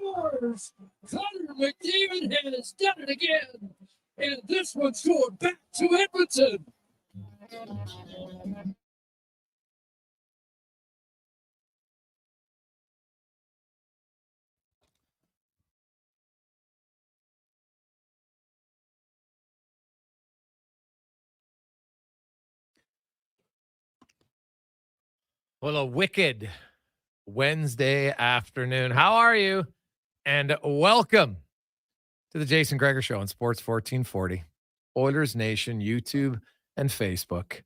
scores. Connor McDavid has done it again. And this one's going back to Edmonton. Well, a wicked Wednesday afternoon. How are you? And welcome to the Jason Gregor Show on Sports 1440, Oilers Nation, YouTube, and Facebook.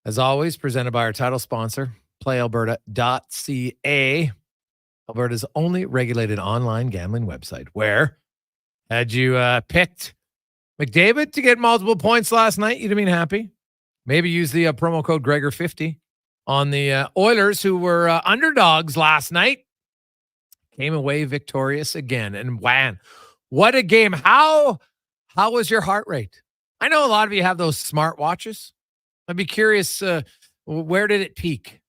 As always, presented by our title sponsor, PlayAlberta.ca, Alberta's only regulated online gambling website. Where had you picked McDavid to get multiple points last night, you'd have been happy. Maybe use the promo code Gregor50 on the Oilers, who were underdogs last night. Came away victorious again. And man, what a game. How was your heart rate? I know a lot of you have those smart watches. I'd be curious, where did it peak?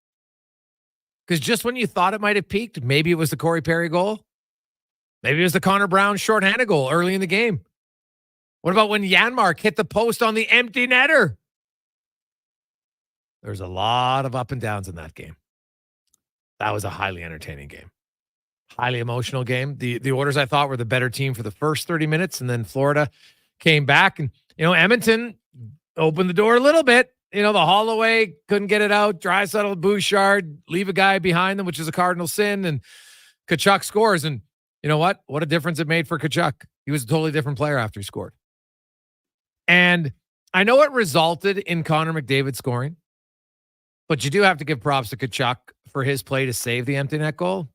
Because just when you thought it might have peaked, maybe it was the Corey Perry goal. Maybe it was the Connor Brown shorthanded goal early in the game. What about when Yaremchuk hit the post on the empty netter? There's a lot of up and downs in that game. That was a highly entertaining game. Highly emotional game. The Oilers, I thought, were the better team for the first 30 minutes, and then Florida came back. And, Edmonton opened the door a little bit. The Holloway couldn't get it out. Draisaitl, Bouchard, leave a guy behind them, which is a cardinal sin, and Tkachuk scores. And you know what? What a difference it made for Tkachuk. He was a totally different player after he scored. And I know it resulted in Connor McDavid scoring, but you do have to give props to Tkachuk for his play to save the empty net goal.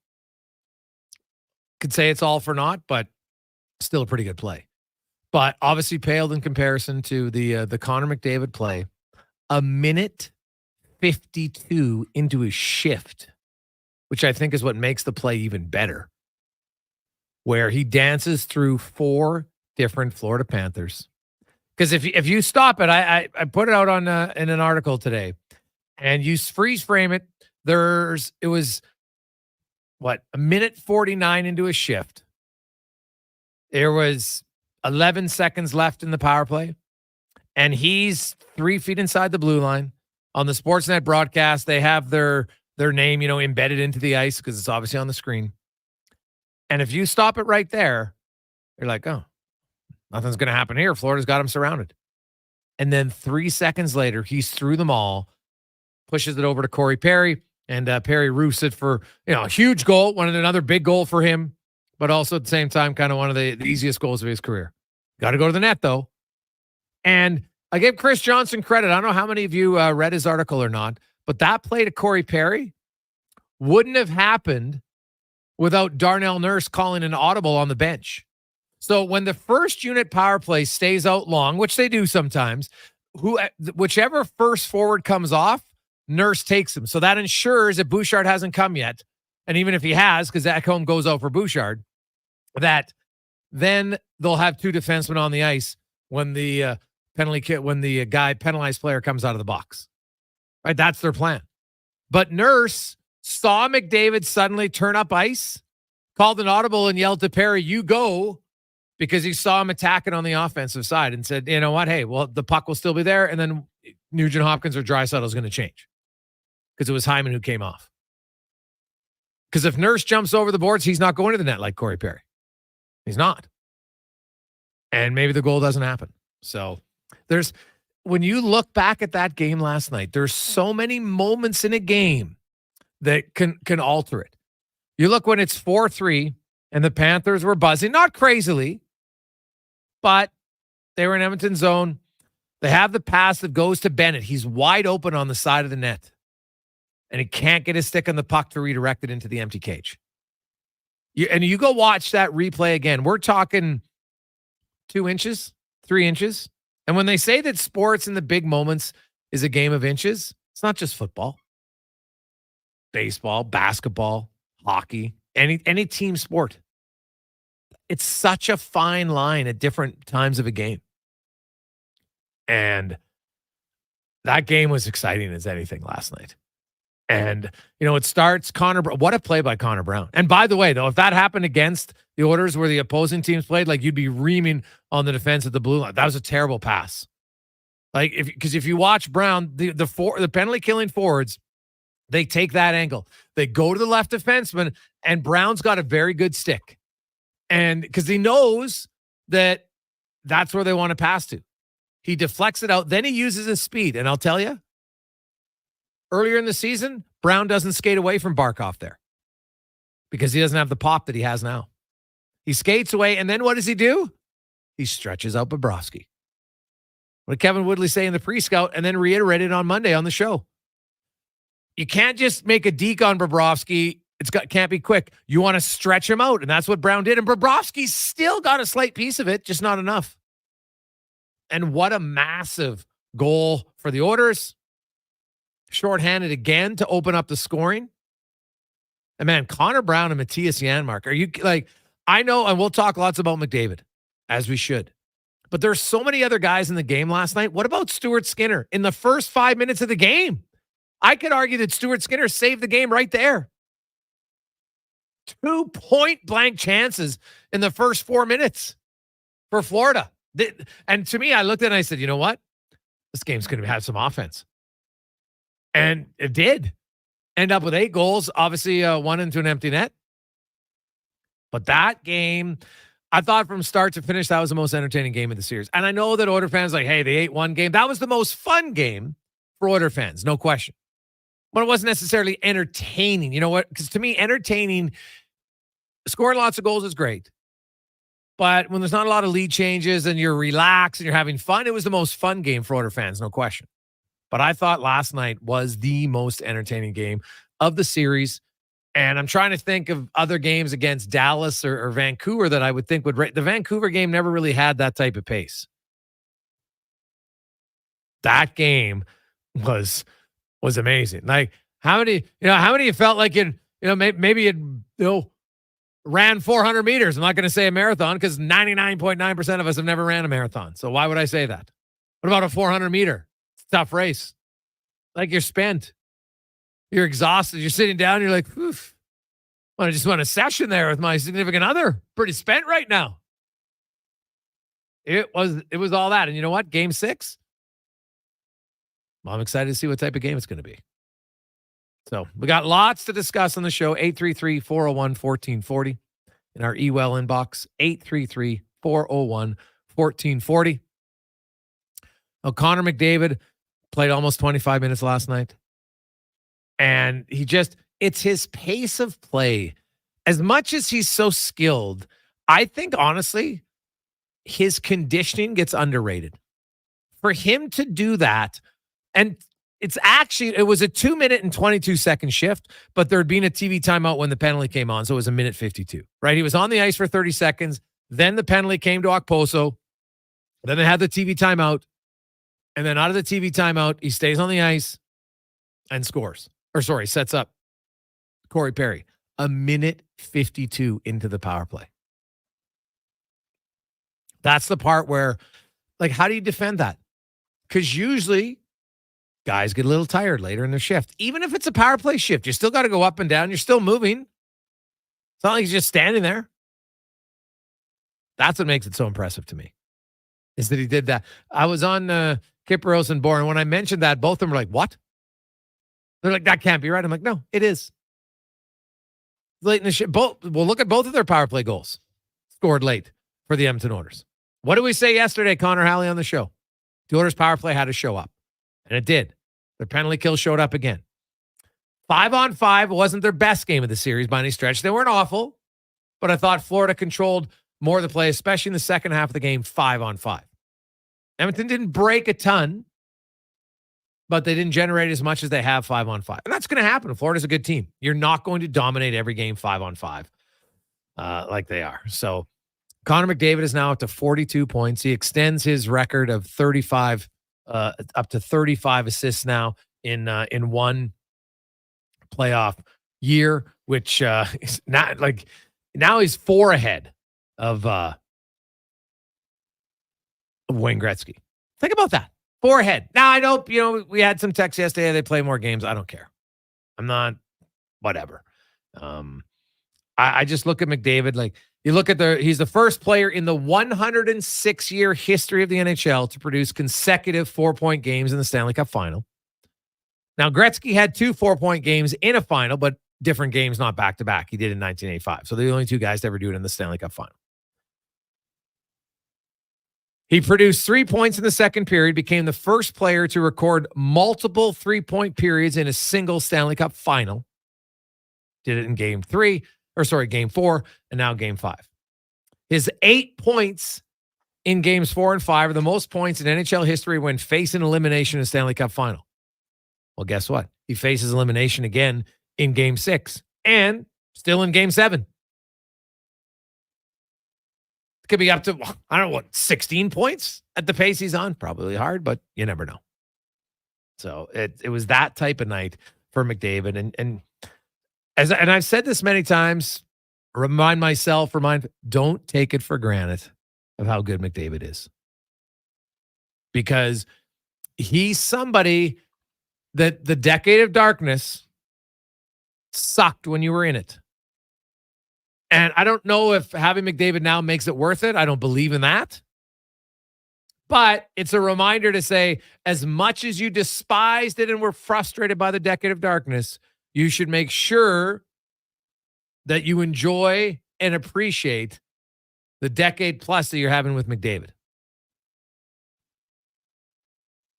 Could say it's all for naught, but still a pretty good play. But obviously paled in comparison to the Connor McDavid play. A minute 52 into his shift, which I think is what makes the play even better, where he dances through 4 different Florida Panthers. Because if you stop it, I put it out on in an article today, and you freeze frame it, it was a minute 49 into a shift. There was 11 seconds left in the power play, and he's 3 feet inside the blue line. On the Sportsnet broadcast, they have their name, embedded into the ice because it's obviously on the screen. And if you stop it right there, you're like, oh, nothing's going to happen here. Florida's got him surrounded. And then 3 seconds later, he's through them all, pushes it over to Corey Perry, and Perry roofs it for, a huge goal, another big goal for him, but also at the same time, kind of one of the easiest goals of his career. Got to go to the net, though. And I gave Chris Johnson credit. I don't know how many of you read his article or not, but that play to Corey Perry wouldn't have happened without Darnell Nurse calling an audible on the bench. So when the first unit power play stays out long, which they do sometimes, whichever first forward comes off, Nurse takes him. So that ensures that Bouchard hasn't come yet. And even if he has, because Ekholm goes out for Bouchard, that then they'll have 2 defensemen on the ice when the guy penalized player comes out of the box. Right? That's their plan. But Nurse saw McDavid suddenly turn up ice, called an audible and yelled to Perry, "You go," because he saw him attacking on the offensive side and said, you know what? Hey, well, the puck will still be there. And then Nugent Hopkins or Draisaitl is going to change because it was Hyman who came off. Because if Nurse jumps over the boards, he's not going to the net like Corey Perry. He's not. And maybe the goal doesn't happen. So when you look back at that game last night, there's so many moments in a game that can alter it. You look when it's 4-3 and the Panthers were buzzing, not crazily, but they were in Edmonton zone. They have the pass that goes to Bennett. He's wide open on the side of the net, and he can't get his stick on the puck to redirect it into the empty cage. You go watch that replay again. We're talking 2 inches, 3 inches. And when they say that sports in the big moments is a game of inches, it's not just football. Baseball, basketball, hockey, any team sport. It's such a fine line at different times of a game. And that game was exciting as anything last night. And, it starts what a play by Connor Brown. And by the way, though, if that happened against the Oilers where the opposing teams played, like you'd be reaming on the defense at the blue line. That was a terrible pass. Like because if you watch Brown, the penalty killing forwards, they take that angle. They go to the left defenseman, and Brown's got a very good stick. And because he knows that that's where they want to pass to. He deflects it out. Then he uses his speed. And I'll tell you, earlier in the season, Brown doesn't skate away from Barkov there because he doesn't have the pop that he has now. He skates away, and then what does he do? He stretches out Bobrovsky. What did Kevin Woodley say in the pre-scout and then reiterated on Monday on the show? You can't just make a deke on Bobrovsky. Can't be quick. You want to stretch him out, and that's what Brown did. And Bobrovsky still got a slight piece of it, just not enough. And what a massive goal for the Oilers. Shorthanded again to open up the scoring. And man, Connor Brown and Matthias Janmark. Are you like, I know, and we'll talk lots about McDavid, as we should. But there's so many other guys in the game last night. What about Stuart Skinner in the first 5 minutes of the game? I could argue that Stuart Skinner saved the game right there. 2 point-blank chances in the first 4 minutes for Florida. And to me, I looked at it and I said, you know what? This game's going to have some offense. And it did. End up with 8 goals, obviously 1 into an empty net. But that game, I thought from start to finish, that was the most entertaining game of the series. And I know that Oilers fans like, hey, the 8-1 game, that was the most fun game for Oilers fans, no question. But it wasn't necessarily entertaining. You know what? Because to me, entertaining, scoring lots of goals is great. But when there's not a lot of lead changes and you're relaxed and you're having fun, it was the most fun game for Oilers fans, no question. But I thought last night was the most entertaining game of the series. And I'm trying to think of other games against Dallas or Vancouver that I would think would rate. The Vancouver game never really had that type of pace. That game was amazing. Like how many you felt like maybe it ran 400 meters. I'm not going to say a marathon because 99.9% of us have never ran a marathon. So why would I say that? What about a 400 meter? It's a tough race. Like you're spent. You're exhausted. You're sitting down. You're like, oof. I just want a session there with my significant other. Pretty spent right now. It was all that. And you know what? Game 6. Well, I'm excited to see what type of game it's going to be. So we got lots to discuss on the show. 833-401-1440 in our email inbox. 833-401-1440. Oh, Connor McDavid played almost 25 minutes last night. And it's his pace of play. As much as he's so skilled, I think, honestly, his conditioning gets underrated. For him to do that, and it was a 2-minute and 22-second shift, but there had been a TV timeout when the penalty came on, so it was a minute 52, right? He was on the ice for 30 seconds. Then the penalty came to Okposo. Then they had the TV timeout. And then out of the TV timeout, he stays on the ice and scores. Sets up Corey Perry. A minute 52 into the power play. That's the part where, like, how do you defend that? Because usually guys get a little tired later in their shift. Even if it's a power play shift, you still got to go up and down. You're still moving. It's not like he's just standing there. That's what makes it so impressive to me, is that he did that. I was on Kipros and Bourne, and when I mentioned that, both of them were like, what? They're like, that can't be right. I'm like, no, it is. Late in the shift. We'll look at both of their power play goals scored late for the Edmonton Oilers. What did we say yesterday, Connor Halley, on the show? The Oilers power play had to show up. And it did. Their penalty kill showed up again. 5-on-5 wasn't their best game of the series by any stretch. They weren't awful, but I thought Florida controlled more of the play, especially in the second half of the game, 5-on-5. Edmonton didn't break a ton, but they didn't generate as much as they have 5-on-5. And that's going to happen. Florida's a good team. You're not going to dominate every game 5-on-5 like they are. So Connor McDavid is now up to 42 points. He extends his record of 35 up to 35 assists now in one playoff year, which is not like now he's 4 ahead of Wayne Gretzky. Think about that. 4 ahead. Now I know, we had some texts yesterday. They play more games. I don't care. I'm not, whatever. I just look at McDavid like, you look at he's the first player in the 106-year history of the NHL to produce consecutive 4-point games in the Stanley Cup final. Now, Gretzky had 2 4-point games in a final, but different games, not back-to-back. He did in 1985. So they're the only 2 guys to ever do it in the Stanley Cup final. He produced 3 points in the second period, became the first player to record multiple 3-point periods in a single Stanley Cup final. Did it in game 4, and now game 5. His 8 points in games 4 and 5 are the most points in NHL history when facing elimination in a Stanley Cup final. Well, guess what? He faces elimination again in game 6 and still in game 7. It could be up to, I don't know, 16 points at the pace he's on. Probably hard, but you never know. So it was that type of night for McDavid. And I've said this many times, don't take it for granted of how good McDavid is. Because he's somebody that the decade of darkness sucked when you were in it. And I don't know if having McDavid now makes it worth it. I don't believe in that. But it's a reminder to say, as much as you despised it and were frustrated by the decade of darkness, you should make sure that you enjoy and appreciate the decade plus that you're having with McDavid.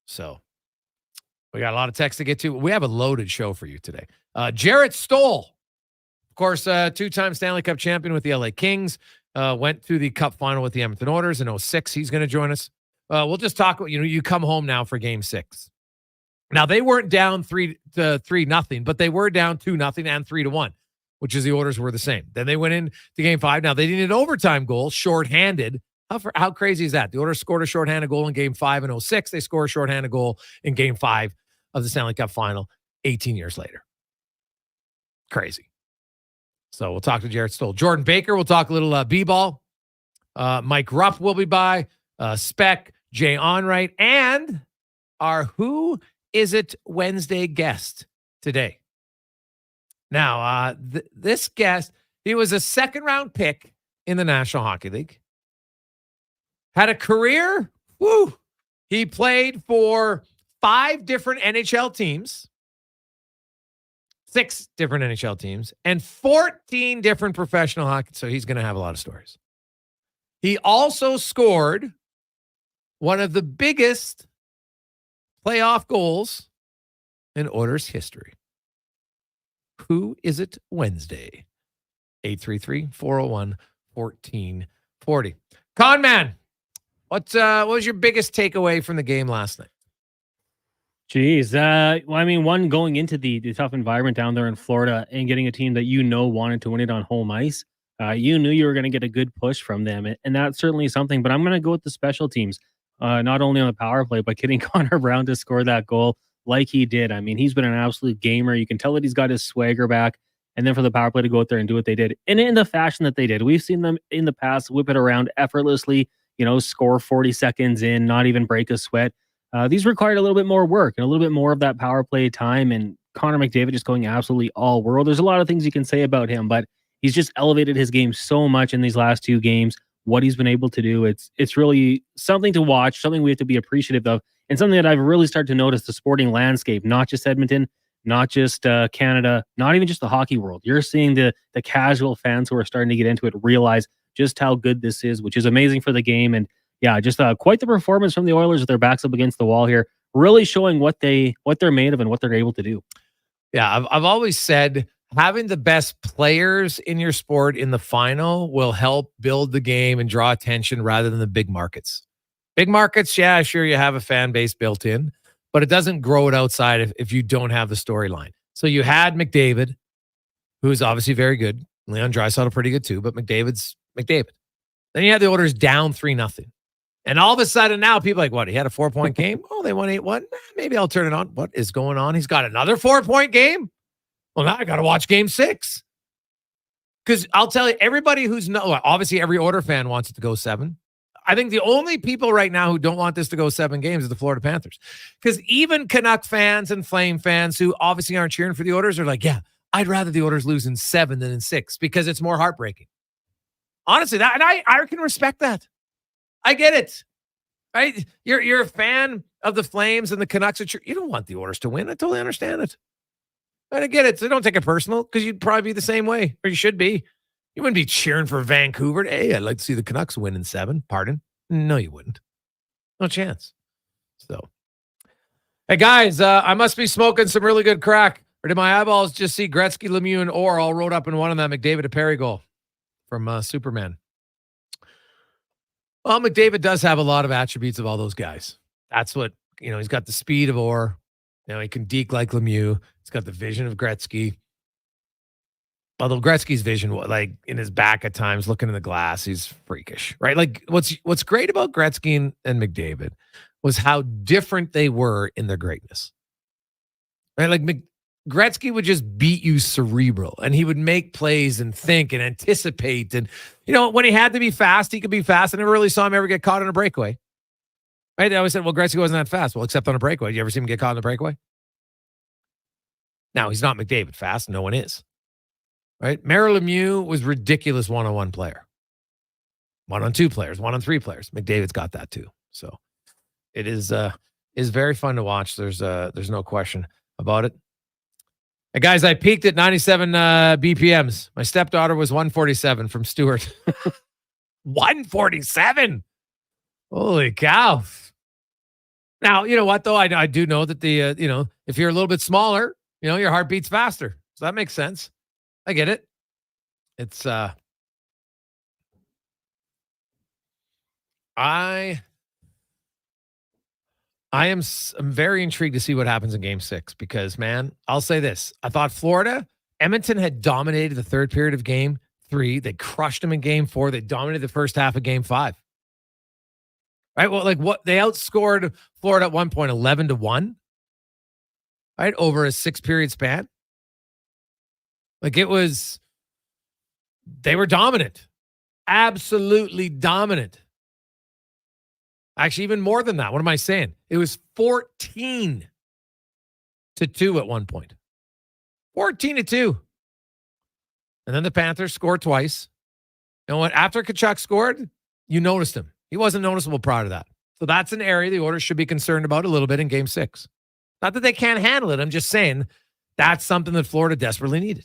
So we got a lot of text to get to. We have a loaded show for you today. Jared Stoll, of course, 2-time Stanley Cup champion with the LA Kings, went through the Cup final with the Edmonton Oilers in 2006. He's going to join us. We'll just talk. You come home now for Game 6. Now they weren't down 3-0, but they were down 2-0 and 3-1, which is the orders were the same. Then they went into Game 5. Now they needed an overtime goal, shorthanded. How crazy is that? The Oilers scored a shorthanded goal in Game 5 in 2006. They score a shorthanded goal in Game 5 of the Stanley Cup final 18 years later. Crazy. So we'll talk to Jared Stoll. Jordan Baker, we'll talk a little B-ball. Mike Rupp will be by. Spec, Jay Onrait, and our Who Is It Wednesday guest today. Now, this guest, he was a second-round pick in the National Hockey League. Had a career. Woo! He played for 5 different NHL teams. 6 different NHL teams and 14 different professional hockey. So he's going to have a lot of stories. He also scored one of the biggest playoff goals in Oilers history. Who is it Wednesday? 833-401-1440. Con man, what was your biggest takeaway from the game last night? Geez. One, going into the tough environment down there in Florida and getting a team that wanted to win it on home ice, you knew you were going to get a good push from them, and that's certainly something. But I'm going to go with the special teams, not only on the power play, but getting Connor Brown to score that goal like he did. I mean, he's been an absolute gamer. You can tell that he's got his swagger back, and then for the power play to go out there and do what they did, and in the fashion that they did. We've seen them in the past whip it around effortlessly, score 40 seconds in, not even break a sweat. These required a little bit more work and a little bit more of that power play time, and Connor McDavid just going absolutely all world. There's a lot of things you can say about him, but he's just elevated his game so much in these last 2 games, what he's been able to do. It's really something to watch, something we have to be appreciative of, and something that I've really started to notice the sporting landscape, not just Edmonton, not just Canada, not even just the hockey world. You're seeing the casual fans who are starting to get into it realize just how good this is, which is amazing for the game. And yeah, just quite the performance from the Oilers with their backs up against the wall here, really showing what they're made of and what they're able to do. Yeah, I've always said having the best players in your sport in the final will help build the game and draw attention rather than the big markets. Big markets, yeah, sure, you have a fan base built in, but it doesn't grow it outside if you don't have the storyline. So you had McDavid, who's obviously very good. Leon Draisaitl pretty good too, but McDavid's McDavid. Then you had the Oilers down 3-0. And all of a sudden now people are like, what? He had a 4-point game? Oh, they won 8-1. Maybe I'll turn it on. What is going on? He's got another 4-point game? Well, now I got to watch Game 6. Because I'll tell you, everybody obviously every Oiler fan wants it to go 7. I think the only people right now who don't want this to go 7 games is the Florida Panthers. Because even Canuck fans and Flame fans who obviously aren't cheering for the Oilers are like, yeah, I'd rather the Oilers lose in 7 than in 6 because it's more heartbreaking. Honestly, that, and I can respect that. I get it. Right? You're a fan of the Flames and the Canucks. You don't want the Oilers to win. I totally understand it. I get it. So don't take it personal because you'd probably be the same way, or you should be. You wouldn't be cheering for Vancouver. Hey, I'd like to see the Canucks win in 7. Pardon? No, you wouldn't. No chance. So, hey, guys, I must be smoking some really good crack. Or did my eyeballs just see Gretzky, Lemieux, and Orr all wrote up in one of that McDavid to Perry goal from Superman? Well, McDavid does have a lot of attributes of all those guys. That's what, he's got the speed of Orr. He can deke like Lemieux. He's got the vision of Gretzky. Although Gretzky's vision, like in his back at times, looking in the glass, he's freakish, right? Like what's great about Gretzky and McDavid was how different they were in their greatness, right? Like Gretzky would just beat you cerebral, and he would make plays and think and anticipate, and when he had to be fast, he could be fast. I never really saw him ever get caught on a breakaway. Right? They always said, "Well, Gretzky wasn't that fast." Well, except on a breakaway. Did you ever see him get caught on a breakaway? Now he's not McDavid fast. No one is. Right? Mario Lemieux was ridiculous one-on-one player. 1-on-2 players, 1-on-3 players. McDavid's got that too. So it is very fun to watch. There's no question about it. Hey guys, I peaked at 97 BPMs. My stepdaughter was 147 from Stewart. 147. Holy cow. Now, you know what though? I do know that if you're a little bit smaller, your heart beats faster. So that makes sense. I get it. It's I'm very intrigued to see what happens in game 6 because, man, I'll say this. I thought Edmonton had dominated the third period of game 3. They crushed them in game 4. They dominated the first half of game 5. Right? Well, they outscored Florida at one point 11-1. Right? Over a 6-period span. They were dominant. Absolutely dominant. Actually, even more than that. What am I saying? It was 14-2 at one point. 14-2. And then the Panthers scored twice. You know what? After Tkachuk scored, you noticed him. He wasn't noticeable prior to that. So that's an area the Oilers should be concerned about a little bit in game 6. Not that they can't handle it. I'm just saying that's something that Florida desperately needed.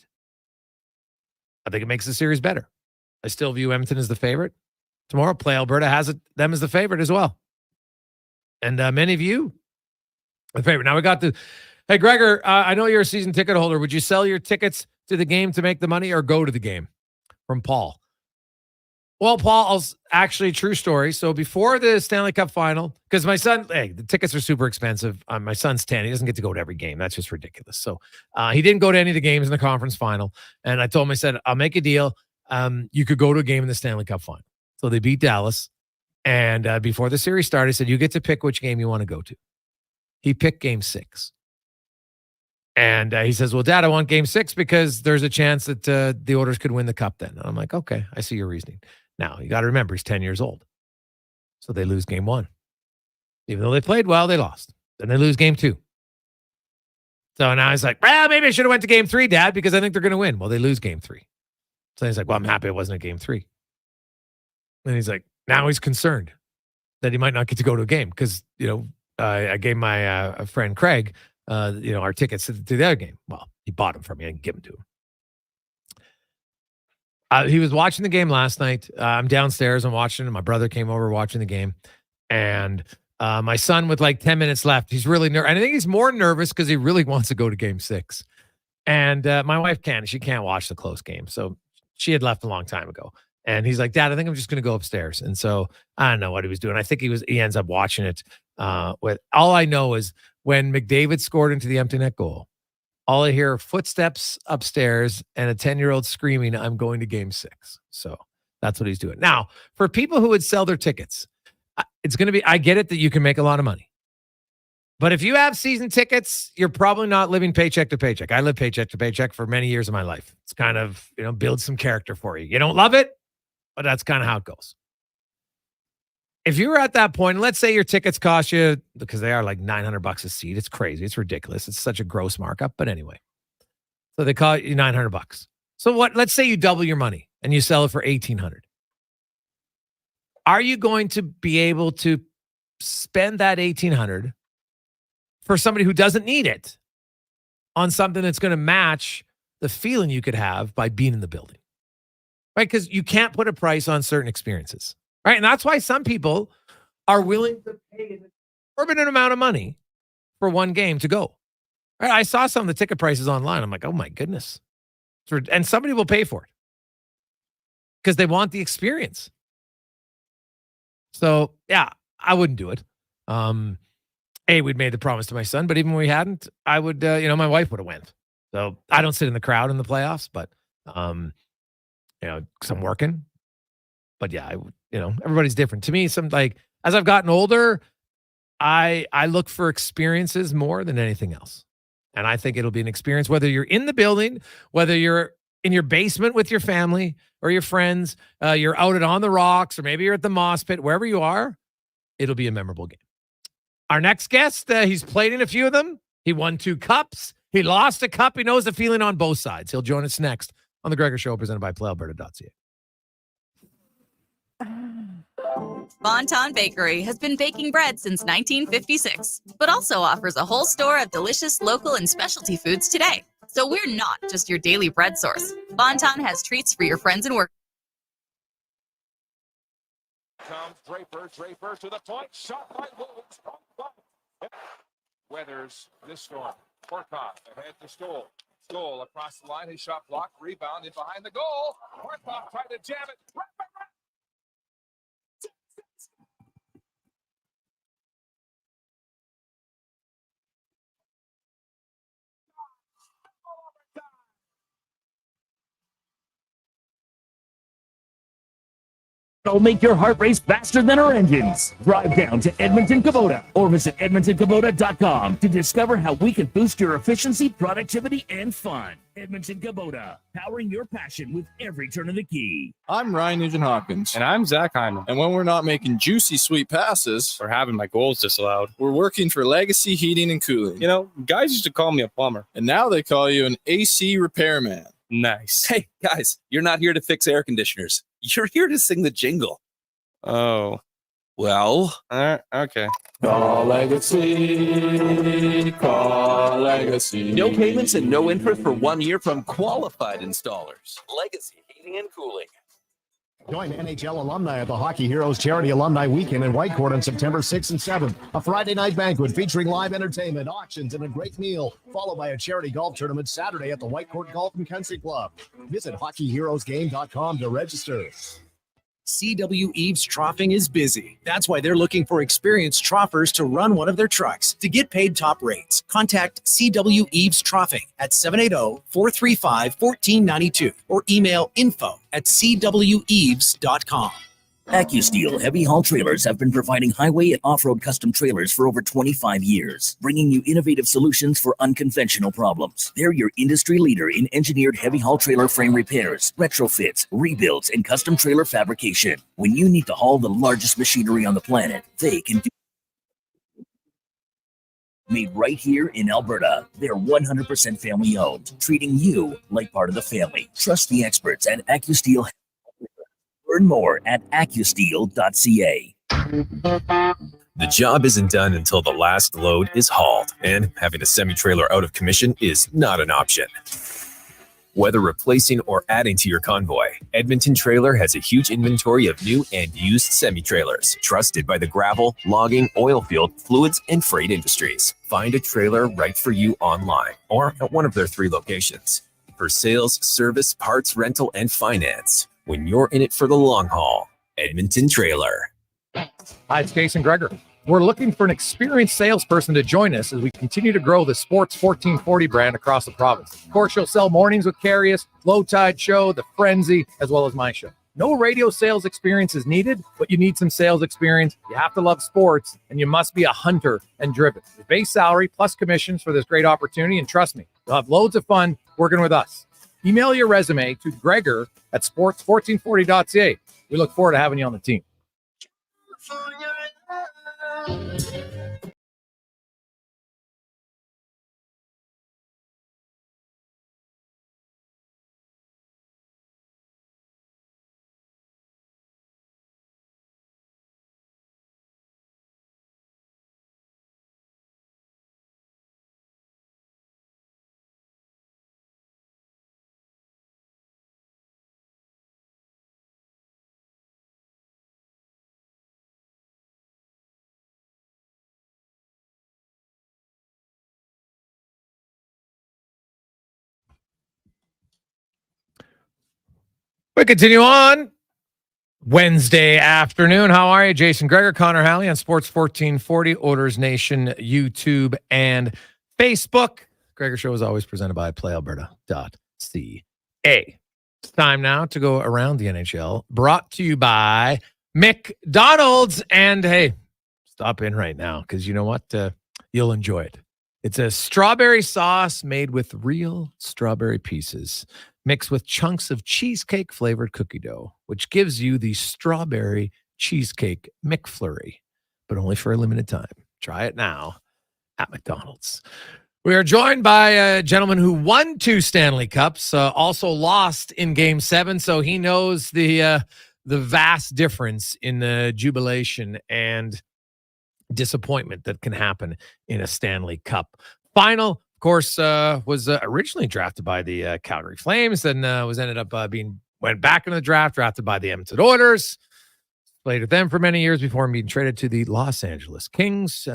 I think it makes the series better. I still view Edmonton as the favorite. Tomorrow, Play Alberta has them as the favorite as well. And many of you, the favorite. Now we got hey, Gregor, I know you're a season ticket holder. Would you sell your tickets to the game to make the money or go to the game? From Paul. Well, Paul, actually, true story. So before the Stanley Cup final, because my son, the tickets are super expensive. My son's 10. He doesn't get to go to every game. That's just ridiculous. So he didn't go to any of the games in the conference final. And I told him, I said, I'll make a deal. You could go to a game in the Stanley Cup final. So they beat Dallas. And before the series started, I said, you get to pick which game you want to go to. He picked game 6. And he says, well, Dad, I want game 6 because there's a chance that the Oilers could win the cup then. And I'm like, okay, I see your reasoning. Now, you got to remember, he's 10 years old. So they lose game 1. Even though they played well, they lost. Then they lose game 2. So now he's like, well, maybe I should have went to game 3, Dad, because I think they're going to win. Well, they lose game 3. So he's like, well, I'm happy it wasn't a game 3. And he's like, now he's concerned that he might not get to go to a game because, I gave my friend Craig, our tickets to the other game. Well, he bought them for me. I can give them to him. He was watching the game last night. I'm downstairs. I'm watching it. My brother came over watching the game. And my son, with like 10 minutes left, he's really nervous. And I think he's more nervous because he really wants to go to game 6. And my wife she can't watch the close game. So she had left a long time ago. And he's like, Dad, I think I'm just going to go upstairs. And so I don't know what he was doing. I think he ends up watching it. With all I know is when McDavid scored into the empty net goal, all I hear are footsteps upstairs and a 10-year-old screaming, I'm going to game 6. So that's what he's doing. Now, for people who would sell their tickets, it's going to be, I get it that you can make a lot of money. But if you have season tickets, you're probably not living paycheck to paycheck. I lived paycheck to paycheck for many years of my life. It's kind of, build some character for you. You don't love it, but that's kind of how it goes. if you were at that point, let's say your tickets cost you, because they are like $900 a seat. It's crazy. It's ridiculous. It's such a gross markup. But anyway, so they cost you $900. So what? Let's say you double your money and you sell it for $1,800. Are you going to be able to spend that $1,800 for somebody who doesn't need it on something that's going to match the feeling you could have by being in the building? Right? Because you can't put a price on certain experiences. Right. And that's why some people are willing to pay an exorbitant amount of money for one game to go. Right. I saw some of the ticket prices online. I'm like, oh my goodness. And somebody will pay for it because they want the experience. So yeah, I wouldn't do it. We'd made the promise to my son, but even when we hadn't, I would, my wife would have went. So I don't sit in the crowd in the playoffs, but, because I'm working. But yeah, everybody's different. To me, as I've gotten older, I look for experiences more than anything else. And I think it'll be an experience, whether you're in the building, whether you're in your basement with your family or your friends, you're out on the rocks, or maybe you're at the moss pit, wherever you are, it'll be a memorable game. Our next guest, he's played in a few of them. He won 2 cups. He lost a cup. He knows the feeling on both sides. He'll join us next on the Gregor Show, presented by PlayAlberta.ca. Bon-Ton Bakery has been baking bread since 1956, but also offers a whole store of delicious local and specialty foods today. So we're not just your daily bread source. Bon-Ton has treats for your friends and work. Comes Draper to the point, shot by Williams. Weathers this storm. Horkoff ahead to Stoll. Stoll across the line, his shot blocked, rebound in behind the goal. Horkoff tried to jam it. It'll make your heart race faster than our engines. Drive down to Edmonton, Kubota, or visit EdmontonKubota.com to discover how we can boost your efficiency, productivity, and fun. Edmonton Kubota, powering your passion with every turn of the key. I'm Ryan Nugent-Hopkins. And I'm Zach Hyman. And when we're not making juicy, sweet passes, or having my goals disallowed, we're working for Legacy Heating and Cooling. Guys used to call me a plumber. And now they call you an AC repairman. Nice. Hey, guys, you're not here to fix air conditioners. You're here to sing the jingle. Oh. Well. Okay. Call Legacy. Call Legacy. No payments and no interest for 1 year from qualified installers. Legacy Heating and Cooling. Join NHL alumni at the Hockey Heroes Charity Alumni Weekend in Whitecourt on September 6th and 7th. A Friday night banquet featuring live entertainment, auctions, and a great meal, followed by a charity golf tournament Saturday at the Whitecourt Golf and Country Club. Visit hockeyheroesgame.com to register. CW Eves Troughing is busy. That's why they're looking for experienced troughers to run one of their trucks. To get paid top rates, contact CW Eves Troughing at 780-435-1492 or email info@cweves.com. AccuSteel heavy haul trailers have been providing highway and off-road custom trailers for over 25 years, bringing you innovative solutions for unconventional problems. They're your industry leader in engineered heavy haul trailer frame repairs, retrofits, rebuilds, and custom trailer fabrication. When you need to haul the largest machinery on the planet, they can do. Made right here in Alberta. They're 100% family owned, treating you like part of the family. Trust the experts at AccuSteel. Learn more at accusteel.ca. The job isn't done until the last load is hauled, and having a semi-trailer out of commission is not an option. Whether replacing or adding to your convoy, Edmonton Trailer has a huge inventory of new and used semi-trailers, trusted by the gravel, logging, oil field, fluids, and freight industries. Find a trailer right for you online or at one of their 3 locations. For sales, service, parts, rental, and finance, when you're in it for the long haul, Edmonton Trailer. Hi, it's Jason Gregor. We're looking for an experienced salesperson to join us as we continue to grow the Sports 1440 brand across the province. Of course, you'll sell Mornings with Carius, Low Tide Show, The Frenzy, as well as my show. No radio sales experience is needed, but you need some sales experience. You have to love sports, and you must be a hunter and driven. The base salary plus commissions for this great opportunity, and trust me, you'll have loads of fun working with us. Email your resume to Gregor at sports1440.ca. We look forward to having you on the team. We continue on Wednesday afternoon. How are you? Jason Gregor, Connor Halley on Sports 1440, Oilers Nation, YouTube, and Facebook. Gregor Show is always presented by PlayAlberta.ca. It's time now to go around the NHL, brought to you by McDonald's. And hey, stop in right now because you know what? You'll enjoy it. It's a strawberry sauce made with real strawberry pieces, mixed with chunks of cheesecake-flavored cookie dough, which gives you the strawberry cheesecake McFlurry, but only for a limited time. Try it now at McDonald's. We are joined by a gentleman who won 2 Stanley Cups, also lost in Game 7, so he knows the vast difference in the jubilation and disappointment that can happen in a Stanley Cup final. Of course, was originally drafted by the Calgary Flames, then ended up went back into the draft, drafted by the Edmonton Oilers, played with them for many years before being traded to the Los Angeles Kings.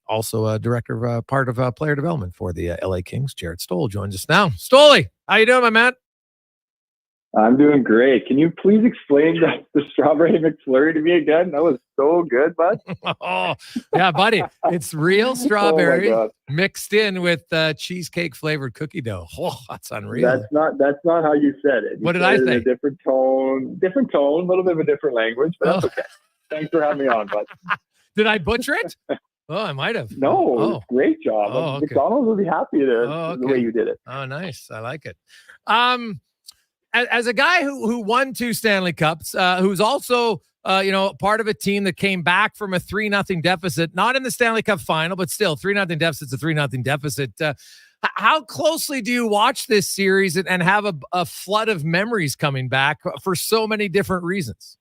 Also a director of part of player development for the LA Kings. Jared Stoll joins us now. Stoley, how you doing, my man? I'm doing great. Can you please explain the strawberry McFlurry to me again? That was so good, bud. Oh, yeah, buddy. It's real strawberry mixed in with cheesecake flavored cookie dough. Oh, that's unreal. That's not how you said it. What did I say? In a different tone, a little bit of a different language, but that's okay. Thanks for having me on, bud. Did I butcher it? Oh, I might have. No, great job. Okay. McDonald's will be happy the way you did it. Oh, nice. I like it. As a guy who won 2 Stanley Cups, who's also part of a team that came back from a 3-0 deficit, not in the Stanley Cup final, but still 3-0 deficit's a 3-0 deficit. How closely do you watch this series and have a flood of memories coming back for so many different reasons?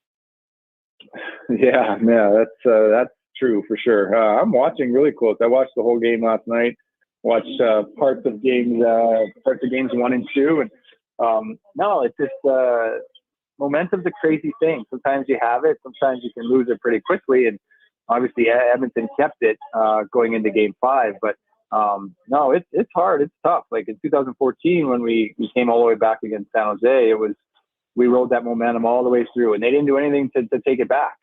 Yeah, that's true for sure. I'm watching really close. I watched the whole game last night. Watched parts of games 1 and 2, and no, it's just momentum's a crazy thing. Sometimes you have it, sometimes you can lose it pretty quickly, and obviously Edmonton kept it going into Game 5. But no, it's hard, it's tough. Like in 2014, when we came all the way back against San Jose, we rode that momentum all the way through, and they didn't do anything to take it back.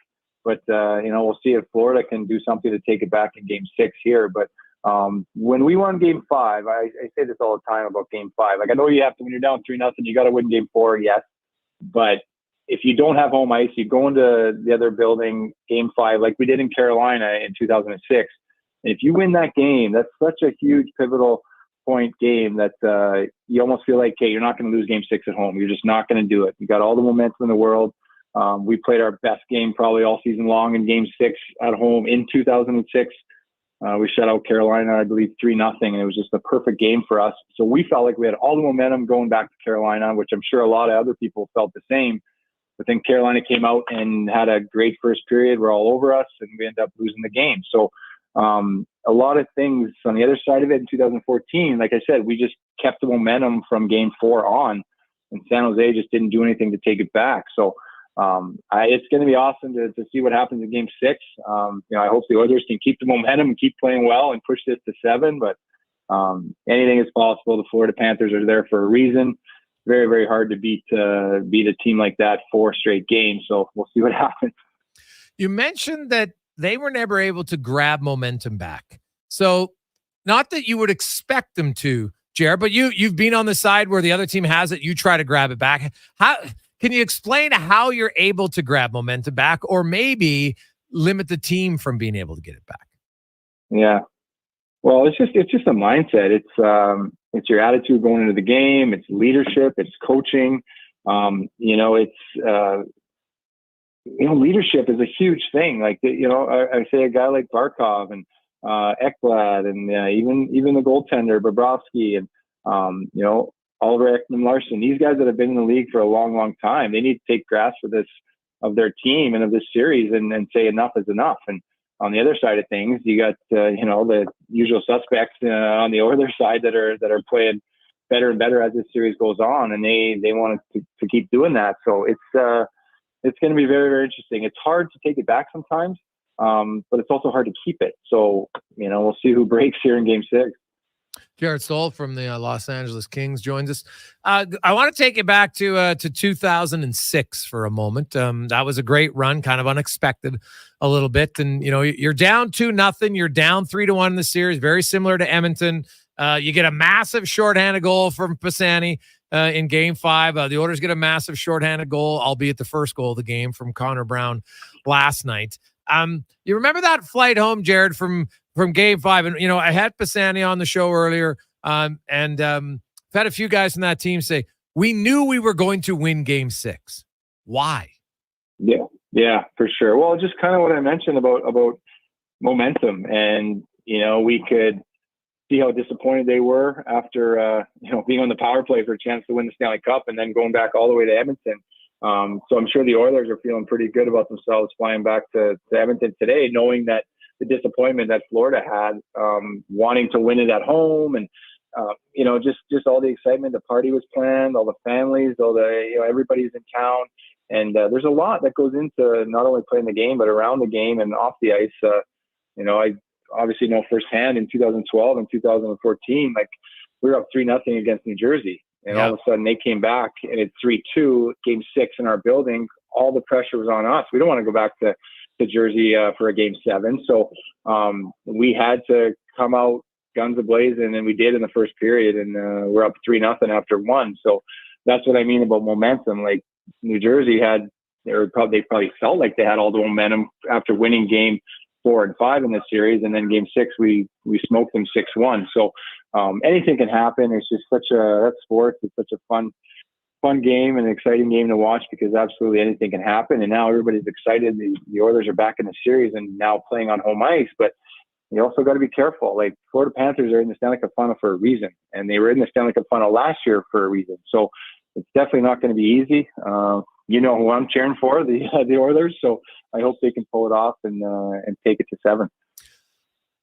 But we'll see if Florida can do something to take it back in Game 6 here. But when we won Game 5, I say this all the time about Game 5. Like, I know you have to, when you're down 3-0, you got to win Game 4, yes. But if you don't have home ice, you go into the other building, Game 5, like we did in Carolina in 2006. And if you win that game, that's such a huge pivotal point game that you almost feel like, okay, you're not going to lose Game 6 at home. You're just not going to do it. You got all the momentum in the world. We played our best game probably all season long in Game 6 at home in 2006. We shut out Carolina, I believe, 3-0, and it was just a perfect game for us. So we felt like we had all the momentum going back to Carolina, which I'm sure a lot of other people felt the same. But then Carolina came out and had a great first period. We're all over us, and we ended up losing the game. So a lot of things on the other side of it in 2014, like I said, we just kept the momentum from Game 4 on, and San Jose just didn't do anything to take it back. So it's going to be awesome to see what happens in Game 6. I hope the Oilers can keep the momentum and keep playing well and push this to 7. But anything is possible. The Florida Panthers are there for a reason. Very, very hard to beat a team like that 4 straight games. So we'll see what happens. You mentioned that they were never able to grab momentum back. So not that you would expect them to, Jared, but you've been on the side where the other team has it. You try to grab it back. How can you explain how you're able to grab momentum back, or maybe limit the team from being able to get it back? Yeah. Well, it's just a mindset. It's your attitude going into the game. It's leadership. It's coaching. leadership is a huge thing. Like, I say a guy like Barkov and Ekblad and even the goaltender Bobrovsky and Ulrich and Larson. These guys that have been in the league for a long, long time, they need to take grasp of their team and of this series and say enough is enough. And on the other side of things, you got the usual suspects on the Oilers side that are playing better and better as this series goes on, and they want to keep doing that. So it's going to be very, very interesting. It's hard to take it back sometimes, but it's also hard to keep it. So we'll see who breaks here in Game 6. Jared Stoll from the Los Angeles Kings joins us. I want to take you back to 2006 for a moment. That was a great run, kind of unexpected a little bit. And, you're down 2-0. You're down 3-1 in the series, very similar to Edmonton. You get a massive shorthanded goal from Pisani in Game 5. The Oilers get a massive shorthanded goal, albeit the first goal of the game, from Connor Brown last night. You remember that flight home, Jared, from Game 5? And, I had Pisani on the show earlier, and I've had a few guys from that team say, we knew we were going to win Game 6. Why? Yeah, for sure. Well, just kind of what I mentioned about momentum. And, we could see how disappointed they were after, being on the power play for a chance to win the Stanley Cup and then going back all the way to Edmonton. So I'm sure the Oilers are feeling pretty good about themselves flying back to Edmonton today, knowing that the disappointment that Florida had, wanting to win it at home, and just all the excitement. The party was planned, all the families, all the everybody's in town, and there's a lot that goes into not only playing the game but around the game and off the ice. I obviously know firsthand in 2012 and 2014, like we were up 3-0 against New Jersey. And all of a sudden they came back and it's 3-2, Game 6 in our building. All the pressure was on us. We don't want to go back to Jersey for a Game 7. So we had to come out guns a-blazing, and we did in the first period. And we're up 3-0 after 1. So that's what I mean about momentum. Like New Jersey they probably felt like they had all the momentum after winning Game 4 and 5 in this series. And then Game 6, we smoked them 6-1. So anything can happen. It's just that's sports. It's such a fun game and an exciting game to watch because absolutely anything can happen. And now everybody's excited. The Oilers are back in the series and now playing on home ice, but you also got to be careful. Like Florida Panthers are in the Stanley Cup final for a reason, and they were in the Stanley Cup final last year for a reason. So it's definitely not going to be easy. Who I'm cheering for, the Oilers. So I hope they can pull it off and take it to 7.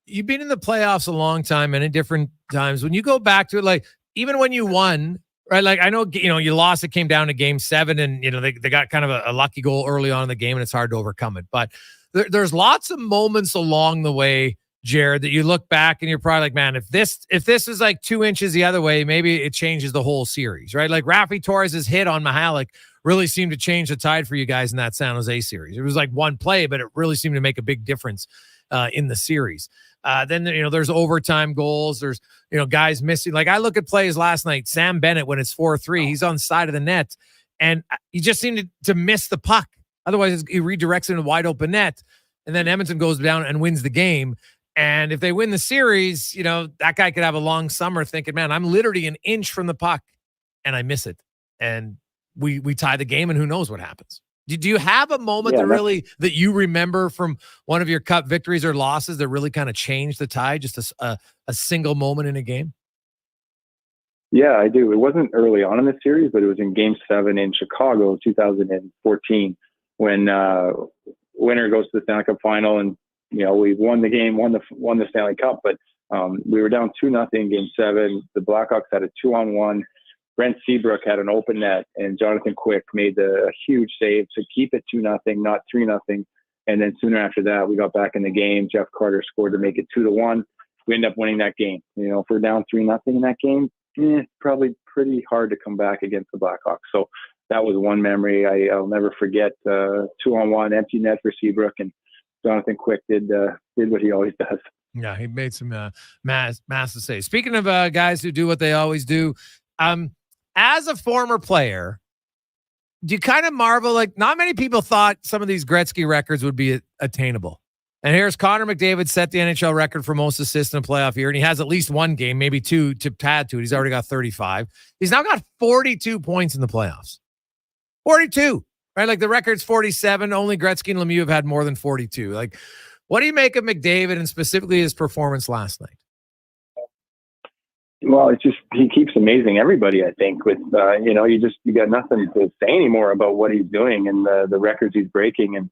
You've been in the playoffs a long time, and at different times. When you go back to it, like even when you won, right? Like I know, you lost. It came down to Game 7, and they got kind of a lucky goal early on in the game, and it's hard to overcome it. But there's lots of moments along the way, Jared, that you look back and you're probably like, man, if this was like 2 inches the other way, maybe it changes the whole series, right? Like Rafi Torres' hit on Mihalik really seemed to change the tide for you guys in that San Jose series. It was like one play, but it really seemed to make a big difference in the series. Then, there's overtime goals. There's, guys missing. Like I look at plays last night, Sam Bennett, when it's 4-3, he's on the side of the net and he just seemed to miss the puck. Otherwise he redirects it in a wide open net. And then Edmonton goes down and wins the game. And if they win the series, that guy could have a long summer thinking, man, I'm literally an inch from the puck and I miss it. And we tie the game and who knows what happens. Do you have a moment that you remember from one of your cup victories or losses that really kind of changed the tide, just a single moment in a game? Yeah, I do. It wasn't early on in the series, but it was in Game 7 in Chicago, 2014, when winner goes to the Stanley Cup final, and we won the game, won the Stanley Cup, but we were down 2-0 in Game 7. The Blackhawks had a 2-on-1. Brent Seabrook had an open net, and Jonathan Quick made a huge save to keep it 2-0, not 3-0. And then sooner after that, we got back in the game. Jeff Carter scored to make it 2-1. We ended up winning that game. If we're down 3-0 in that game, probably pretty hard to come back against the Blackhawks. So that was one memory I'll never forget. 2-on-1, empty net for Seabrook, and Jonathan Quick did what he always does. Yeah, he made some massive saves. Speaking of guys who do what they always do, as a former player, do you kind of marvel? Like, not many people thought some of these Gretzky records would be attainable. And here's Connor McDavid set the NHL record for most assists in a playoff year, and he has at least one game, maybe two, to add to it. He's already got 35. He's now got 42 points in the playoffs. 42. right? Like the record's 47. Only Gretzky and Lemieux have had more than 42. Like, what do you make of McDavid and specifically his performance last night? Well, it's just he keeps amazing everybody. I think with you got nothing to say anymore about what he's doing and the records he's breaking. And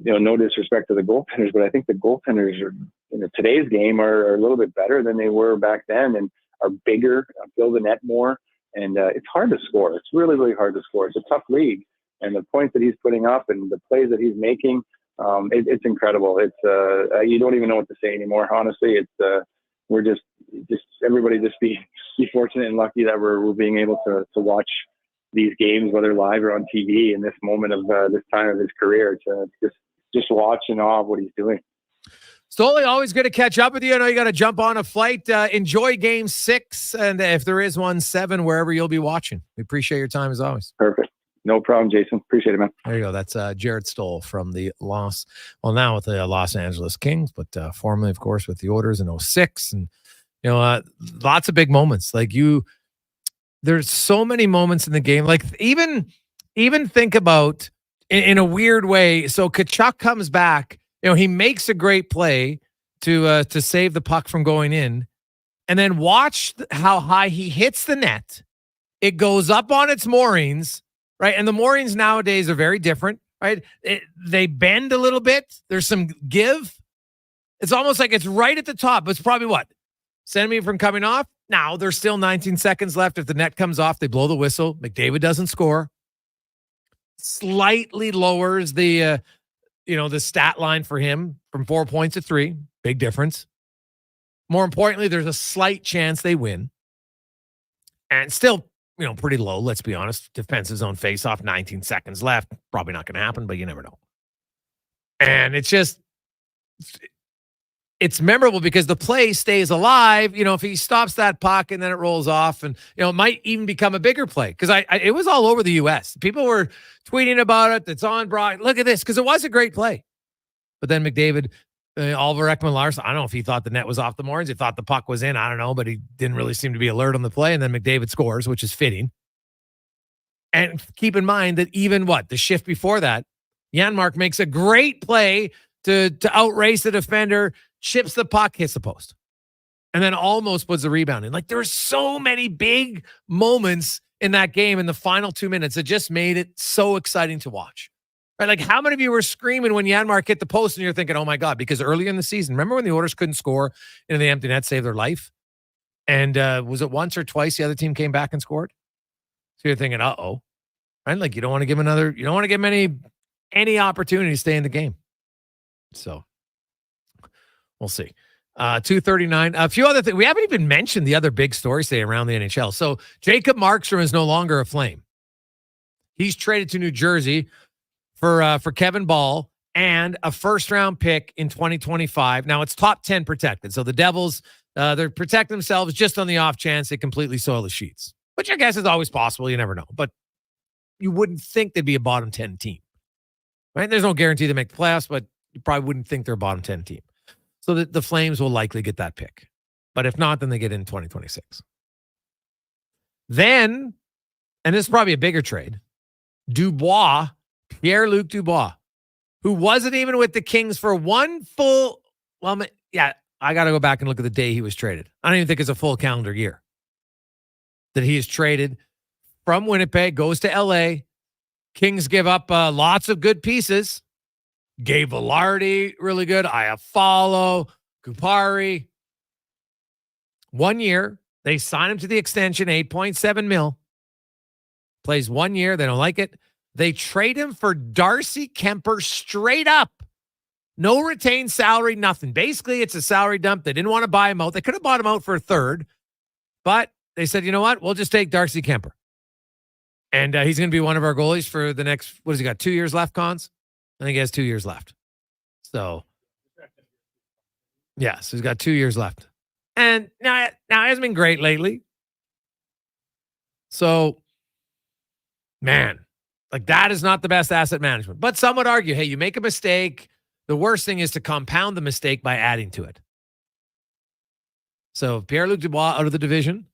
no disrespect to the goaltenders, but I think the goaltenders are in today's game are a little bit better than they were back then and are bigger, fill the net more, and it's hard to score. It's really, really hard to score. It's a tough league, and the points that he's putting up and the plays that he's making, it's incredible. It's you don't even know what to say anymore. Honestly, it's we're just everybody just be fortunate and lucky that we're being able to watch these games, whether live or on TV, in this moment of this time of his career, to just watch in awe of what he's doing. Stoll, always good to catch up with you. I know you got to jump on a flight. Enjoy Game 6, and if there is one, 7, wherever you'll be watching. We appreciate your time as always. Perfect. No problem, Jason. Appreciate it, man. There you go. That's Jared Stoll from the now with the Los Angeles Kings, but formerly, of course, with the Oilers in 06. And, lots of big moments. Like there's so many moments in the game. Like even think about in a weird way. So Tkachuk comes back. He makes a great play to save the puck from going in, and then watch how high he hits the net. It goes up on its moorings, right? And the moorings nowadays are very different, right? They bend a little bit. There's some give. It's almost like it's right at the top. It's probably what? Centimeter from coming off. Now there's still 19 seconds left. If the net comes off, they blow the whistle. McDavid doesn't score. Slightly lowers the stat line for him from 4 points to 3. Big difference. More importantly, there's a slight chance they win. And still, pretty low, let's be honest. Defensive zone face-off, 19 seconds left. Probably not going to happen, but you never know. And it's memorable because the play stays alive. If he stops that puck and then it rolls off, and it might even become a bigger play because it was all over the U.S. People were tweeting about it. It's on Brock. Look at this, because it was a great play. But then McDavid, Oliver Ekman-Larsson, I don't know if he thought the net was off the moorings. He thought the puck was in. I don't know, but he didn't really seem to be alert on the play. And then McDavid scores, which is fitting. And keep in mind that even the shift before that, Yaremchuk makes a great play to outrace the defender, chips the puck, hits the post, and then almost puts the rebound in. Like, there were so many big moments in that game in the final 2 minutes that just made it so exciting to watch. Right? Like, how many of you were screaming when Yaremchuk hit the post and you're thinking, oh my God, because earlier in the season, remember when the Oilers couldn't score and the empty net saved their life? And was it once or twice the other team came back and scored? So you're thinking, uh-oh. Right? Like, you don't want to give him any opportunity to stay in the game. So we'll see. 239. A few other things. We haven't even mentioned the other big stories today around the NHL. So Jacob Markstrom is no longer a Flame. He's traded to New Jersey for Kevin Ball and a first-round pick in 2025. Now, it's top 10 protected. So the Devils, they protect themselves just on the off chance they completely soil the sheets, which I guess is always possible. You never know. But you wouldn't think they'd be a bottom 10 team. Right? There's no guarantee they make the playoffs, but you probably wouldn't think they're a bottom 10 team. So the Flames will likely get that pick. But if not, then they get in 2026. Then, and this is probably a bigger trade, Pierre-Luc Dubois, who wasn't even with the Kings for one full, I got to go back and look at the day he was traded. I don't even think it's a full calendar year that he is traded from Winnipeg, goes to LA. Kings give up lots of good pieces. Gabe Velarde, really good. Iafallo, Kupari. 1 year. They sign him to the extension, $8.7 million. Plays 1 year. They don't like it. They trade him for Darcy Kemper straight up. No retained salary, nothing. Basically, it's a salary dump. They didn't want to buy him out. They could have bought him out for a third, but they said, you know what? We'll just take Darcy Kemper. And he's going to be one of our goalies for the next, what has he got, 2 years left, Cons? I think he has 2 years left. So, yeah, so he's got 2 years left. And now it hasn't been great lately. So, man, like that is not the best asset management. But some would argue, hey, you make a mistake. The worst thing is to compound the mistake by adding to it. So, Pierre-Luc Dubois out of the division.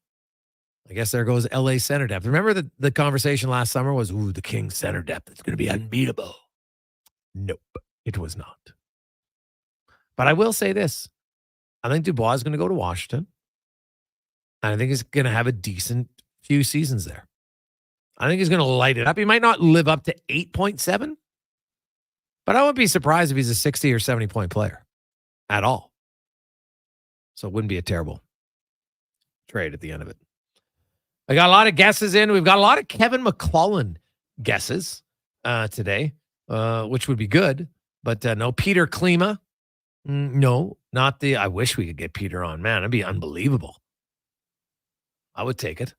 I guess there goes LA center depth. Remember the conversation last summer was, the Kings center depth is going to be unbeatable. Nope, it was not. But I will say this. I think Dubois is going to go to Washington. And I think he's going to have a decent few seasons there. I think he's going to light it up. He might not live up to 8.7, but I wouldn't be surprised if he's a 60 or 70 point player at all. So it wouldn't be a terrible trade at the end of it. I got a lot of guesses in. We've got a lot of Kevin McClellan guesses today, which would be good. But no Peter Klima. No, not the. I wish we could get Peter on. Man, it'd be unbelievable. I would take it.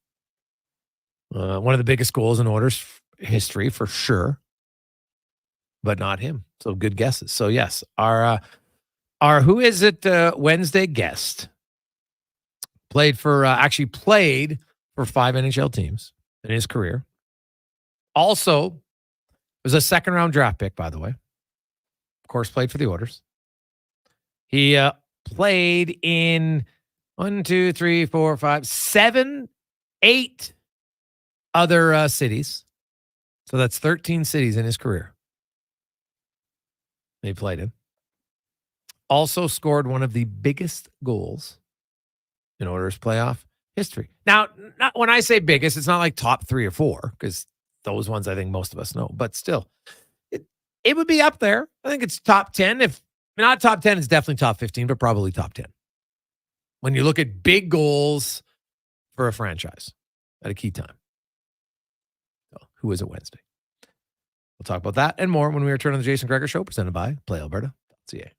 One of the biggest goals in Oilers history for sure, but not him. So good guesses. So yes, our who is it Wednesday guest played for 5 NHL teams in his career. Also was a second round draft pick, by the way. Of course, played for the Oilers. He played in 7, 8 other cities. So that's 13 cities in his career he played in. Also scored one of the biggest goals in Oilers playoff history. Now, not when I say biggest, it's not like top 3 or 4, because those ones I think most of us know. But still, it would be up there. I think it's top 10. If not top 10, it's definitely top 15, but probably top 10. When you look at big goals for a franchise at a key time. So, who is it Wednesday? We'll talk about that and more when we return on the Jason Gregor Show, presented by PlayAlberta.ca.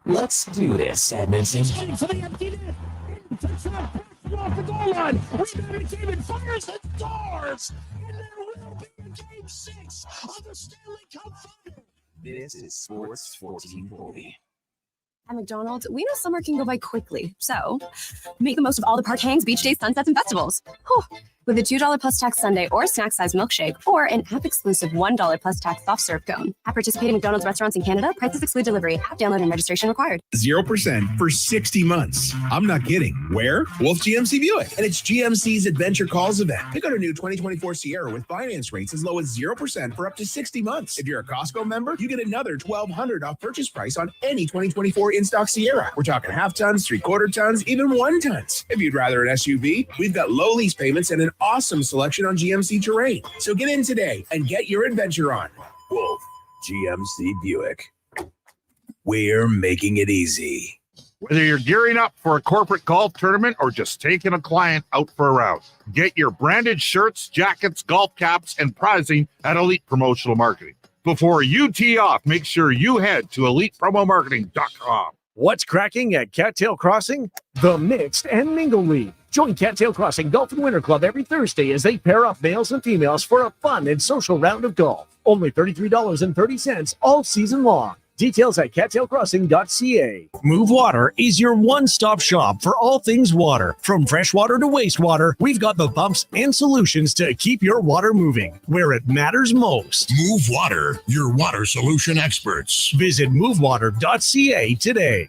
Let's do this, Edmonton. For the empty net. Takes it up, off the goal line. Rebounded McDavid fires and scores. And there will be a game 6 of the Stanley Cup final. This is Sports 1440. At McDonald's, we know summer can go by quickly, so make the most of all the park hangs, beach days, sunsets, and festivals. Whew. With a $2 plus tax sundae or snack-sized milkshake, or an app-exclusive $1 plus tax soft serve cone. At participating McDonald's restaurants in Canada, prices exclude delivery. App download and registration required. 0% for 60 months. I'm not kidding. Where? Wolf GMC Buick. And it's GMC's Adventure Calls event. Pick out a new 2024 Sierra with finance rates as low as 0% for up to 60 months. If you're a Costco member, you get another $1,200 off purchase price on any 2024 in-stock Sierra. We're talking half tons, 3/4 tons, even 1 tons. If you'd rather an SUV, we've got low lease payments and an awesome selection on GMC terrain. So get in today and get your adventure on. Wolf GMC Buick. We're making it easy. Whether you're gearing up for a corporate golf tournament or just taking a client out for a round, get your branded shirts, jackets, golf caps, and prizing at Elite Promotional Marketing. Before you tee off, make sure you head to ElitePromoMarketing.com. What's cracking at Cattail Crossing? The Mixed and Mingle League. Join Cattail Crossing Golf and Winter Club every Thursday as they pair up males and females for a fun and social round of golf. Only $33.30 all season long. Details at cattailcrossing.ca. Move Water is your one-stop shop for all things water. From freshwater to wastewater, we've got the pumps and solutions to keep your water moving where it matters most. Move Water, your water solution experts. Visit movewater.ca today.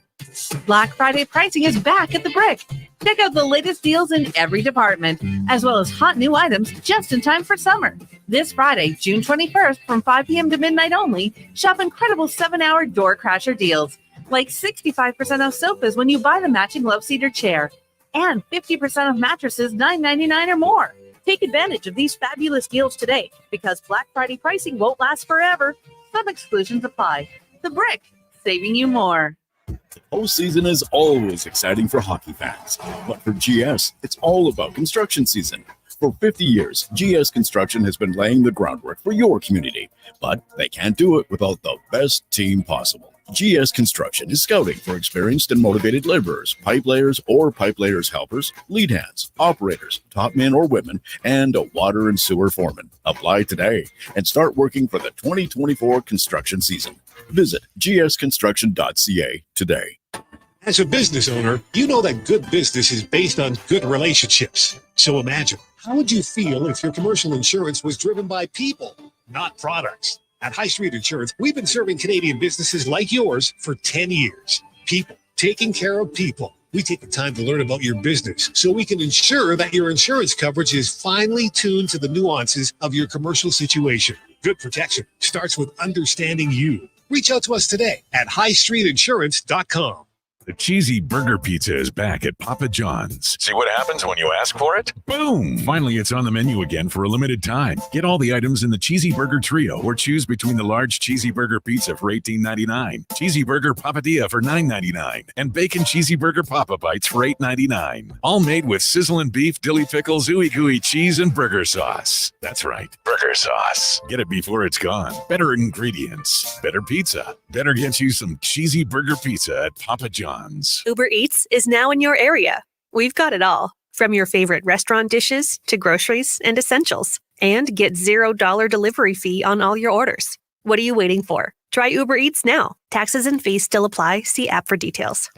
Black Friday pricing is back at the Brick. Check out the latest deals in every department, as well as hot new items just in time for summer. This Friday, June 21st, from 5 p.m. to midnight only, shop incredible 7-hour door crasher deals, like 65% off sofas when you buy the matching love seater chair, and 50% off mattresses $9.99 or more. Take advantage of these fabulous deals today, because Black Friday pricing won't last forever. Some exclusions apply. The Brick, saving you more. Postseason is always exciting for hockey fans, but for GS, it's all about construction season. For 50 years, GS Construction has been laying the groundwork for your community, but they can't do it without the best team possible. GS Construction is scouting for experienced and motivated laborers, pipe layers or pipe layers helpers, lead hands, operators, top men or women, and a water and sewer foreman. Apply today and start working for the 2024 construction season. Visit gsconstruction.ca today. As a business owner, you know that good business is based on good relationships. So imagine, how would you feel if your commercial insurance was driven by people, not products? At High Street Insurance, we've been serving Canadian businesses like yours for 10 years. People, taking care of people. We take the time to learn about your business so we can ensure that your insurance coverage is finely tuned to the nuances of your commercial situation. Good protection starts with understanding you. Reach out to us today at highstreetinsurance.com. The cheesy burger pizza is back at Papa John's. See what happens when you ask for it? Boom! Finally, it's on the menu again for a limited time. Get all the items in the Cheesy Burger Trio or choose between the large Cheesy Burger Pizza for $18.99, Cheesy Burger Papadilla for $9.99, and Bacon Cheesy Burger Papa Bites for $8.99. All made with sizzling beef, dilly pickles, ooey gooey cheese, and burger sauce. That's right, burger sauce. Get it before it's gone. Better ingredients, better pizza. Better get you some Cheesy Burger Pizza at Papa John's. Uber Eats is now in your area. We've got it all, from your favorite restaurant dishes to groceries and essentials. And get $0 delivery fee on all your orders. What are you waiting for? Try Uber Eats now. Taxes and fees still apply. See app for details.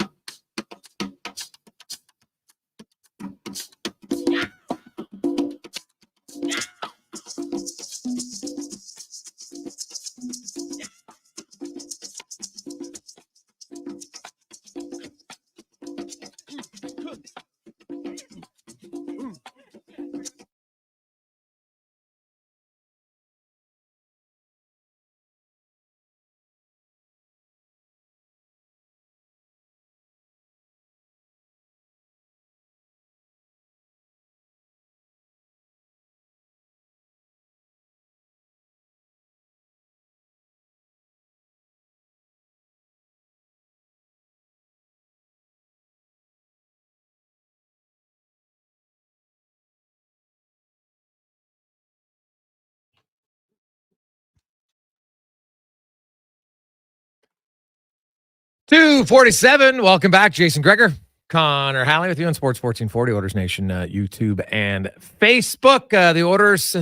.247. Welcome back. Jason Gregor, Connor Halley with you on Sports 1440, Oilers Nation, YouTube and Facebook. The Oilers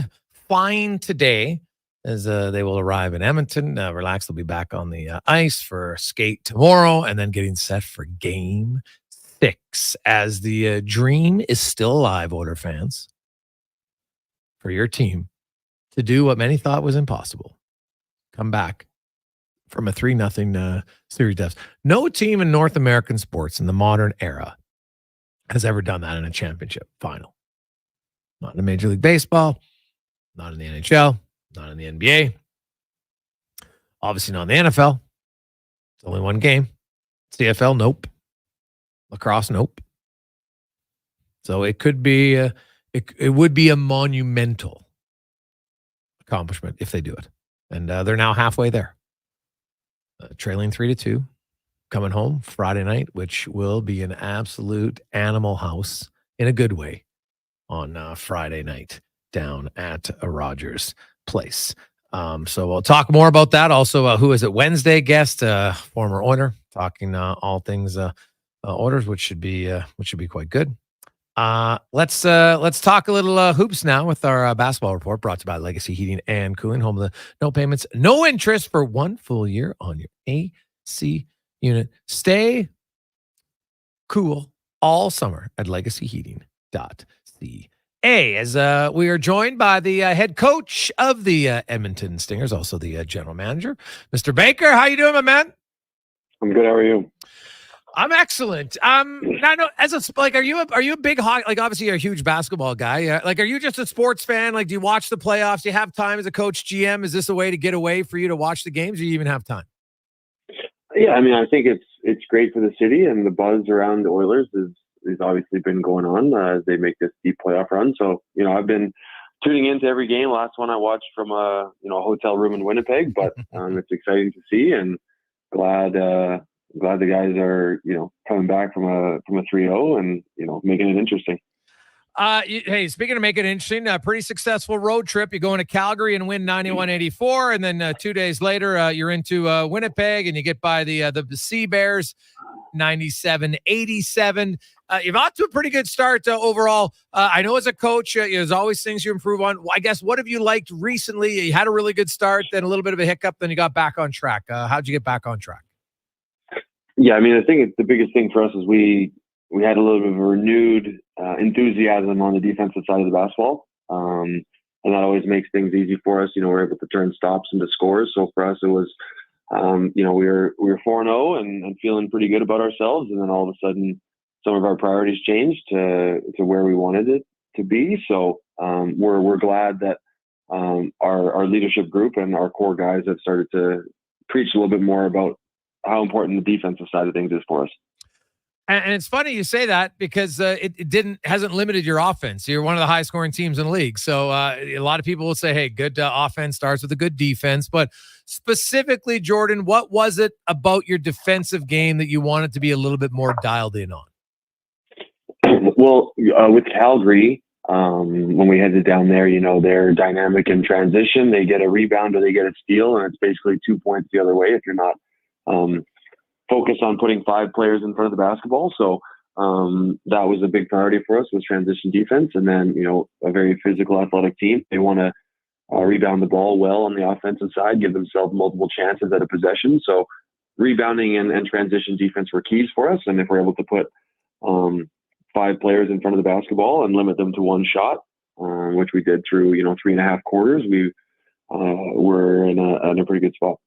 fine today as they will arrive in Edmonton. Relax, they'll be back on the ice for a skate tomorrow and then getting set for Game 6 as the dream is still alive, Oiler fans, for your team to do what many thought was impossible. Come back from a 3-0 series deficit. No team in North American sports in the modern era has ever done that in a championship final. Not in Major League Baseball, not in the NHL, not in the NBA, obviously not in the NFL. It's only one game. CFL, nope. Lacrosse, nope. So it could be, it would be a monumental accomplishment if they do it. And they're now halfway there. Trailing 3-2, coming home Friday night, which will be an absolute animal house in a good way on Friday night down at Rogers Place. So we'll talk more about that. Also, who is it? Wednesday guest, former Oiler, talking all things Oilers, which should be quite good. Let's talk a little hoops now with our basketball report brought to you by Legacy Heating and Cooling, home of the no payments, no interest for 1 full year on your AC unit. Stay cool all summer at legacyheating.ca. As we are joined by the head coach of the Edmonton Stingers, also the general manager, Mr. Baker. How you doing, my man? I'm good. How are you? I'm excellent. Now, no, as a are you a big hockey? Like, obviously, you're a huge basketball guy. Yeah. Like, are you just a sports fan? Like, do you watch the playoffs? Do you have time as a coach, GM? Is this a way to get away for you to watch the games? Or do you even have time? Yeah, I mean, I think it's great for the city, and the buzz around the Oilers is obviously been going on as they make this deep playoff run. So, I've been tuning into every game. Last one I watched from a hotel room in Winnipeg, but it's exciting to see, and glad the guys are, coming back from a 3-0 and, making it interesting. Hey, speaking of making it interesting, a pretty successful road trip. You go into Calgary and win 91-84, and then 2 days later, you're into Winnipeg and you get by the Sea Bears 97-87. You've off to a pretty good start overall. I know as a coach, there's always things you improve on. I guess, what have you liked recently? You had a really good start, then a little bit of a hiccup, then you got back on track. How'd you get back on track? Yeah, I mean, I think the biggest thing for us is we had a little bit of a renewed enthusiasm on the defensive side of the basketball. And that always makes things easy for us. We're able to turn stops into scores. So for us, it was, we were 4-0 and feeling pretty good about ourselves. And then all of a sudden, some of our priorities changed to where we wanted it to be. So we're glad that our leadership group and our core guys have started to preach a little bit more about how important the defensive side of things is for us. And it's funny you say that because it hasn't limited your offense. You're one of the high scoring teams in the league. So a lot of people will say, hey, good offense starts with a good defense. But specifically, Jordan, what was it about your defensive game that you wanted to be a little bit more dialed in on? Well, with Calgary, when we headed down there, they're dynamic in transition. They get a rebound or they get a steal, and it's basically 2 points the other way if you're not focused on putting 5 players in front of the basketball. So that was a big priority for us, was transition defense. And then, a very physical, athletic team. They want to rebound the ball well on the offensive side, give themselves multiple chances at a possession. So rebounding and transition defense were keys for us. And if we're able to put 5 players in front of the basketball and limit them to 1 shot, which we did through 3.5 quarters, we were in a pretty good spot.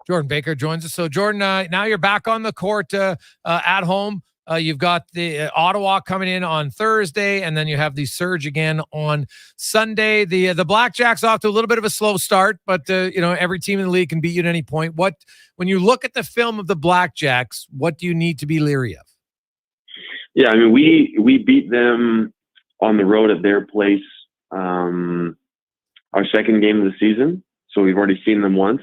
Jordan Baker joins us. So Jordan, now you're back on the court at home. You've got the Ottawa coming in on Thursday, and then you have the Surge again on Sunday. The Blackjacks off to a little bit of a slow start, but every team in the league can beat you at any point. When you look at the film of the Blackjacks, what do you need to be leery of? Yeah, I mean, we beat them on the road at their place our second game of the season, so we've already seen them once.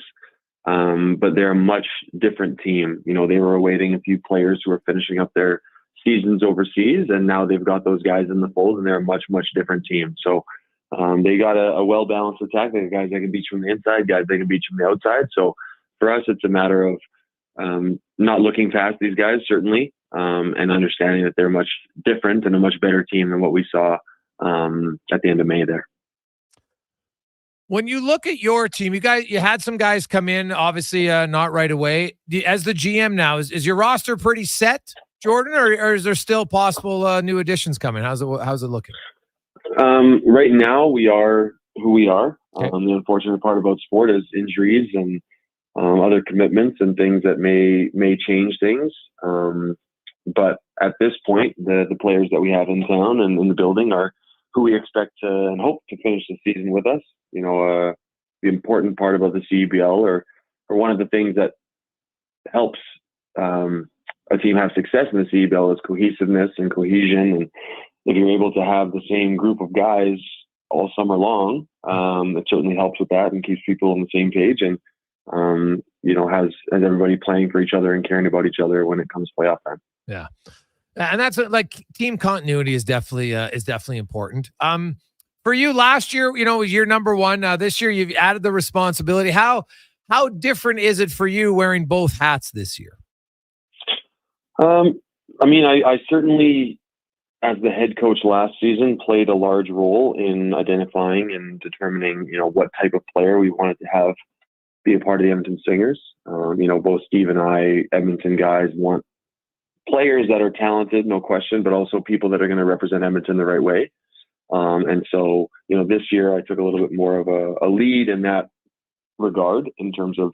But they're a much different team. They were awaiting a few players who are finishing up their seasons overseas, and now they've got those guys in the fold, and they're a much, much different team. So they got a well-balanced attack. They got guys that can beat you from the inside, guys that can beat you from the outside. So for us, it's a matter of not looking past these guys, certainly, and understanding that they're much different and a much better team than what we saw at the end of May there. When you look at your team, you had some guys come in, obviously not right away. As the GM now, is your roster pretty set, Jordan, or is there still possible new additions coming? How's it looking? Right now, we are who we are. Okay. The unfortunate part about sport is injuries and other commitments and things that may change things. But at this point, the players that we have in town and in the building are who we expect to and hope to finish the season with us. The important part about the CEBL or one of the things that helps a team have success in the CEBL is cohesiveness and cohesion. And if you're able to have the same group of guys all summer long, it certainly helps with that and keeps people on the same page and, has everybody playing for each other and caring about each other when it comes playoff time. Yeah. And that's like team continuity is definitely important. For you last year, was year number 1. This year you've added the responsibility. How different is it for you wearing both hats this year? I certainly, as the head coach last season, played a large role in identifying and determining, what type of player we wanted to have be a part of the Edmonton Stingers. Both Steve and I, Edmonton guys, want players that are talented, no question, but also people that are going to represent Edmonton the right way. And so, this year I took a little bit more of a lead in that regard in terms of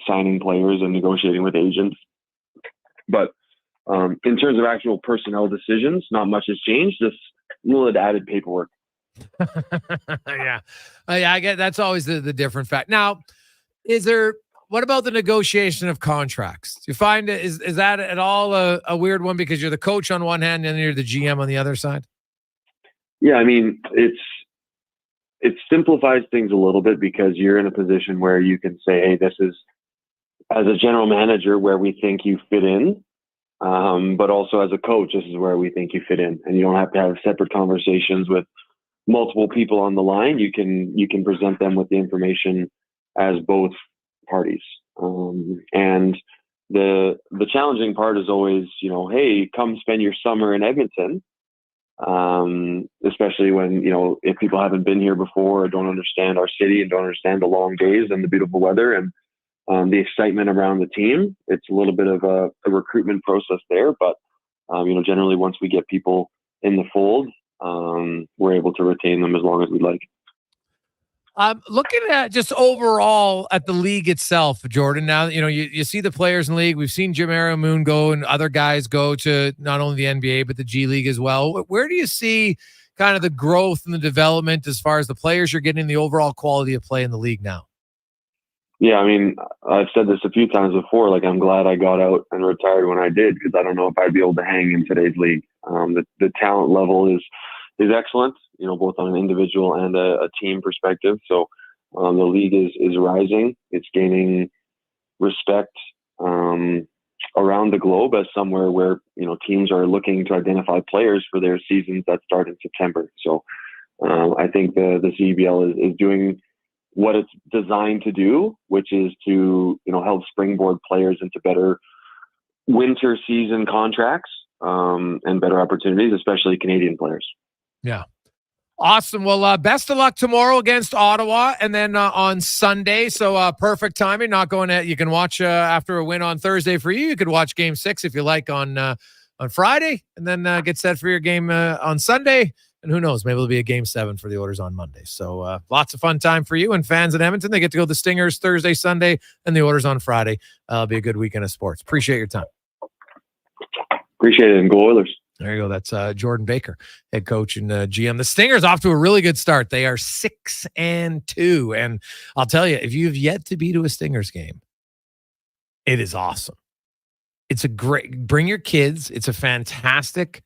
signing players and negotiating with agents. But in terms of actual personnel decisions, not much has changed, just a little added paperwork. Yeah. I get that's always the different fact. Now, what about the negotiation of contracts? Do you find is that at all a weird one because you're the coach on one hand and you're the GM on the other side? Yeah, it simplifies things a little bit because you're in a position where you can say, hey, this is, as a general manager, where we think you fit in, but also as a coach, this is where we think you fit in. And you don't have to have separate conversations with multiple people on the line. You can present them with the information as both parties. And the challenging part is always, hey, come spend your summer in Edmonton. Especially when, if people haven't been here before or don't understand our city and don't understand the long days and the beautiful weather and the excitement around the team, it's a little bit of a recruitment process there. But, generally once we get people in the fold, we're able to retain them as long as we'd like. Looking at just overall at the league itself, Jordan, now, you see the players in the league. We've seen Jamara Moon go and other guys go to not only the NBA, but the G League as well. Where do you see kind of the growth and the development as far as the players you're getting, the overall quality of play in the league now? Yeah, I mean, I've said this a few times before. Like, I'm glad I got out and retired when I did, because I don't know if I'd be able to hang in today's league. The talent level is excellent, both on an individual and a team perspective. So the league is rising. It's gaining respect around the globe as somewhere where teams are looking to identify players for their seasons that start in September. So I think the CEBL is doing what it's designed to do, which is to help springboard players into better winter season contracts and better opportunities, especially Canadian players. Yeah. Awesome. Well, best of luck tomorrow against Ottawa, and then on Sunday. So perfect timing. Not going to. You can watch after a win on Thursday for you. You could watch Game 6 if you like on Friday, and then get set for your game on Sunday. And who knows? Maybe it'll be a Game 7 for the Oilers on Monday. So lots of fun time for you and fans in Edmonton. They get to go to the Stingers Thursday, Sunday, and the Oilers on Friday. It'll be a good weekend of sports. Appreciate your time. Appreciate it, and go Oilers. There you go. That's Jordan Baker, head coach and GM. The Stingers off to a really good start. They are 6-2. And I'll tell you, if you've yet to be to a Stingers game, it is awesome. It's a great, bring your kids. It's a fantastic,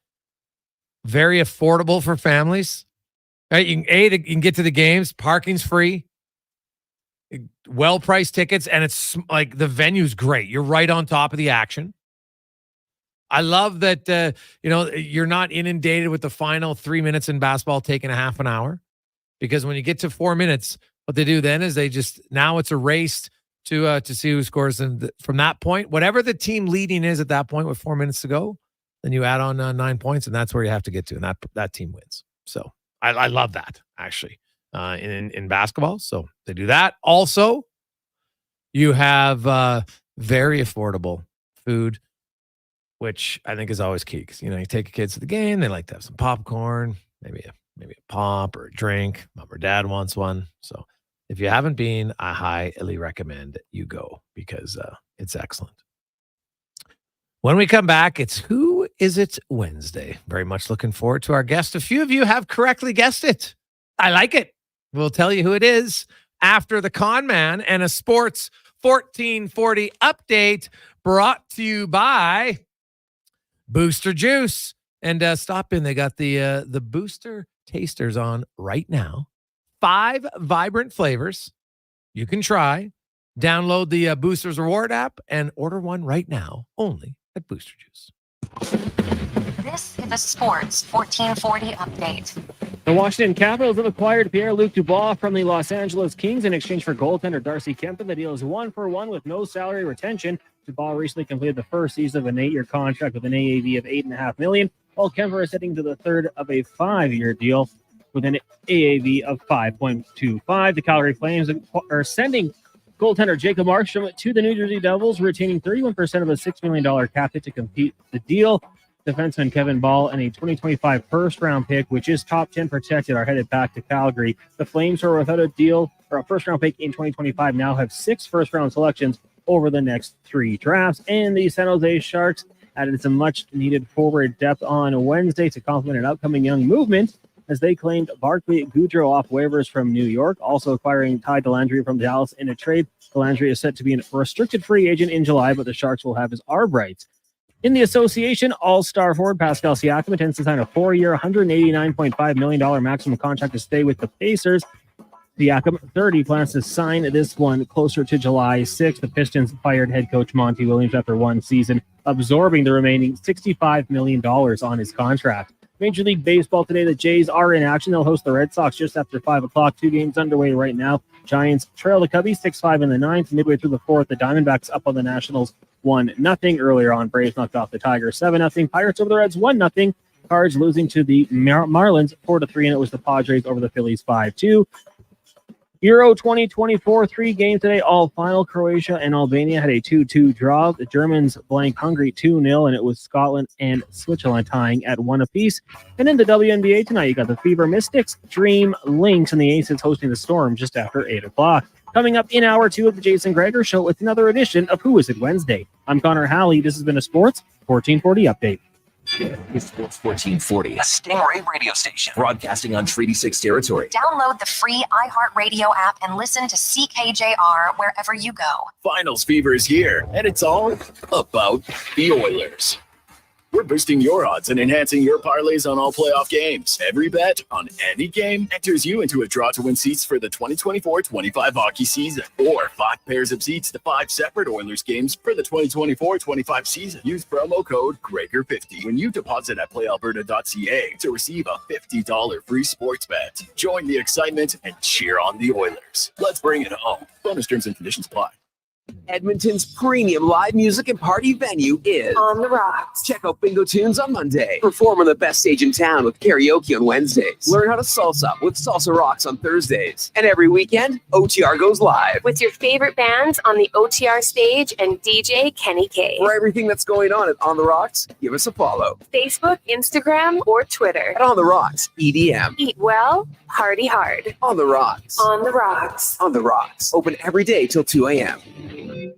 very affordable for families. Right? You can get to the games. Parking's free. Well-priced tickets. And it's like the venue's great. You're right on top of the action. I love that, you're not inundated with the final 3 minutes in basketball taking a half an hour, because when you get to 4 minutes, what they do then is now it's a race to see who scores. And from that point, whatever the team leading is at that point with 4 minutes to go, then you add on 9 points, and that's where you have to get to. And that team wins. So I love that, actually, in basketball. So they do that. Also, you have very affordable food, which I think is always key, because you take your kids to the game, they like to have some popcorn, maybe a pop or a drink. Mom or dad wants one. So if you haven't been, I highly recommend you go, because it's excellent. When we come back, it's Who Is It Wednesday. Very much looking forward to our guest. A few of you have correctly guessed it. I like it. We'll tell you who it is after the Con Man and a Sports 1440 update brought to you by Booster Juice. And stop in. They got the Booster Tasters on right now. 5 vibrant flavors you can try. Download the Boosters Reward app and order one right now, only at Booster Juice. This is the Sports 1440 update. The Washington Capitals have acquired Pierre-Luc Dubois from the Los Angeles Kings in exchange for goaltender Darcy Kempen. The deal is 1-for-1 with no salary retention. Dubois recently completed the first season of an 8-year contract with an AAV of $8.5 million, while Kemper is heading to the third of a 5-year deal with an AAV of $5.25. The Calgary Flames are sending goaltender Jacob Markstrom to the New Jersey Devils, retaining 31% of a $6 million cap hit to complete the deal. Defenseman Kevin Ball and a 2025 first-round pick, which is top 10 protected, are headed back to Calgary. The Flames, who are without a deal or a first-round pick in 2025, now have 6 first-round selections over the next 3 drafts. And the San Jose Sharks added some much-needed forward depth on Wednesday to complement an upcoming young movement, as they claimed Barclay Goodrow off waivers from New York, also acquiring Ty Dellandrea from Dallas in a trade. Dellandrea is set to be a restricted free agent in July, but the Sharks will have his ARB rights. In the association, all-star forward Pascal Siakam intends to sign a 4-year, $189.5 million maximum contract to stay with the Pacers. Siakam, 30, plans to sign this one closer to July 6th. The Pistons fired head coach Monty Williams after one season, absorbing the remaining $65 million on his contract. Major League Baseball today, the Jays are in action. They'll host the Red Sox just after 5 o'clock. 2 games underway right now. Giants trail the Cubbies 6-5 in the 9th. Midway through the 4th, the Diamondbacks up on the Nationals 1-0. Earlier on, Braves knocked off the Tigers 7-0. Pirates over the Reds 1-0. Cards losing to the Marlins 4-3, and it was the Padres over the Phillies 5-2. Euro 2024, 3 games today, all final. Croatia and Albania had a 2-2 draw. The Germans blanked Hungary 2-0, and it was Scotland and Switzerland tying at 1 apiece. And in the WNBA tonight, you got the Fever Mystics, Dream Lynx, and the Aces hosting the Storm just after 8 o'clock. Coming up in hour 2 of the Jason Gregor Show, it's another edition of Who Is It Wednesday. I'm Connor Halley. This has been a Sports 1440 update. It's Sports 1440, a Stingray radio station broadcasting on Treaty 6 territory. Download the free iHeartRadio app and listen to CKJR wherever you go. Finals fever is here, and it's all about the Oilers. We're boosting your odds and enhancing your parlays on all playoff games. Every bet on any game enters you into a draw to win seats for the 2024-25 hockey season, or 5 pairs of seats to 5 separate Oilers games for the 2024-25 season. Use promo code Gregor50 when you deposit at playalberta.ca to receive a $50 free sports bet. Join the excitement and cheer on the Oilers. Let's bring it home. Bonus terms and conditions apply. Edmonton's premium live music and party venue is On the Rocks. Check out Bingo Tunes on Monday. Perform on the best stage in town with karaoke on Wednesdays. Learn how to salsa with Salsa Rocks on Thursdays. And every weekend, OTR goes live. With your favorite bands on the OTR stage and DJ Kenny K. For everything that's going on at On the Rocks, give us a follow. Facebook, Instagram, or Twitter. At On the Rocks, EDM. Eat well, party hard. On the Rocks. On the Rocks. On the Rocks. Open every day till 2 a.m.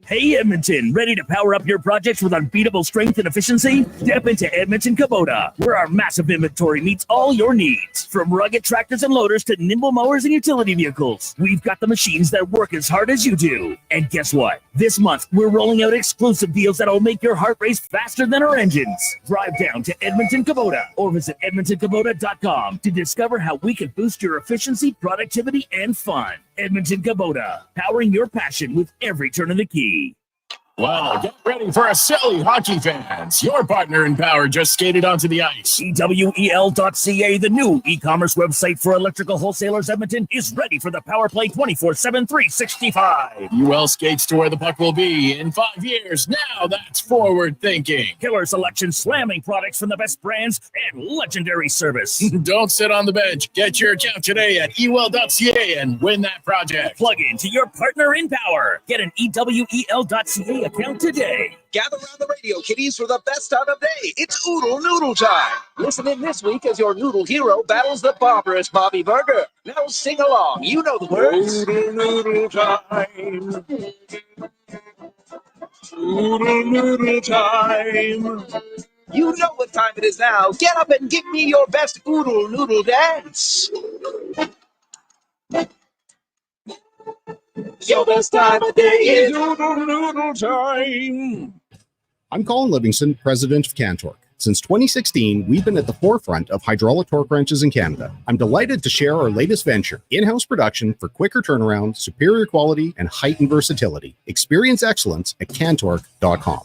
Hey Edmonton, ready to power up your projects with unbeatable strength and efficiency? Step into Edmonton Kubota, where our massive inventory meets all your needs. From rugged tractors and loaders to nimble mowers and utility vehicles, we've got the machines that work as hard as you do. And guess what? This month, we're rolling out exclusive deals that'll make your heart race faster than our engines. Drive down to Edmonton Kubota or visit EdmontonKubota.com to discover how we can boost your efficiency, productivity, and fun. Edmonton Kubota, powering your passion with every turn of the key. Wow, get ready for a silly hockey fans. Your partner in power just skated onto the ice. EWEL.ca, the new e-commerce website for electrical wholesalers Edmonton, is ready for the Power Play 24/7 365. UL skates to where the puck will be in 5 years. Now that's forward thinking. Killer selection, slamming products from the best brands, and legendary service. Don't sit on the bench. Get your account today at ewell.ca and win that project. Plug into your partner in power. Get an EWEL.ca account today. Gather around the radio, kiddies, for the best time of day. It's Oodle Noodle time. Listen in this week as your noodle hero battles the barbarous Bobby Burger. Now sing along. You know the words. Oodle Noodle time. Oodle Noodle time. You know what time it is now. Get up and give me your best Oodle Noodle dance. Your best time of day is Noodle Noodle time. I'm Colin Livingston, president of Cantork. Since 2016, we've been at the forefront of hydraulic torque wrenches in Canada. I'm delighted to share our latest venture, in-house production for quicker turnaround, superior quality, and heightened versatility. Experience excellence at cantork.com.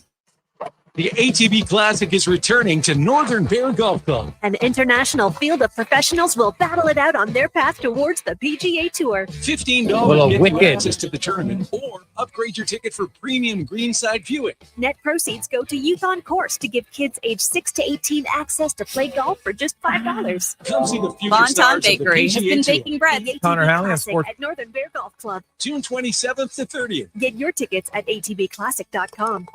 The ATB Classic is returning to Northern Bear Golf Club. An international field of professionals will battle it out on their path towards the PGA Tour. $15 Well, gets you wicked. access to the tournament, or upgrade your ticket for premium greenside viewing. Net proceeds go to Youth on Course to give kids aged 6 to 18 access to play golf for just $5. Come see the future Bonton stars Bakery of has the been PGA Tour. baking bread. Connor Halley on Classic Sports. at Northern Bear Golf Club. June 27th to 30th. Get your tickets at atbclassic.com.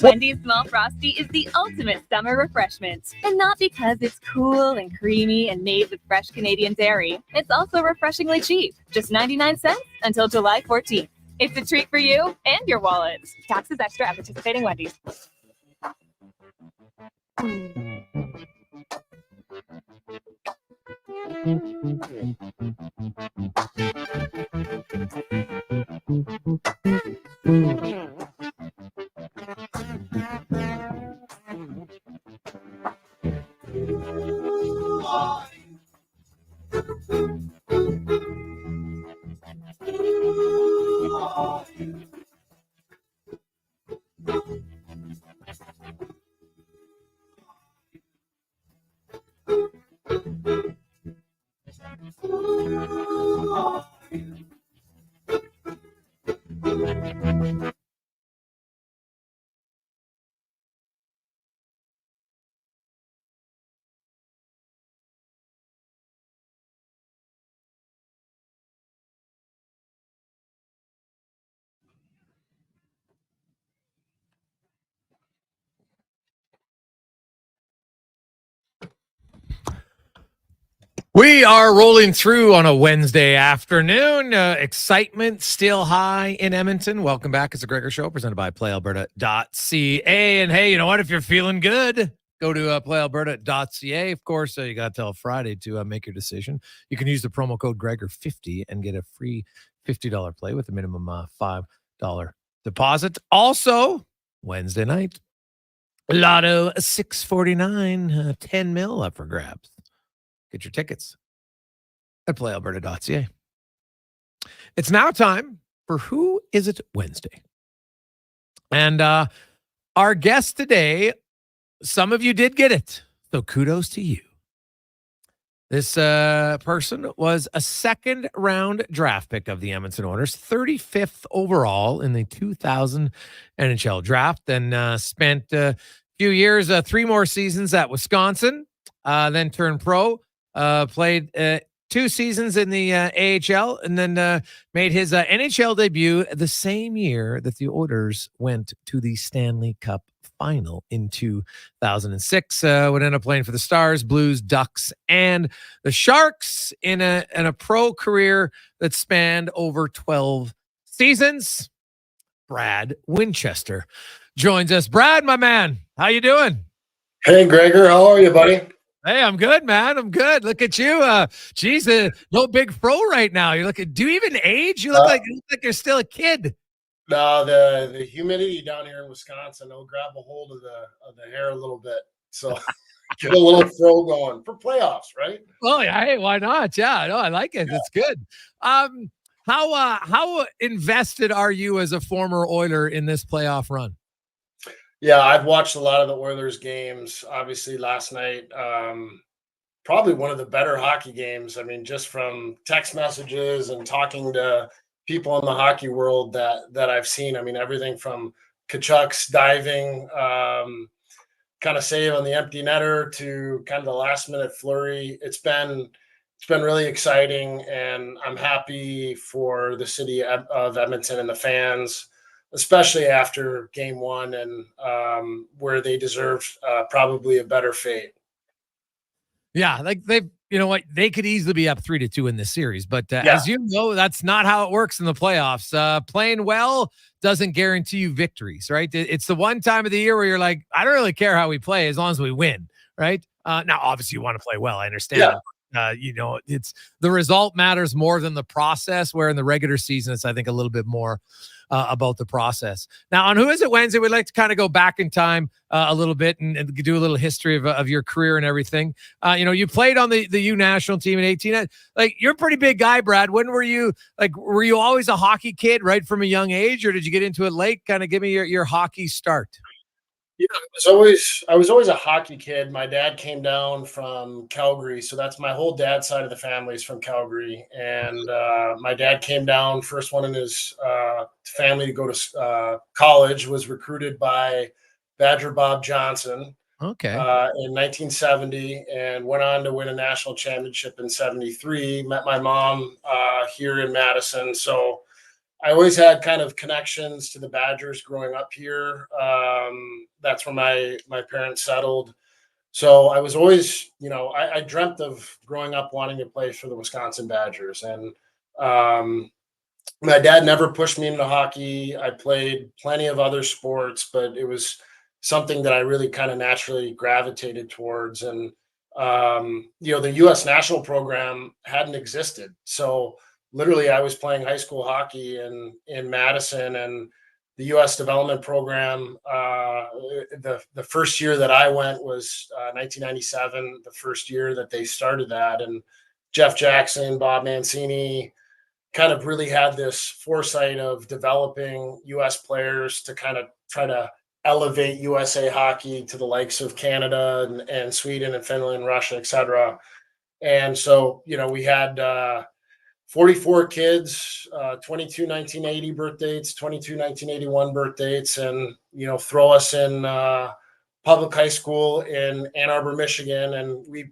Wendy's Small Frosty is the ultimate summer refreshment. And not because it's cool and creamy and made with fresh Canadian dairy. It's also refreshingly cheap. Just 99 cents until July 14th. It's a treat for you and your wallet. Taxes extra at participating Wendy's. We are rolling through on a Wednesday afternoon. Excitement still high in Edmonton. Welcome back. It's a Gregor Show presented by PlayAlberta.ca. And hey, you know what? If you're feeling good, go to PlayAlberta.ca. Of course, you got till Friday to make your decision. You can use the promo code Gregor50 and get a free $50 play with a minimum $5 deposit. Also, Wednesday night, Lotto 649, 10 mil up for grabs. Get your tickets at PlayAlberta.ca. It's now time for Who Is It Wednesday. And our guest today, some of you did get it, so kudos to you. This person was a second-round draft pick of the Edmonton Oilers, 35th overall in the 2000 NHL draft, and spent a few years, 3 more seasons at Wisconsin, then turned pro. Played 2 seasons in the AHL, and then made his NHL debut the same year that the Oilers went to the Stanley Cup final in 2006. Would end up playing for the Stars, Blues, Ducks, and the Sharks in a pro career that spanned over 12 seasons. Brad Winchester joins us. Brad, my man, how you doing? Hey, Gregor, how are you, buddy? Hey, I'm good, man. I'm good. Look at you. Geez, no big fro right now. You're looking. Do you even age? You look like you're still a kid. No, the humidity down here in Wisconsin will grab a hold of the hair a little bit. So get a little fro going for playoffs, right? Oh yeah, hey, why not? Yeah, no, I like it. Yeah. It's good. How invested are you as a former Oiler in this playoff run? Yeah, I've watched a lot of the Oilers games. Obviously, last night, probably one of the better hockey games. I mean, just from text messages and talking to people in the hockey world that I've seen. I mean, everything from Tkachuk's diving, kind of save on the empty netter to kind of the last minute flurry. It's been really exciting, and I'm happy for the city of Edmonton and the fans, especially after game 1 and where they deserved probably a better fate. Yeah, like you know what? They could easily be up 3-2 in this series, but as you know, that's not how it works in the playoffs. Playing well doesn't guarantee you victories, right? It's the one time of the year where you're like, I don't really care how we play as long as we win, right? Now, obviously, you want to play well. I understand. Yeah. You know, it's the result matters more than the process, where in the regular season, it's, I think, a little bit more about the process. Now, on Who Is It Wednesday, we'd like to kind of go back in time a little bit and do a little history of your career and everything. You know, you played on the U national team in 18. Like, you're a pretty big guy, Brad. When were you always a hockey kid right from a young age, or did you get into it late? Kind of give me your hockey start. Yeah, I was always a hockey kid. My dad came down from Calgary, so that's my whole dad's side of the family is from Calgary. And my dad came down, first one in his family to go to college, was recruited by Badger Bob Johnson. Okay. In 1970, and went on to win a national championship in 73. Met my mom here in Madison, so I always had kind of connections to the Badgers growing up here. That's where my parents settled. So I was always, you know, I dreamt of growing up wanting to play for the Wisconsin Badgers. And my dad never pushed me into hockey. I played plenty of other sports, but it was something that I really kind of naturally gravitated towards. And, you know, the U.S. national program hadn't existed. So literally, I was playing high school hockey in Madison, and the U.S. development program. The first year that I went was 1997, the first year that they started that. And Jeff Jackson, Bob Mancini kind of really had this foresight of developing U.S. players to kind of try to elevate USA hockey to the likes of Canada and Sweden and Finland and Russia, et cetera. And so, you know, we had 44 kids, 22 1980 birth dates, 22 1981 birth dates, and, you know, throw us in public high school in Ann Arbor, Michigan. And we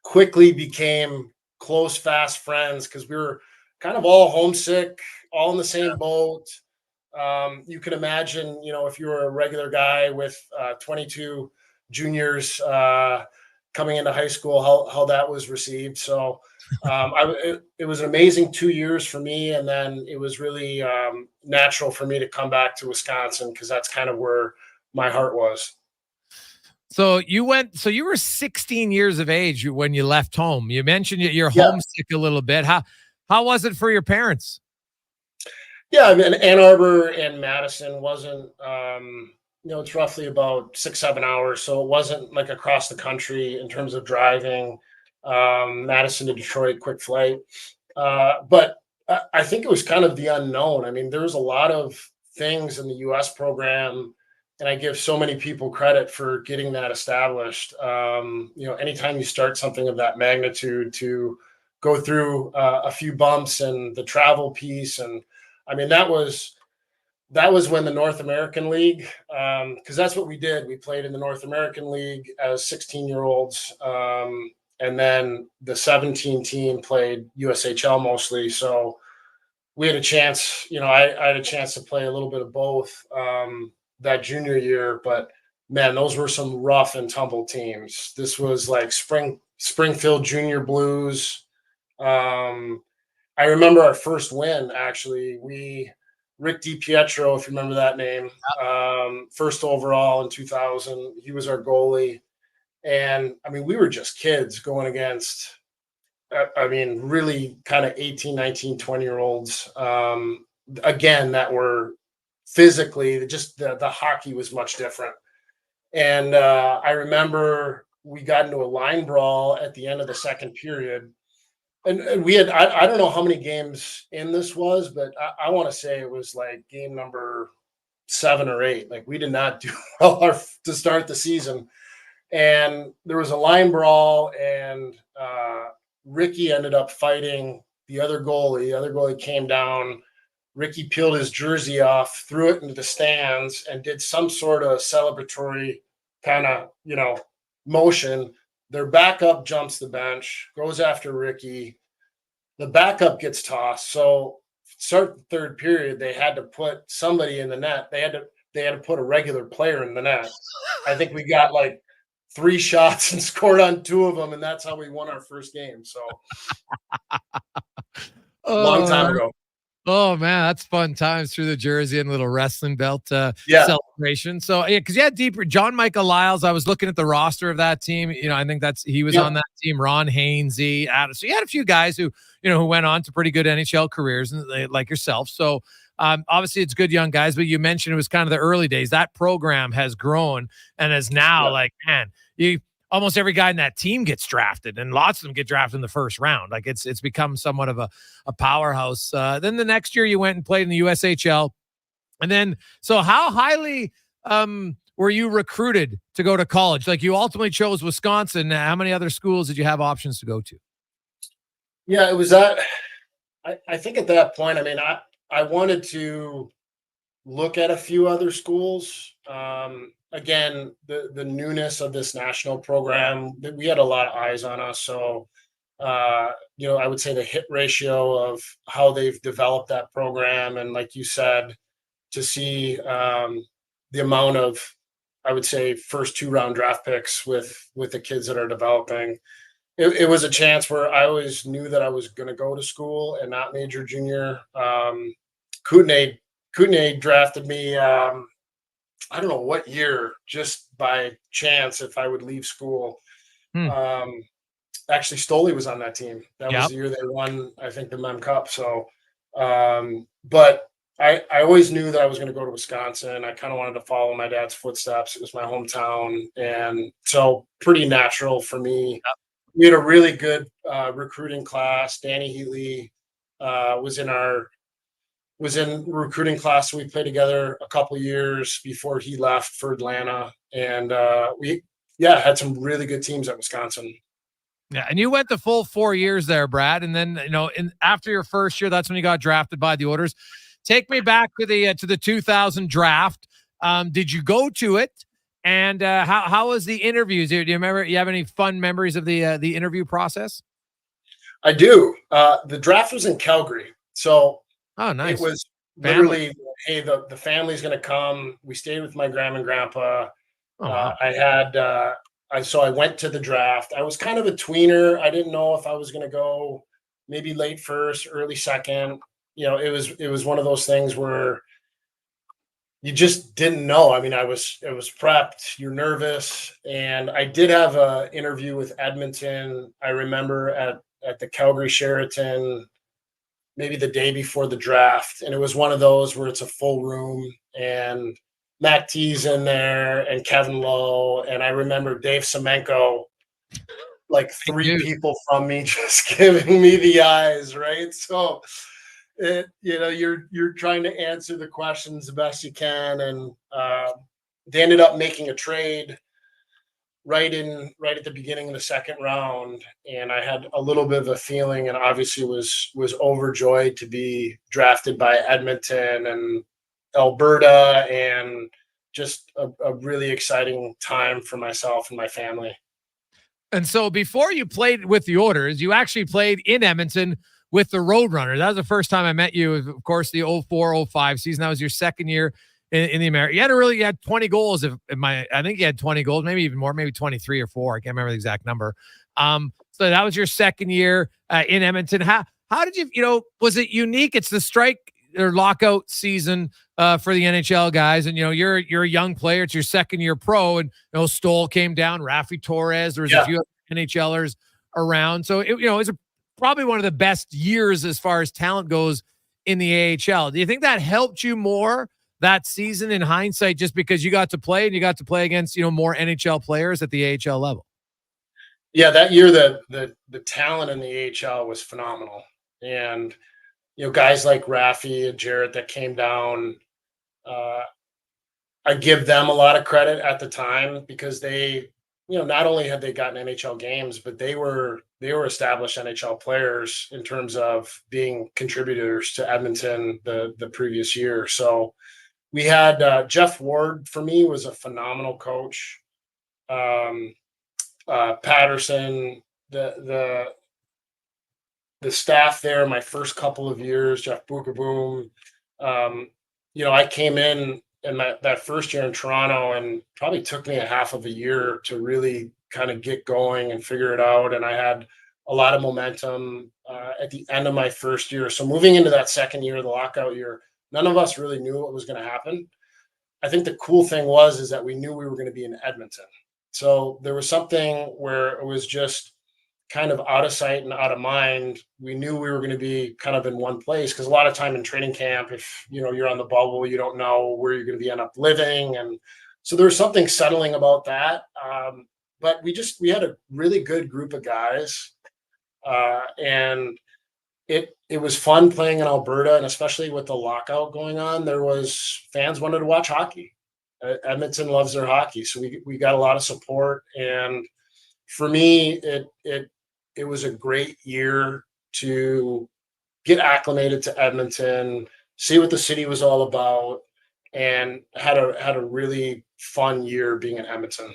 quickly became close, fast friends because we were kind of all homesick, all in the same boat. You can imagine, you know, if you were a regular guy with 22 juniors, coming into high school, how that was received. So it was an amazing 2 years for me. And then it was really natural for me to come back to Wisconsin because that's kind of where my heart was. So you were 16 years of age when you left home. You mentioned you're homesick a little bit. How was it for your parents? Yeah, I mean, Ann Arbor and Madison wasn't, it's roughly about 6-7 hours. So it wasn't like across the country in terms of driving. Madison to Detroit, quick flight. But I think it was kind of the unknown. I mean, there was a lot of things in the U.S. program, and I give so many people credit for getting that established. Anytime you start something of that magnitude, to go through a few bumps and the travel piece, and I mean that was when the North American League, because that's what we did. We played in the North American League as 16-year-olds. And then the 17 team played USHL mostly. So we had a chance, I had a chance to play a little bit of both that junior year. But, man, those were some rough and tumble teams. This was like Springfield Junior Blues. I remember our first win, actually. Rick DiPietro, if you remember that name, first overall in 2000. He was our goalie. And I mean, we were just kids going against, really kind of 18, 19, 20-year-olds, again, that were physically just the hockey was much different. And I remember we got into a line brawl at the end of the second period. And we had, I don't know how many games in this was, but I want to say it was like game number 7 or 8. Like we did not do well to start the season. And there was a line brawl, and Ricky ended up fighting the other goalie. The other goalie came down. Ricky peeled his jersey off, threw it into the stands, and did some sort of celebratory kind of, motion. Their backup jumps the bench, goes after Ricky. The backup gets tossed. So start the third period, they had to put somebody in the net. They had to put a regular player in the net. I think we got like 3 shots and scored on 2 of them, and that's how we won our first game. So long time ago. Oh man, that's fun times through the jersey and little wrestling belt celebration. So because you had deeper John Michael Lyles. I was looking at the roster of that team. I think he was on that team. Ron Hainsey, so you had a few guys who went on to pretty good NHL careers, and like yourself. So obviously it's good young guys, but you mentioned it was kind of the early days. That program has grown and is now almost every guy in that team gets drafted, and lots of them get drafted in the first round. Like it's become somewhat of a powerhouse. Then the next year you went and played in the USHL. And then, so how highly were you recruited to go to college? Like you ultimately chose Wisconsin. How many other schools did you have options to go to? Yeah, it was that. I think at that point, I mean, I wanted to look at a few other schools. Again, the newness of this national program, we had a lot of eyes on us. So, I would say the hit ratio of how they've developed that program. And like you said, to see the amount of, I would say, first 2-round draft picks with the kids that are developing, it was a chance where I always knew that I was going to go to school and not major junior. Kootenai drafted me, I don't know what year, just by chance, if I would leave school. Actually, Stoll was on that team. That was the year they won, I think, the Mem Cup. So, but I always knew that I was going to go to Wisconsin. I kind of wanted to follow my dad's footsteps. It was my hometown. And so pretty natural for me. We had a really good recruiting class. Danny Heatley was in recruiting class. We played together a couple years before he left for Atlanta. And we had some really good teams at Wisconsin. Yeah, and you went the full 4 years there, Brad. And then, after your first year, that's when you got drafted by the Oilers. Take me back to the 2000 draft. Did you go to it? And how was the interviews? Do you remember? You have any fun memories of the interview process? I do. The draft was in Calgary, so nice. It was literally, hey, the family's going to come. We stayed with my grandma and grandpa. I I went to the draft. I was kind of a tweener. I didn't know if I was going to go maybe late first, early second. It was one of those things where you just didn't know. I mean, it was prepped, you're nervous. And I did have an interview with Edmonton. I remember at the Calgary Sheraton, maybe the day before the draft. And it was one of those where it's a full room and Matt T's in there and Kevin Lowe. And I remember Dave Semenko, like 3 people from me just giving me the eyes, right? So you're trying to answer the questions the best you can. And they ended up making a trade right at the beginning of the second round. And I had a little bit of a feeling, and obviously was overjoyed to be drafted by Edmonton and Alberta, and just a really exciting time for myself and my family. And so before you played with the Oilers, you actually played in Edmonton with the Roadrunners. That was the first time I met you, of course, the 04-05 season. That was your second year in the America. You had 20 goals. I think you had 20 goals, maybe even more, maybe 23 or 4. I can't remember the exact number. So that was your second year in Edmonton. How did you, was it unique? It's the strike or lockout season for the NHL guys. And, you're a young player. It's your second year pro. And, Stoll came down, Rafi Torres. There was a few NHLers around. So, it's probably one of the best years as far as talent goes in the AHL. Do you think that helped you more that season in hindsight, just because you got to play and you got to play against, more NHL players at the AHL level? Yeah, that year the talent in the AHL was phenomenal. And, guys like Rafi and Jared that came down, I give them a lot of credit at the time, because they, not only had they gotten NHL games, but they were established NHL players in terms of being contributors to Edmonton the previous year. So we had Jeff Ward, for me, was a phenomenal coach. Patterson, the staff there, my first couple of years, Jeff Bookaboom. I came in that first year in Toronto, and probably took me a half of a year to really kind of get going and figure it out. And I had a lot of momentum at the end of my first year. So moving into that second year, the lockout year, none of us really knew what was going to happen. I think the cool thing is that we knew we were going to be in Edmonton. So there was something where it was just kind of out of sight and out of mind. We knew we were going to be kind of in one place, because a lot of time in training camp, if you're on the bubble, you don't know where you're going to end up living. And so there was something settling about that. But we had a really good group of guys. And it was fun playing in Alberta, and especially with the lockout going on, fans wanted to watch hockey. Edmonton loves their hockey. So we got a lot of support. And for me, it was a great year to get acclimated to Edmonton, see what the city was all about, and had a really fun year being in Edmonton.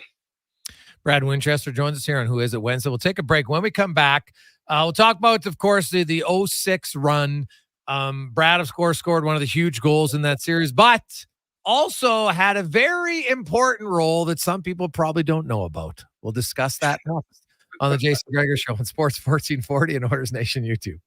Brad Winchester joins us here on Who Is It Wednesday. We'll take a break. When we come back, we'll talk about, of course, the 06 run. Brad, of course, scored one of the huge goals in that series, but also had a very important role that some people probably don't know about. We'll discuss that next on the Jason Gregor Show on Sports 1440 and Oilers Nation YouTube.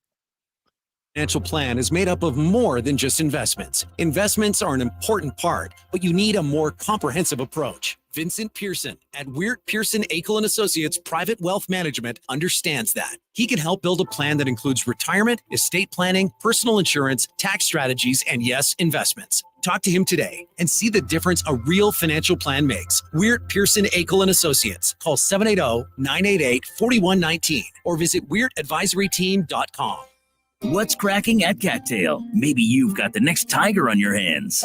Financial plan is made up of more than just investments. Investments are an important part, but you need a more comprehensive approach. Vincent Pearson at Weird Pearson Akel & Associates Private Wealth Management understands that. He can help build a plan that includes retirement, estate planning, personal insurance, tax strategies, and yes, investments. Talk to him today and see the difference a real financial plan makes. Weird Pearson Akel & Associates. Call 780-988-4119 or visit weirdadvisoryteam.com. What's cracking at Cattail? Maybe you've got the next tiger on your hands.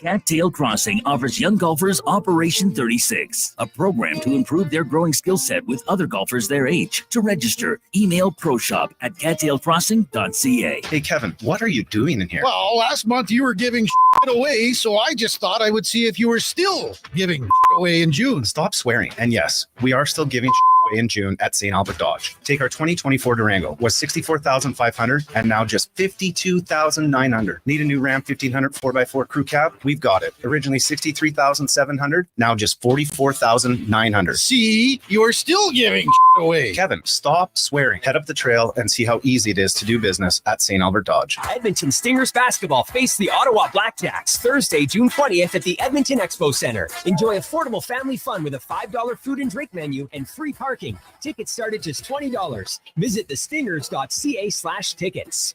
Cattail Crossing offers young golfers Operation 36, a program to improve their growing skill set with other golfers their age. To register, email proshop@cattailcrossing.ca. Hey, Kevin, what are you doing in here? Well, last month you were giving shit away, so I just thought I would see if you were still giving shit away in June. Stop swearing. And yes, we are still giving shit away in June at St. Albert Dodge. Take our 2024 Durango, was $64,500 and now just $52,900. Need a new Ram 1500 4x4 crew cab? We've got it. Originally $63,700, now just $44,900. See, you're still giving away. Kevin, stop swearing. Head up the trail and see how easy it is to do business at St. Albert Dodge. Edmonton Stingers basketball face the Ottawa Blackjacks Thursday, June 20th at the Edmonton Expo Center. Enjoy affordable family fun with a $5 food and drink menu and free parking. Tickets start at just $20. Visit thestingers.ca/tickets.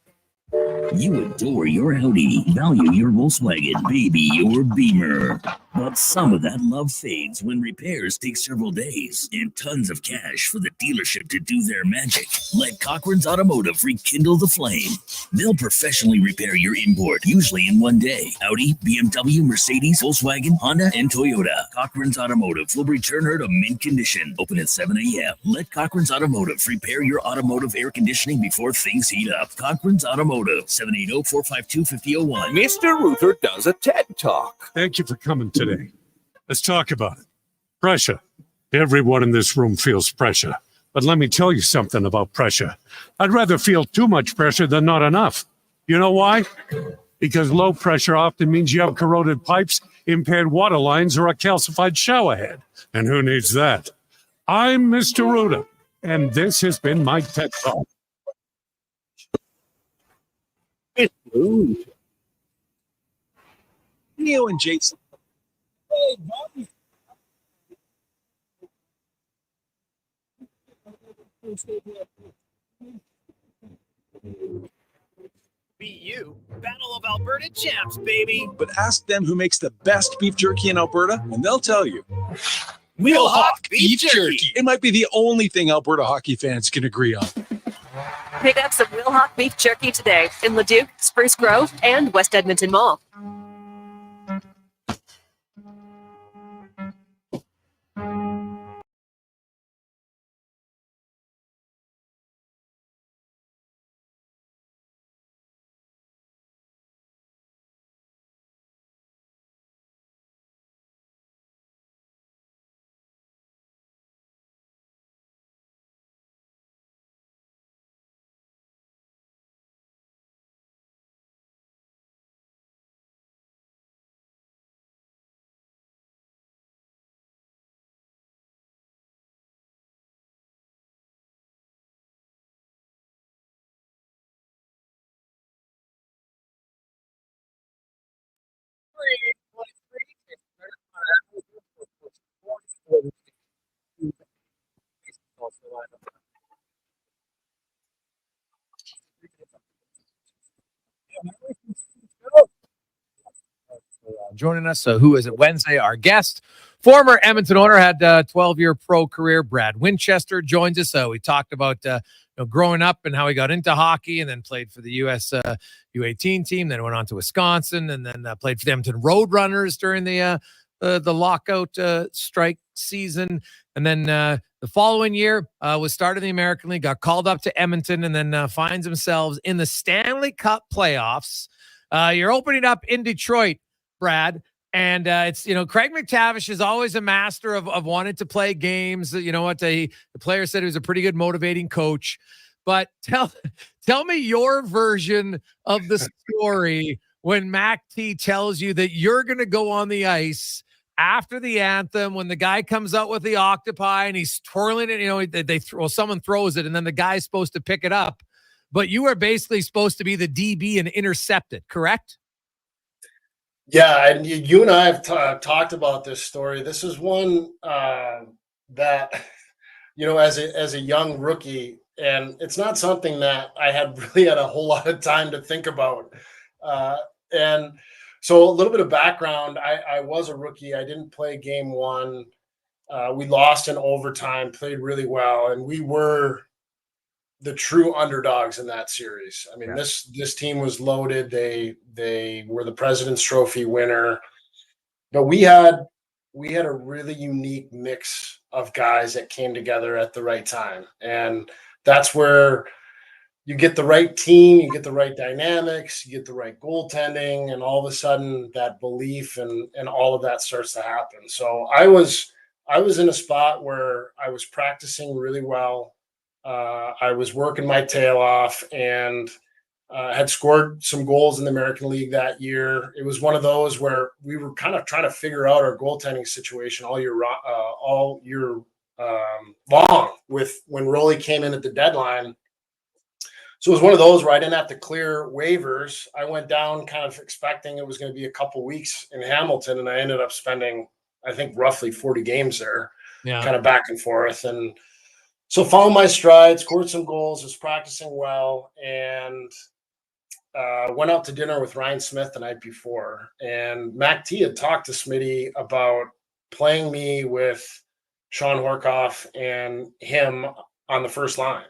You adore your Audi, value your Volkswagen, baby your Beamer. But some of that love fades when repairs take several days and tons of cash for the dealership to do their magic. Let Cochran's Automotive rekindle the flame. They'll professionally repair your import, usually in one day. Audi, BMW, Mercedes, Volkswagen, Honda, and Toyota. Cochran's Automotive will return her to mint condition. Open at 7 a.m. Let Cochran's Automotive repair your automotive air conditioning before things heat up. Cochran's Automotive, 780-452-5001. Mr. Ruther does a TED Talk. Thank you for coming today. Let's talk about it. Pressure. Everyone in this room feels pressure. But let me tell you something about pressure. I'd rather feel too much pressure than not enough. You know why? Because low pressure often means you have corroded pipes, impaired water lines, or a calcified shower head. And who needs that? I'm Mr. Ruda, and this has been my TED Talk. Neil and Jason. Hey, buddy. BU, Battle of Alberta champs, baby. But ask them who makes the best beef jerky in Alberta, and they'll tell you. Wilhauk beef jerky. It might be the only thing Alberta hockey fans can agree on. Pick up some Wilhauk beef jerky today in Leduc, Spruce Grove, and West Edmonton Mall. Joining us, who is it Wednesday? Our guest, former Edmonton owner, had a 12-year pro career. Brad Winchester joins us. We talked about growing up and how he got into hockey, and then played for the U.S. U18 team. Then went on to Wisconsin, and then played for the Edmonton Roadrunners during the lockout strike season. And then the following year was started in the American League, got called up to Edmonton, and then finds themselves in the Stanley Cup playoffs. You're opening up in Detroit, Brad, and it's, Craig McTavish is always a master of wanting to play games. You know what? The player said he was a pretty good motivating coach. But tell me your version of the story when Mac T tells you that you're going to go on the ice after the anthem, when the guy comes out with the octopi and he's twirling it. Someone throws it, and then the guy's supposed to pick it up. But you are basically supposed to be the DB and intercept it, correct? Yeah, and you and I have talked about this story. This is one that, as a young rookie, and it's not something that I had really had a whole lot of time to think about. And so a little bit of background, I was a rookie. I didn't play game one. We lost in overtime, played really well, and we were the true underdogs in that series. I mean, this team was loaded. They were the President's Trophy winner, but we had a really unique mix of guys that came together at the right time. And that's where you get the right team, you get the right dynamics, you get the right goaltending, and all of a sudden that belief and all of that starts to happen. So I was I was in a spot where I was practicing really well. I was working my tail off and had scored some goals in the American League that year. It was one of those where we were kind of trying to figure out our goaltending situation all year long with when Rolly came in at the deadline. So it was one of those where I didn't have to clear waivers. I went down kind of expecting it was going to be a couple weeks in Hamilton, and I ended up spending, I think, roughly 40 games there, kind of back and forth. And so found my stride, scored some goals, was practicing well, and went out to dinner with Ryan Smith the night before. And Mac T had talked to Smitty about playing me with Sean Horkoff and him on the first line.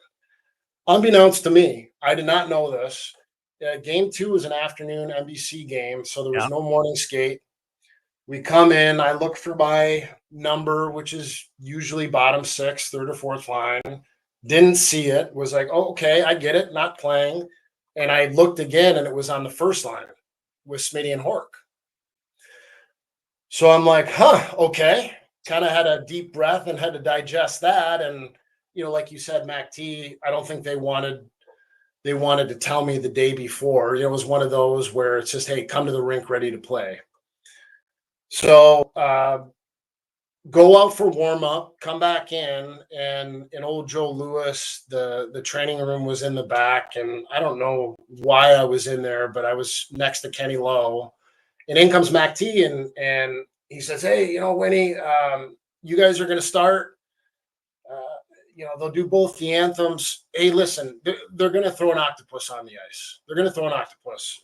Unbeknownst to me, I did not know this. Game 2 was an afternoon NBC game, so there was no morning skate. We come in, I look for my number, which is usually bottom 6, third or fourth line. Didn't see it, was like, oh, okay, I get it, not playing. And I looked again, and it was on the first line with Smitty and Hork. So I'm like, okay. Kind of had a deep breath and had to digest that. And like you said, Mac T, I don't think they wanted to tell me the day before. It was one of those where it's just, hey, come to the rink ready to play. So go out for warm up, come back in, and old Joe Lewis, the training room was in the back, and I don't know why I was in there, but I was next to Kenny Lowe, and in comes Mac T, and he says, hey, Winnie, you guys are going to start. They'll do both the anthems. Hey, listen, they're going to throw an octopus on the ice. They're going to throw an octopus.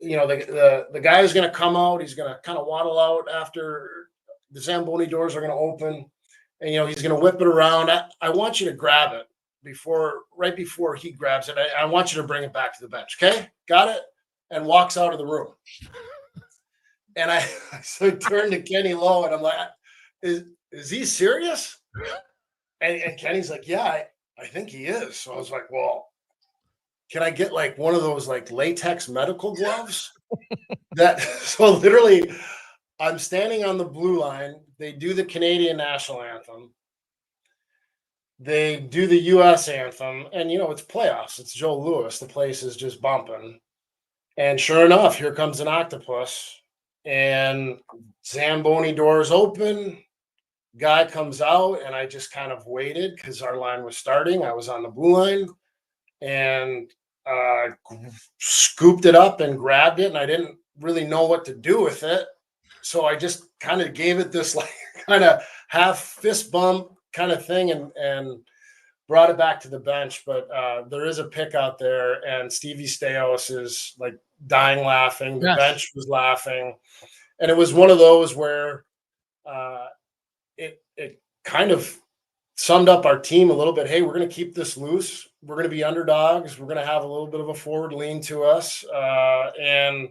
The guy is going to come out. He's going to kind of waddle out after the Zamboni doors are going to open, and he's going to whip it around. I want you to grab it right before he grabs it. I want you to bring it back to the bench. Okay, got it? And walks out of the room. And I turned to Kenny Lowe, and I'm like, is he serious? And Kenny's like, yeah, I think he is. So I was like, well, can I get like one of those like latex medical gloves? So literally I'm standing on the blue line. They do the Canadian national anthem. They do the U.S. anthem. And, it's playoffs. It's Joe Lewis. The place is just bumping. And sure enough, here comes an octopus. And Zamboni doors open. Guy comes out, and I just kind of waited because our line was starting. I was on the blue line and scooped it up and grabbed it, and I didn't really know what to do with it. So I just kind of gave it this like kind of half fist bump kind of thing and brought it back to the bench. But there is a pic out there, and Stevie Steos is like dying laughing. The bench was laughing. And it was one of those where it kind of summed up our team a little bit. Hey, we're going to keep this loose. We're going to be underdogs. We're going to have a little bit of a forward lean to us. And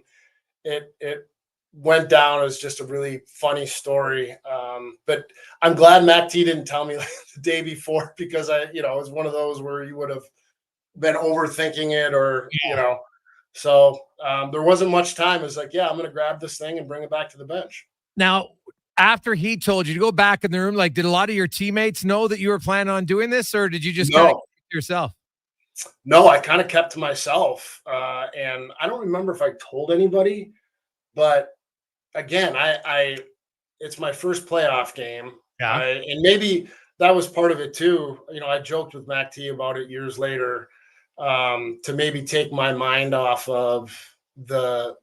it went down as just a really funny story. But I'm glad Mac T didn't tell me like the day before, because it was one of those where you would have been overthinking it or, so there wasn't much time. It was like, I'm going to grab this thing and bring it back to the bench. Now, after he told you to go back in the room, like, did a lot of your teammates know that you were planning on doing this, or did you just kind of keep it to yourself? No, I kind of kept to myself. And I don't remember if I told anybody, but again, it's my first playoff game. Yeah. And maybe that was part of it too. I joked with Mac T about it years later, to maybe take my mind off of the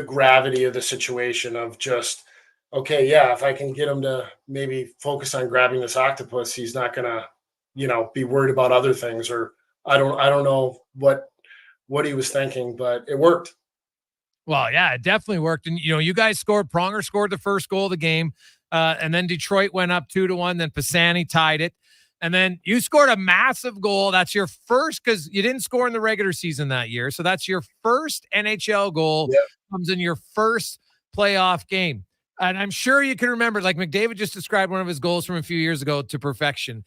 gravity of the situation of just, okay, if I can get him to maybe focus on grabbing this octopus, he's not gonna, be worried about other things. Or I don't know what he was thinking, but it worked. Well, yeah, it definitely worked. And you guys scored. Pronger scored the first goal of the game, and then Detroit went up 2-1. Then Pisani tied it, and then you scored a massive goal. That's your first, because you didn't score in the regular season that year, so that's your first NHL goal. Yep. Comes in your first playoff game. And I'm sure you can remember, like McDavid just described one of his goals from a few years ago to perfection.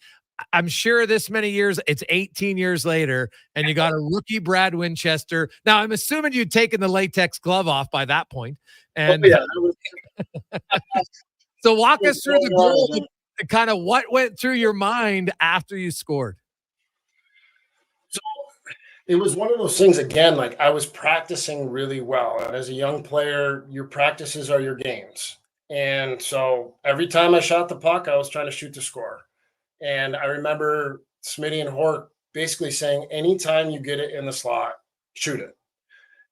I'm sure this many years, it's 18 years later, and you got a rookie Brad Winchester. Now, I'm assuming you'd taken the latex glove off by that point. And So walk us through the goal and kind of what went through your mind after you scored. So it was one of those things, again, like I was practicing really well. And as a young player, your practices are your games. And so every time I shot the puck, I was trying to shoot to score. And I remember Smitty and Hork basically saying, anytime you get it in the slot, shoot it.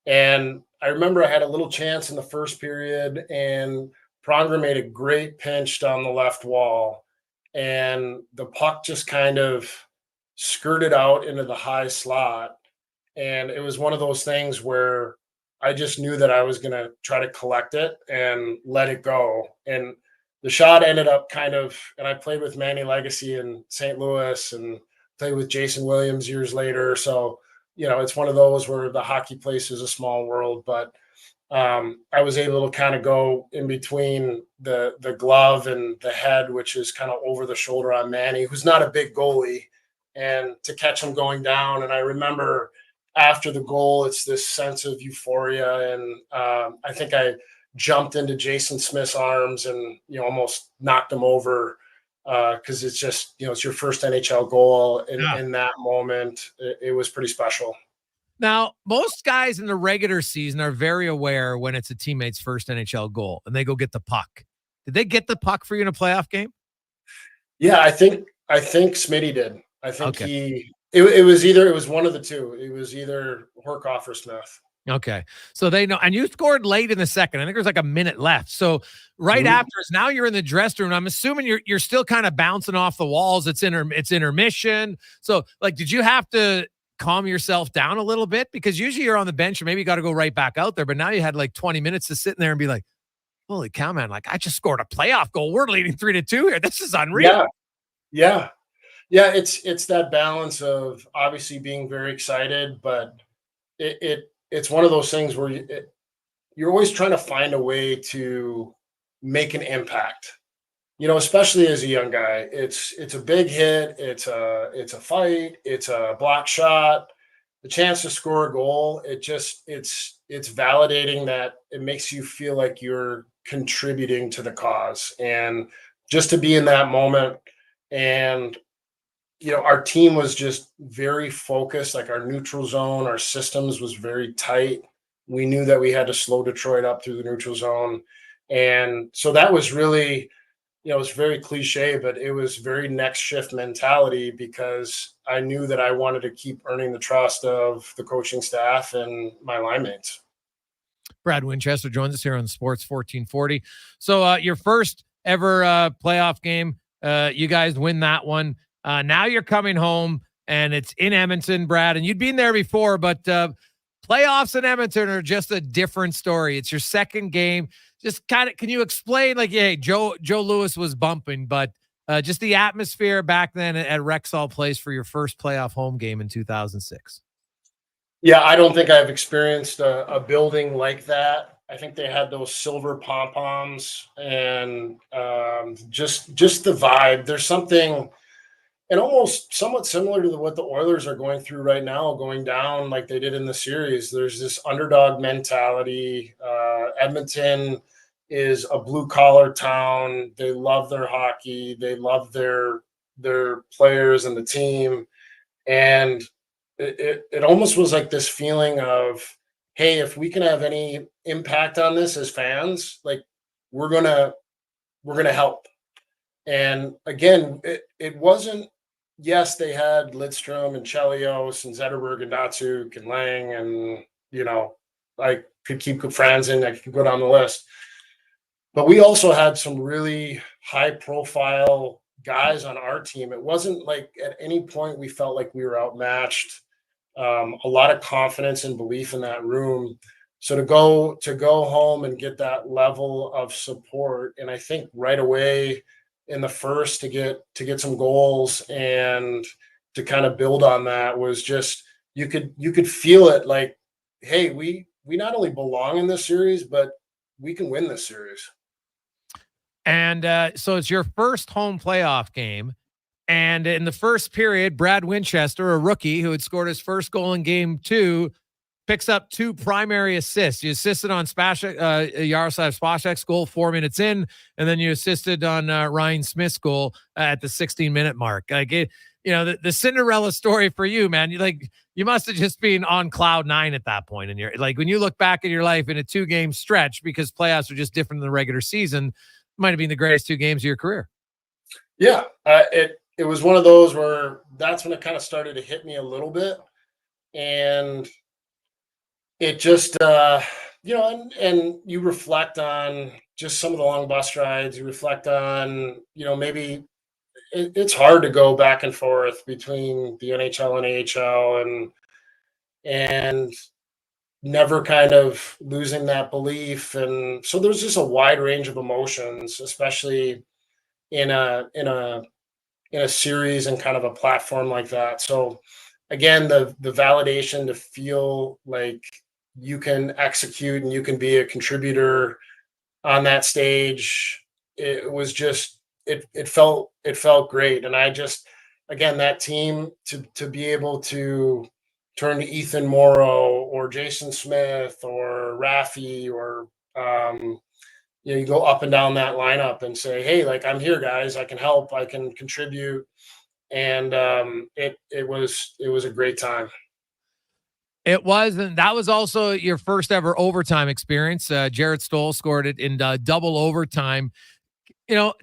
And I remember I had a little chance in the first period, and Pronger made a great pinch down the left wall. And the puck just kind of skirted out into the high slot. And it was one of those things where I just knew that I was going to try to collect it and let it go. And the shot ended up kind of, and I played with Manny Legacy in St. Louis and played with Jason Williams years later. So, you know, it's one of those where the hockey place is a small world, but I was able to kind of go in between the glove and the head, which is kind of over the shoulder on Manny, who's not a big goalie, and to catch him going down. And I remember after the goal, it's this sense of euphoria. And I think I jumped into Jason Smith's arms and, you know, almost knocked him over because it's just, you know, it's your first NHL goal. In that moment, it was pretty special. Now, most guys in the regular season are very aware when it's a teammate's first NHL goal and they go get the puck. Did they get the puck for you in a playoff game? Yeah, I think Smitty did. I think it was one of the two. It was either Horkoff or Smith. Okay. So they know, and you scored late in the second. I think there's like a minute left. So right after, now you're in the dressing room. I'm assuming you're still kind of bouncing off the walls. It's intermission. So like, did you have to calm yourself down a little bit? Because usually you're on the bench or maybe you got to go right back out there. But now you had like 20 minutes to sit in there and be like, holy cow, man. Like I just scored a playoff goal. We're leading 3-2 here. This is unreal. Yeah. It's that balance of obviously being very excited, but it's one of those things where you're always trying to find a way to make an impact, you know, especially as a young guy. It's a big hit. It's a fight. It's a block shot, the chance to score a goal. It's validating that it makes you feel like you're contributing to the cause, and just to be in that moment. And, you know, our team was just very focused, like our neutral zone, our systems was very tight. We knew that we had to slow Detroit up through the neutral zone. And so that was really, you know, it's very cliche, but it was very next shift mentality, because I knew that I wanted to keep earning the trust of the coaching staff and my line mates. Brad Winchester joins us here on Sports 1440. So your first ever playoff game, you guys win that one. Now you're coming home and it's in Edmonton, Brad, and you'd been there before, but playoffs in Edmonton are just a different story. It's your second game. Just kind of, can you explain, like, hey, Joe Louis was bumping, but just the atmosphere back then at Rexall Place for your first playoff home game in 2006? Yeah, I don't think I've experienced a building like that. I think they had those silver pom-poms and just the vibe. There's something, and almost somewhat similar to what the Oilers are going through right now, going down like they did in the series. There's this underdog mentality. Edmonton is a blue-collar town. They love their hockey. They love their players and the team. And it almost was like this feeling of, hey, if we can have any impact on this as fans, like we're gonna help. And again, it wasn't, yes, they had Lidstrom and Chelios and Zetterberg and Datsuk and Lang, and, you know, I could keep Franzen, I could go down the list. But we also had some really high profile guys on our team. It wasn't like at any point we felt like we were outmatched. A lot of confidence and belief in that room. So to go home and get that level of support, and I think right away in the first to get some goals and to kind of build on that was just, you could feel it, like, hey, we not only belong in this series, but we can win this series. And so it's your first home playoff game. And in the first period, Brad Winchester, a rookie who had scored his first goal in game 2, picks up 2 primary assists. You assisted on Yaroslav Spacek's goal 4 minutes in, and then you assisted on Ryan Smith's goal at the 16-minute mark. Like the Cinderella story for you, man. You must have just been on cloud 9 at that point. And you're like, when you look back at your life in a 2-game stretch, because playoffs are just different than the regular season, it might have been the greatest 2 games of your career. Yeah, it was one of those where that's when it kind of started to hit me a little bit, and it just and you reflect on just some of the long bus rides. You reflect on maybe it's hard to go back and forth between the NHL and AHL, and never kind of losing that belief. And so there's just a wide range of emotions, especially in a series and kind of a platform like that. So again, the validation to feel like you can execute and you can be a contributor on that stage, it was just it felt great. And I just, again, that team to be able to turn to Ethan Morrow or Jason Smith or Rafi or you go up and down that lineup and say, hey, like, I'm here, guys, I can help, I can contribute. And it was a great time. It was, and that was also your first ever overtime experience. Jared Stoll scored it in double overtime.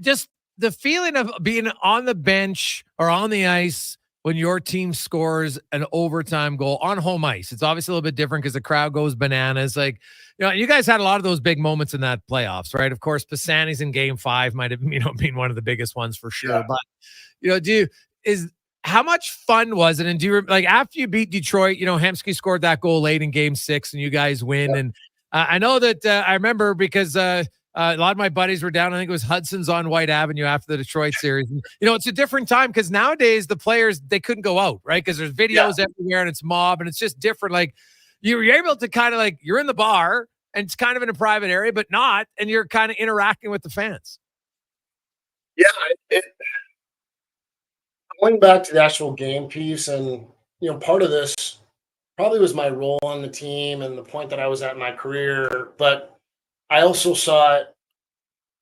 Just the feeling of being on the bench or on the ice when your team scores an overtime goal on home ice. It's obviously a little bit different because the crowd goes bananas. Like, you guys had a lot of those big moments in that playoffs, right? Of course, Pisani's in Game 5 might have, been one of the biggest ones for sure. Yeah. But, how much fun was it? And do you after you beat Detroit, Hemsky scored that goal late in Game 6 and you guys win. Yeah. And I know that I remember because a lot of my buddies were down. I think it was Hudson's on White Avenue after the Detroit series. And, it's a different time because nowadays the players, they couldn't go out, right? Because there's videos everywhere and it's mob and it's just different. Like you're able to kind of you're in the bar and it's kind of in a private area, but not, and you're kind of interacting with the fans. Yeah. Going back to the actual game piece, and part of this probably was my role on the team and the point that I was at in my career, but I also saw it,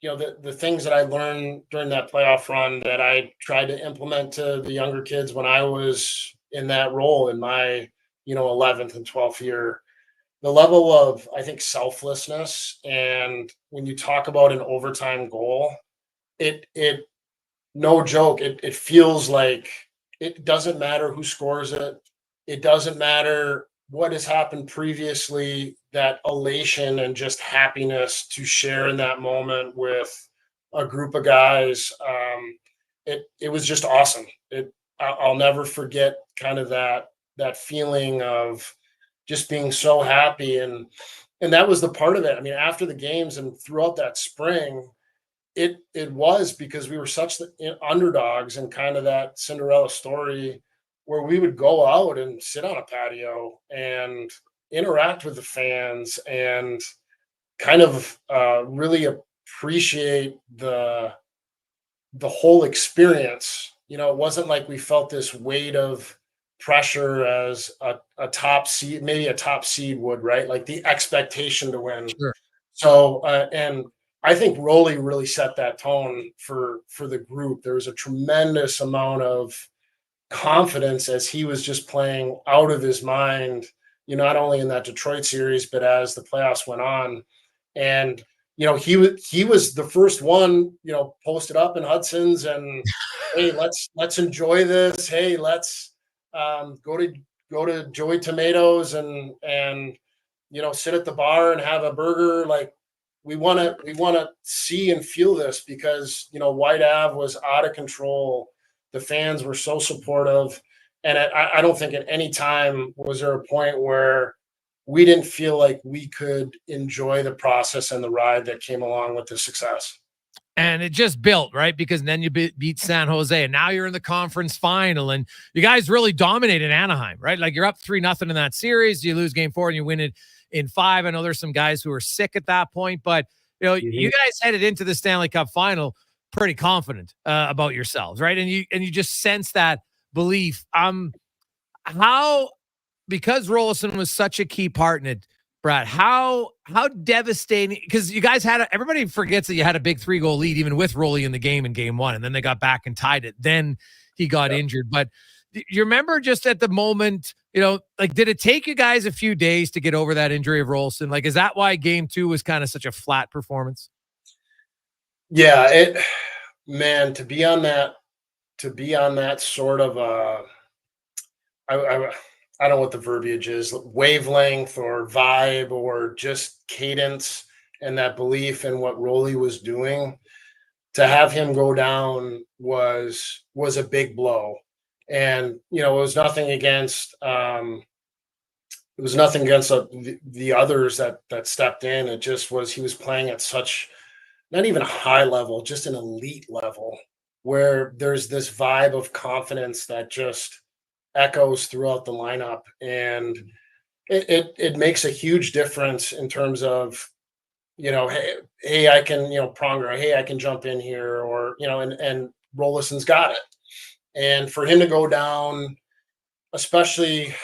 the things that I learned during that playoff run that I tried to implement to the younger kids when I was in that role in my 11th and 12th year. The level of, I think, selflessness, and when you talk about an overtime goal, it no joke, it feels like it doesn't matter who scores it. It doesn't matter what has happened previously, that elation and just happiness to share in that moment with a group of guys. It was just awesome. I'll never forget kind of that feeling of just being so happy. And that was the part of it. I mean, after the games and throughout that spring, it was because we were such the underdogs and kind of that Cinderella story where we would go out and sit on a patio and interact with the fans and kind of really appreciate the whole experience. It wasn't like we felt this weight of pressure as a top seed, maybe a top seed would, right? Like the expectation to win. Sure. So, and I think Rolly really set that tone for the group. There was a tremendous amount of confidence as he was just playing out of his mind, not only in that Detroit series, but as the playoffs went on. And, he was the first one, posted up in Hudson's and, hey, let's enjoy this. Hey, let's go to Joey Tomatoes and sit at the bar and have a burger. Like, we want to see and feel this because, White Ave was out of control. The fans were so supportive. And I don't think at any time was there a point where we didn't feel like we could enjoy the process and the ride that came along with the success. And it just built, right? Because then you beat San Jose and now you're in the conference final and you guys really dominated Anaheim, right? Like you're up 3-0 in that series. You lose Game 4 and you win it in 5. I know there's some guys who are sick at that point, but you guys headed into the Stanley Cup final pretty confident about yourselves, right? And you just sense that belief. How because Rolison was such a key part in it, Brad, how devastating, because you guys everybody forgets that you had a big 3-goal lead even with Rolly in the game in game one, and then they got back and tied it. Then he got injured. But you remember just at the moment, like, did it take you guys a few days to get over that injury of Rolson? Like, is that why game 2 was kind of such a flat performance? Yeah, to be on that sort of I don't know what the verbiage is, wavelength or vibe or just cadence, and that belief in what Rolly was doing, to have him go down was a big blow. And, it was nothing against the others that stepped in. It just was, he was playing at such, not even a high level, just an elite level, where there's this vibe of confidence that just echoes throughout the lineup. And it makes a huge difference in terms of, hey, I can, Pronger, hey, I can jump in here, or, and Rolison's got it. And for him to go down, especially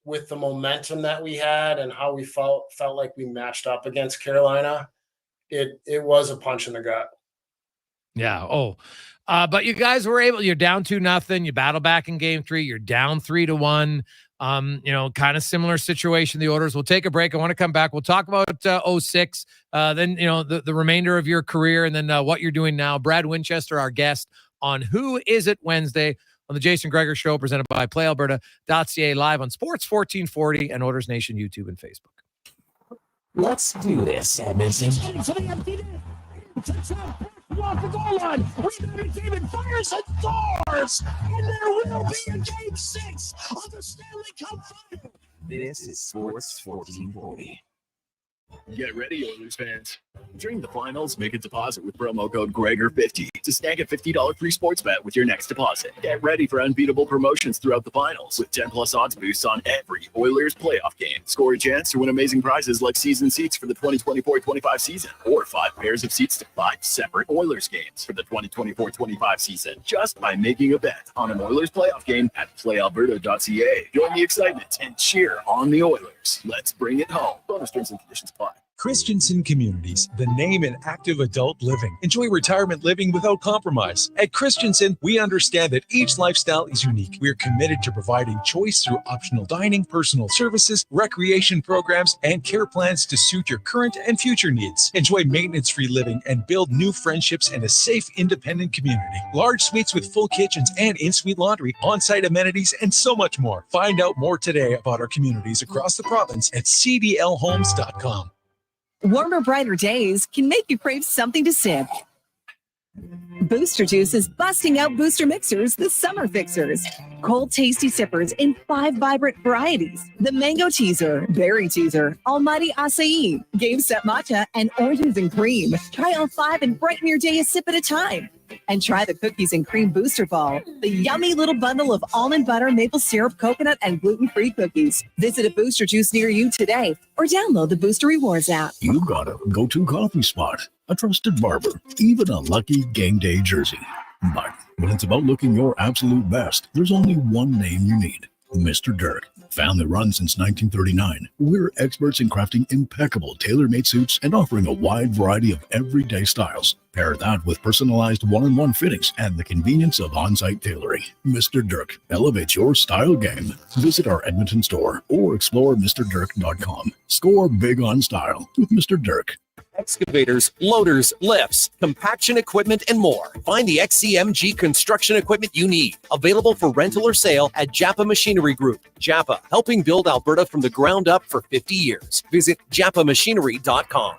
with the momentum that we had and how we felt like we matched up against Carolina, it was a punch in the gut. Yeah. But you guys were able, you're down 2-0. You battle back in game 3. You're down 3-1. Kind of similar situation, the Oilers. We'll take a break. I want to come back. We'll talk about 06, then, the remainder of your career, and then what you're doing now. Brad Winchester, our guest on Who Is It Wednesday on the Jason Gregor Show, presented by PlayAlberta.ca, live on Sports 1440 and Oilers Nation YouTube and Facebook. Let's do this, Edmonton. Off the goal line, rebound McDavid fires and scores, and there will be a game 6 of the Stanley Cup final. This is Sports 1440. Get ready, Oilers fans. During the finals, make a deposit with promo code Gregor50 to snag a $50 free sports bet with your next deposit. Get ready for unbeatable promotions throughout the finals with 10+ odds boosts on every Oilers playoff game. Score a chance to win amazing prizes like season seats for the 2024-25 season, or 5 pairs of seats to 5 separate Oilers games for the 2024-25 season, just by making a bet on an Oilers playoff game at PlayAlberta.ca. Join the excitement and cheer on the Oilers. Let's bring it home. Bonus terms and conditions apply. Christensen Communities, the name in active adult living. Enjoy retirement living without compromise. At Christensen, we understand that each lifestyle is unique. We are committed to providing choice through optional dining, personal services, recreation programs, and care plans to suit your current and future needs. Enjoy maintenance-free living and build new friendships in a safe, independent community. Large suites with full kitchens and in-suite laundry, on-site amenities, and so much more. Find out more today about our communities across the province at cdlhomes.com. Warmer, brighter days can make you crave something to sip. Booster Juice is busting out booster mixers, the summer fixers. Cold, tasty sippers in 5 vibrant varieties. The Mango Teaser, Berry Teaser, Almighty Acai, Game Set Matcha, and Oranges and Cream. Try all 5 and brighten your day a sip at a time. And try the Cookies and Cream Booster Ball, the yummy little bundle of almond butter, maple syrup, coconut, and gluten-free cookies. Visit a Booster Juice near you today or download the Booster Rewards app. You got a go-to coffee spot, a trusted barber, even a lucky game day jersey. But when it's about looking your absolute best, there's only one name you need: Mr. Dirk. Family run since 1939, we're experts in crafting impeccable tailor-made suits and offering a wide variety of everyday styles. Pair that with personalized one-on-one fittings and the convenience of on-site tailoring. Mr. Dirk elevates your style game. Visit our Edmonton store or explore MrDirk.com. Score big on style with Mr. Dirk. Excavators, loaders, lifts, compaction equipment, and more. Find the XCMG construction equipment you need. Available for rental or sale at Japa Machinery Group. Japa, helping build Alberta from the ground up for 50 years. Visit japamachinery.com.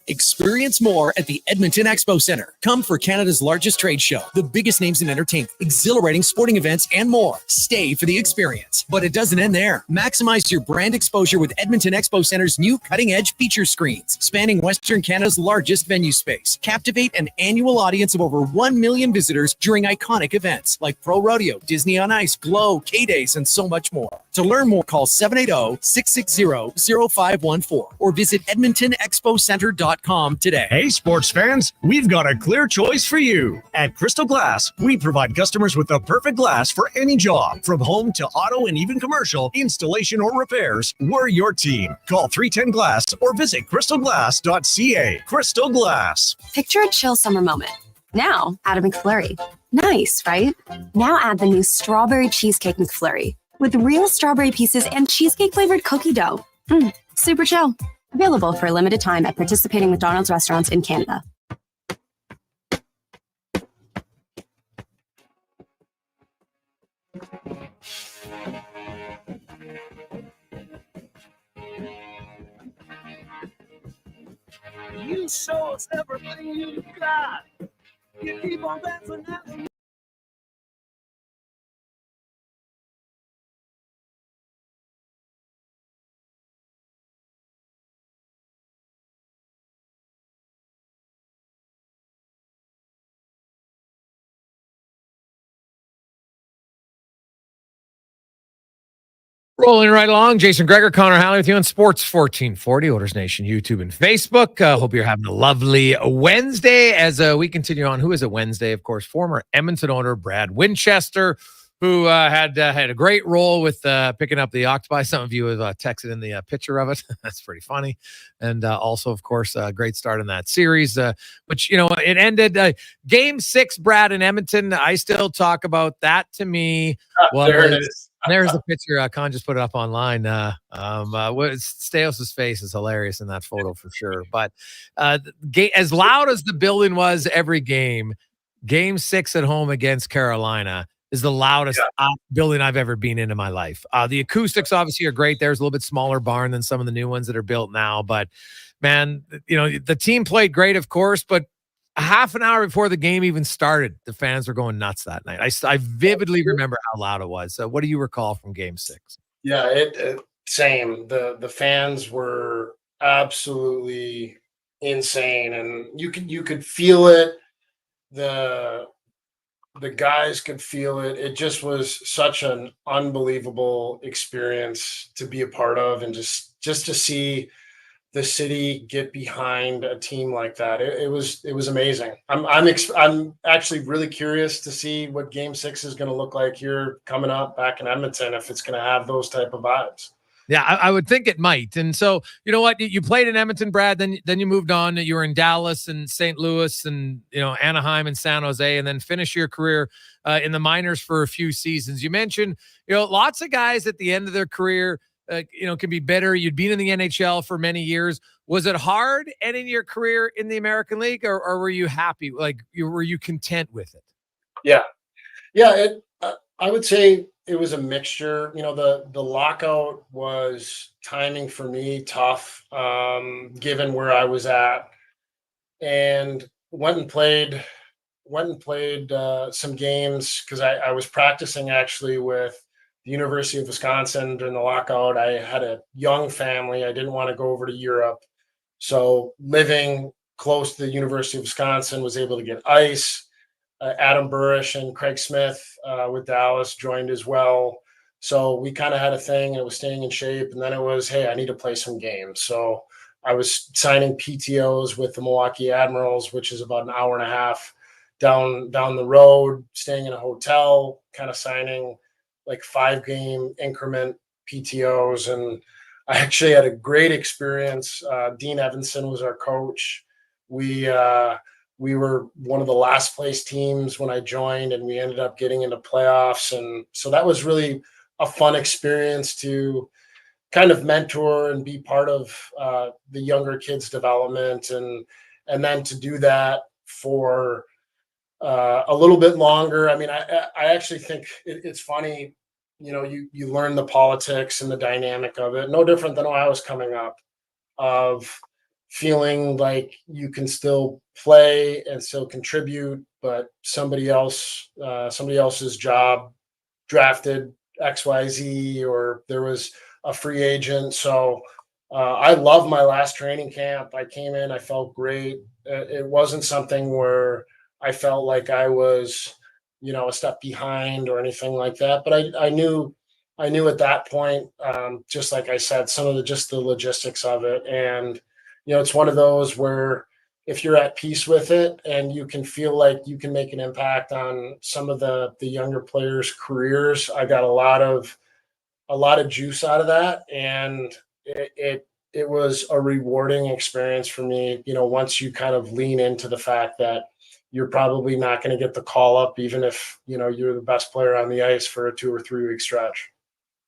Experience more at the Edmonton Expo Centre. Come for Canada's largest trade show, the biggest names in entertainment, exhilarating sporting events, and more. Stay for the experience. But it doesn't end there. Maximize your brand exposure with Edmonton Expo Centre's new cutting-edge feature screens, spanning Western Canada's largest venue space. Captivate an annual audience of over 1 million visitors during iconic events like Pro Rodeo, Disney on Ice, Glow, K-Days, and so much more. To learn more, call 780-660-0514 or visit EdmontonExpoCenter.com today. Hey, sports fans, we've got a clear choice for you. At Crystal Glass, we provide customers with the perfect glass for any job. From home to auto and even commercial, installation or repairs, we're your team. Call 310 Glass or visit crystalglass.ca. Crystal Glass. Picture a chill summer moment. Now, add a McFlurry. Nice, right? Now add the new Strawberry Cheesecake McFlurry with real strawberry pieces and cheesecake-flavored cookie dough. Super chill. Available for a limited time at participating McDonald's restaurants in Canada. You show us everything you got. You keep on dancing now. Rolling right along. Jason Gregor, Connor Halley with you on Sports 1440, Oilers Nation, YouTube, and Facebook. Hope you're having a lovely Wednesday as we continue on. Who is it Wednesday? Of course, former Edmonton owner Brad Winchester, who had a great role with picking up the Octopi. Some of you have texted in the picture of it. That's pretty funny. And also, of course, a great start in that series, which, it ended Game 6, Brad, in Edmonton. I still talk about that. To me, there it is. There's the picture. Con just put it up online. Staios' face is hilarious in that photo for sure. But as loud as the building was every game, Game 6 at home against Carolina is the loudest building I've ever been in my life. The acoustics obviously are great. There's a little bit smaller barn than some of the new ones that are built now. But, man, the team played great, of course, but a half an hour before the game even started, the fans were going nuts that night. I vividly remember how loud it was. So what do you recall from Game 6? Yeah, same. The fans were absolutely insane, and you could feel it. The guys could feel it. It just was such an unbelievable experience to be a part of, and just to see the city get behind a team like that. It was amazing. I'm actually really curious to see what Game 6 is going to look like here coming up back in Edmonton, if it's going to have those type of vibes. Yeah, I would think it might. And so, you know what? You played in Edmonton, Brad, then you moved on. You were in Dallas and St. Louis and, Anaheim and San Jose, and then finished your career in the minors for a few seasons. You mentioned, lots of guys at the end of their career, can be bitter. You'd been in the NHL for many years. Was it hard ending your career in the American League, or were you happy? Were you content with it? Yeah. I would say it was a mixture. The lockout was timing for me tough, given where I was at, and went and played some games because I was practicing actually with the University of Wisconsin during the lockout. I had a young family. I didn't want to go over to Europe. So living close to the University of Wisconsin, was able to get ice. Adam Burish and Craig Smith with Dallas joined as well. So we kind of had a thing, and it was staying in shape. And then it was, hey, I need to play some games. So I was signing PTOs with the Milwaukee Admirals, which is about an hour and a half down the road, staying in a hotel, kind of signing like 5-game increment PTOs. And I actually had a great experience. Dean Evanson was our coach. We were one of the last place teams when I joined, and we ended up getting into playoffs. And so that was really a fun experience to kind of mentor and be part of the younger kids' development. And then to do that for a little bit longer. I mean, I actually think it's funny, you learn the politics and the dynamic of it, no different than when I was coming up, of feeling like you can still play and still contribute, but somebody else's job drafted XYZ, or there was a free agent. So I love my last training camp. I came in, I felt great. It wasn't something where I felt like I was, a step behind or anything like that. But I knew I knew at that point, just like I said, some of the logistics of it. And, it's one of those where if you're at peace with it and you can feel like you can make an impact on some of the younger players' careers, I got a lot of juice out of that. And it was a rewarding experience for me, once you kind of lean into the fact that you're probably not going to get the call up, even if, you're the best player on the ice for a 2 or 3 week stretch.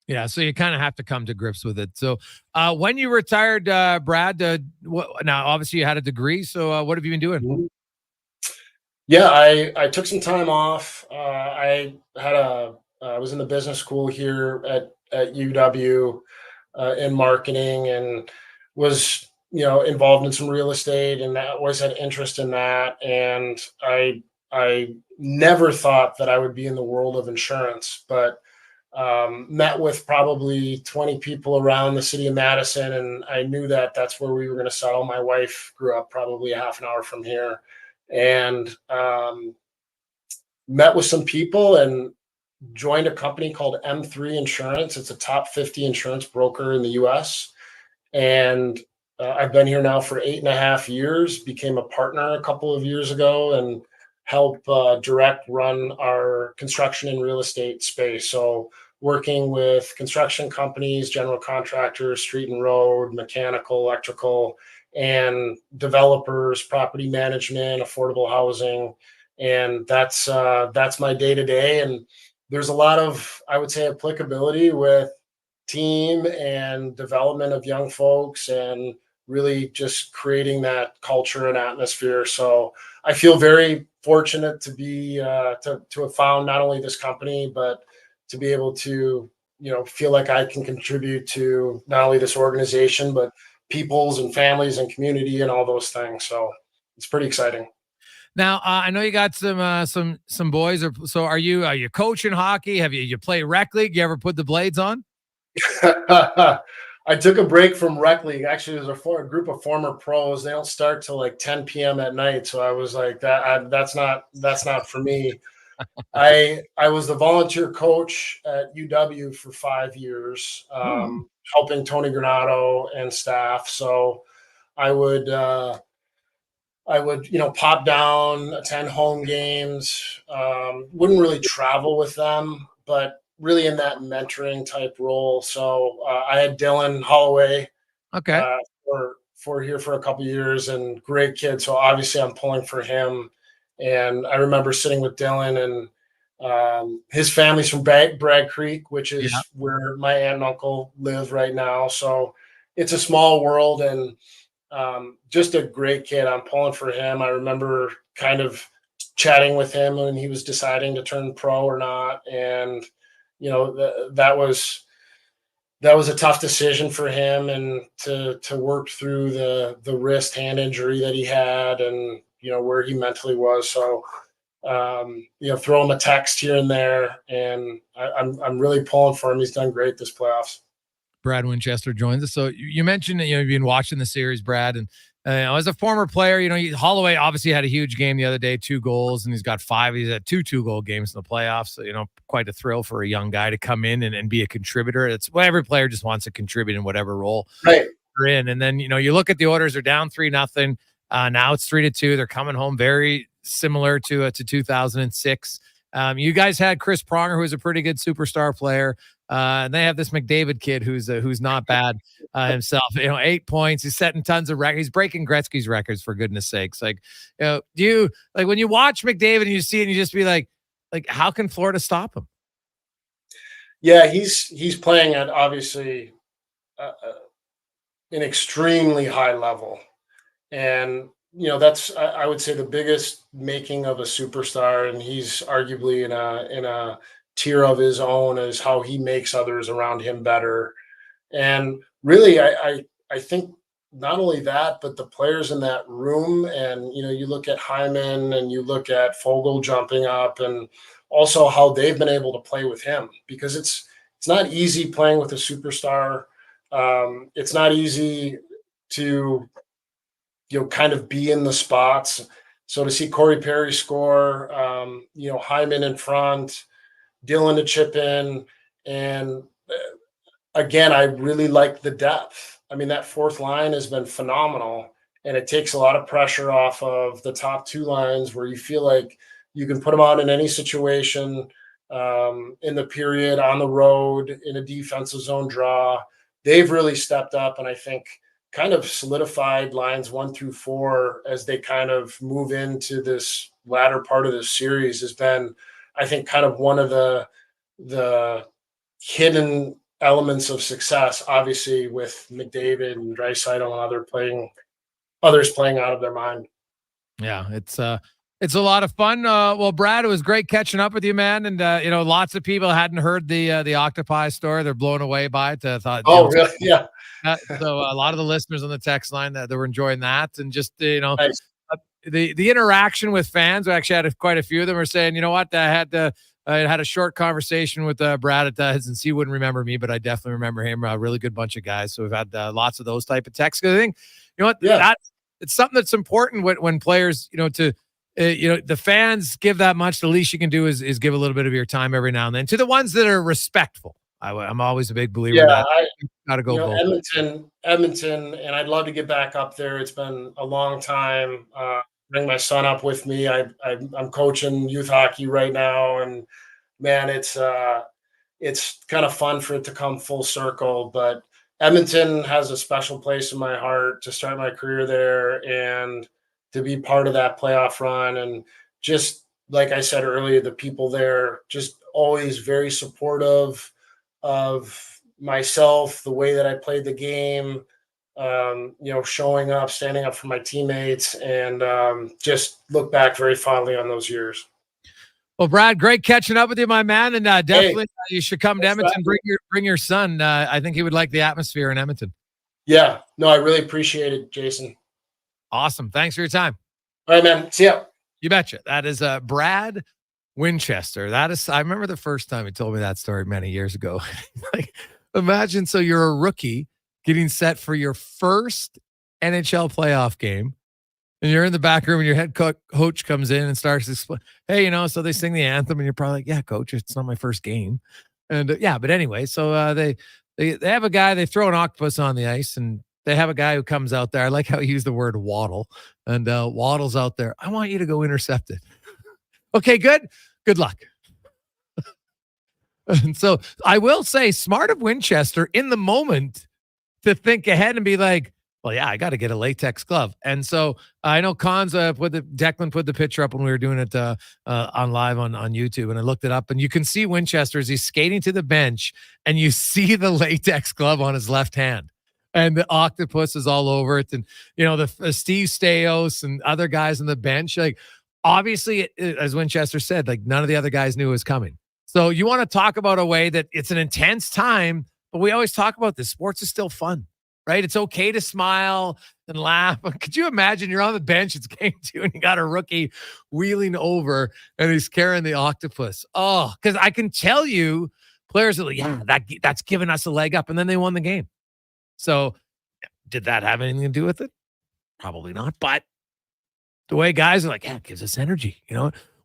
Yeah, so you kind of have to come to grips with it. So when you retired, Brad, now obviously you had a degree. So what have you been doing? Yeah, I took some time off. I was in the business school here at UW in marketing, and was involved in some real estate, and I always had interest in that. And I never thought that I would be in the world of insurance, but met with probably 20 people around the city of Madison, and I knew that that's where we were going to settle. My wife grew up probably a half an hour from here, and met with some people and joined a company called M3 Insurance. It's a top 50 insurance broker in the US. And I've been here now for 8.5 years, became a partner a couple of years ago, and help direct run our construction and real estate space. So working with construction companies, general contractors, street and road, mechanical, electrical, and developers, property management, affordable housing. And that's my day to day. And there's a lot of, I would say, applicability with team and development of young folks, and really just creating that culture and atmosphere. So I feel very fortunate to be to have found not only this company, but to be able to feel like I can contribute to not only this organization, but people's and families and community and all those things. So it's pretty exciting. Now, I know you got some boys. So are you coaching hockey? Have you play rec league? You ever put the blades on? I took a break from rec league. Actually, there's a group of former pros. They don't start till like 10 p.m. at night. So I was like, that's not for me. I was the volunteer coach at UW for 5 years, helping Tony Granato and staff. So I would pop down, attend home games. Wouldn't really travel with them, but really in that mentoring type role. So I had Dylan Holloway, for here for a couple of years, and great kid. So obviously I'm pulling for him. And I remember sitting with Dylan, and his family's from Bragg Creek, which is where my aunt and uncle live right now. So it's a small world, and just a great kid. I'm pulling for him. I remember kind of chatting with him when he was deciding to turn pro or not. And, that was a tough decision for him, and to work through the wrist hand injury that he had, and, where he mentally was. So, throw him a text here and there, and I'm really pulling for him. He's done great this playoffs. Brad Winchester joins us. So you mentioned that, you've been watching the series, Brad, and as a former player, Holloway obviously had a huge game the other day, 2 goals, and he's got 5. He's had 2 2-goal games in the playoffs. So, quite a thrill for a young guy to come in and be a contributor. Every player just wants to contribute in whatever role they're in. And then, you look at the orders, they're down 3-0. Now it's 3-2. They're coming home very similar to 2006. You guys had Chris Pronger, who's a pretty good superstar player. And they have this McDavid kid who's not bad himself. 8 points. He's setting tons of records. He's breaking Gretzky's records, for goodness sakes. Do you when you watch McDavid and you see it, and you just be like how can Florida stop him? Yeah, he's playing at obviously an extremely high level, and that's I would say the biggest making of a superstar, and he's arguably in a tier of his own, is how he makes others around him better. And really, I think not only that, but the players in that room, and you look at Hyman and you look at Fogle jumping up, and also how they've been able to play with him, because it's not easy playing with a superstar. It's not easy to kind of be in the spots. So to see Corey Perry score, Hyman in front, Dylan to chip in, and again, I really like the depth. I mean, that fourth line has been phenomenal, and it takes a lot of pressure off of the top two lines where you feel like you can put them out in any situation, in the period, on the road, in a defensive zone draw. They've really stepped up, and I think kind of solidified lines 1 through 4 as they kind of move into this latter part of this series has been, I think, kind of one of the hidden elements of success, obviously with McDavid and Draisaitl and others playing out of their mind. Yeah, it's a lot of fun. Well, Brad, it was great catching up with you, man. And lots of people hadn't heard the Octopi story. They're blown away by it. Thought, really? Yeah. So a lot of the listeners on the text line that were enjoying that, and just Nice. the interaction with fans. We actually had quite a few of them were saying, you know what, I had a short conversation with Brad at since he wouldn't remember me, but I definitely remember him. A really good bunch of guys. So we've had lots of those type of texts. I think, you know what, it's something that's important when players, the fans give that much. The least you can do is give a little bit of your time every now and then to the ones that are respectful. I'm always a big believer in that. Got to go both. Edmonton, and I'd love to get back up there. It's been a long time. Bring my son up with me. I'm coaching youth hockey right now, and man, it's kind of fun for it to come full circle. But Edmonton has a special place in my heart to start my career there and to be part of that playoff run. And just like I said earlier, the people there just always very supportive of myself, the way that I played the game, showing up, standing up for my teammates, and just look back very fondly on those years. Well, Brad, great catching up with you, my man, and definitely you should come to Edmonton. Bring your son. I think he would like the atmosphere in Edmonton. Yeah, no, I really appreciate it, Jason. Awesome. Thanks for your time. All right, man. See ya. You betcha. That is Brad Winchester. I remember the first time he told me that story many years ago. Like, imagine, so you're a rookie getting set for your first NHL playoff game, and you're in the back room and your head coach comes in and starts to explain, hey, so they sing the anthem and you're probably like, yeah, coach, it's not my first game. And but anyway, so they have a guy, they throw an octopus on the ice, and they have a guy who comes out there. I like how he used the word waddle, and waddles out there. I want you to go intercept it. Okay, good luck. And so I will say, smart of Winchester in the moment to think ahead and be like, well, yeah, I got to get a latex glove. And so I know Declan put the picture up when we were doing it on live on YouTube, and I looked it up, and you can see Winchester as he's skating to the bench, and you see the latex glove on his left hand, and the octopus is all over it. And, the Steve Staios and other guys on the bench, like, obviously, as Winchester said, like, none of the other guys knew it was coming. So you want to talk about a way that it's an intense time, but we always talk about this. Sports is still fun, right? It's okay to smile and laugh. Could you imagine you're on the bench, it's game 2, and you got a rookie wheeling over and he's carrying the octopus? Oh, because I can tell you players are like, yeah, that's giving us a leg up, and then they won the game. So did that have anything to do with it? Probably not, but the way guys are like, yeah, it gives us energy.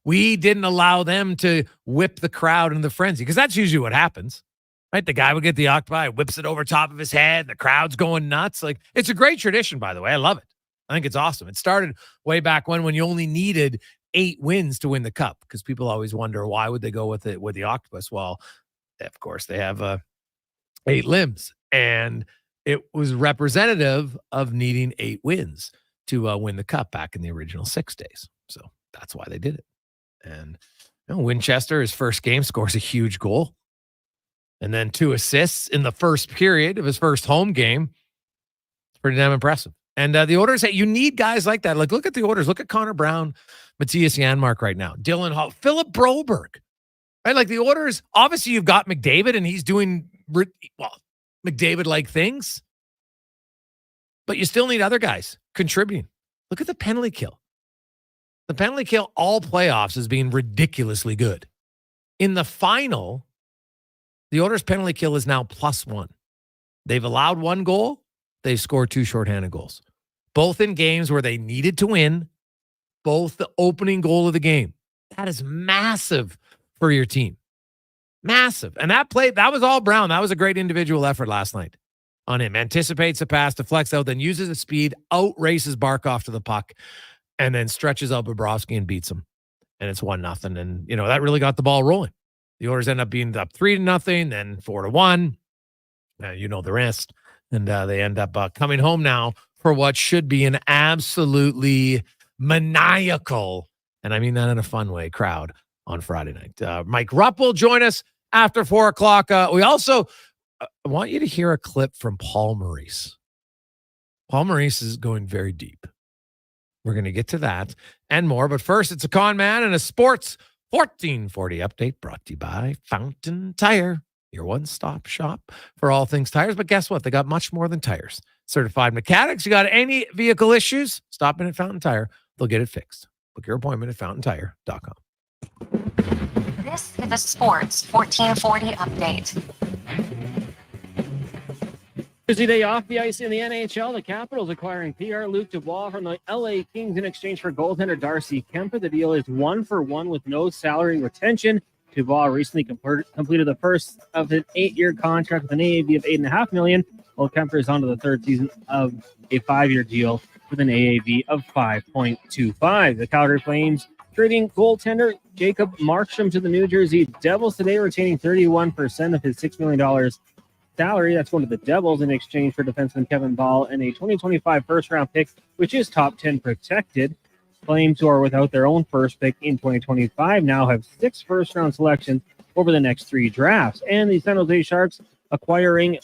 We didn't allow them to whip the crowd into the frenzy, because that's usually what happens, right? The guy would get the octopi, whips it over top of his head. The crowd's going nuts. Like, it's a great tradition, by the way. I love it. I think it's awesome. It started way back when you only needed 8 wins to win the cup, because people always wonder, why would they go with the octopus? Well, of course, they have 8 limbs, and it was representative of needing 8 wins to win the cup back in the original 6 days. So that's why they did it. And Winchester, his first game, scores a huge goal, and then 2 assists in the first period of his first home game. It's pretty damn impressive. And the Oilers, you need guys like that. Like, look at the Oilers. Look at Connor Brown, Matthias Janmark right now, Dylan Hall, Philip Broberg, right? Like, the Oilers, obviously you've got McDavid, and he's doing, McDavid-like things, but you still need other guys contributing. Look at the penalty kill. The penalty kill all playoffs is being ridiculously good. In the final, the Oilers' penalty kill is now +1. They've allowed 1 goal. They've scored 2 shorthanded goals, both in games where they needed to win, both the opening goal of the game. That is massive for your team. Massive. And that was all Brown. That was a great individual effort last night on him. Anticipates the pass to flex out, then uses his speed, out-races Barkov to the puck, and then stretches out Bobrovsky and beats him. And it's 1-0. And, that really got the ball rolling. The Oilers end up being up 3-0, then 4-1. You know the rest. And they end up coming home now for what should be an absolutely maniacal, and I mean that in a fun way, crowd on Friday night. Mike Rupp will join us after 4 o'clock. We also want you to hear a clip from Paul Maurice. Paul Maurice is going very deep. We're going to get to that and more. But first, it's a con man and a sports 1440 update brought to you by Fountain Tire, your one-stop shop for all things tires. But guess what? They got much more than tires. Certified mechanics. You got any vehicle issues? Stop in at Fountain Tire. They'll get it fixed. Book your appointment at fountaintire.com. This is a sports 1440 update. Tuesday day off the ice in the NHL. The Capitals acquiring PR Luc Dubois from the LA Kings in exchange for goaltender Darcy Kemper. The deal is 1-for-1 with no salary retention. Dubois recently completed the first of an 8-year contract with an AAV of $8.5 million, while Kemper is on to the third season of a 5-year deal with an AAV of $5.25. The Calgary Flames trading goaltender Jacob Markstrom to the New Jersey Devils today, retaining 31% of his $6 million salary. That's going to the Devils in exchange for defenseman Kevin Ball and a 2025 first-round pick, which is top 10 protected. Flames, who are without their own first pick in 2025, now have 6 first-round selections over the next 3 drafts. And the San Jose Sharks acquiring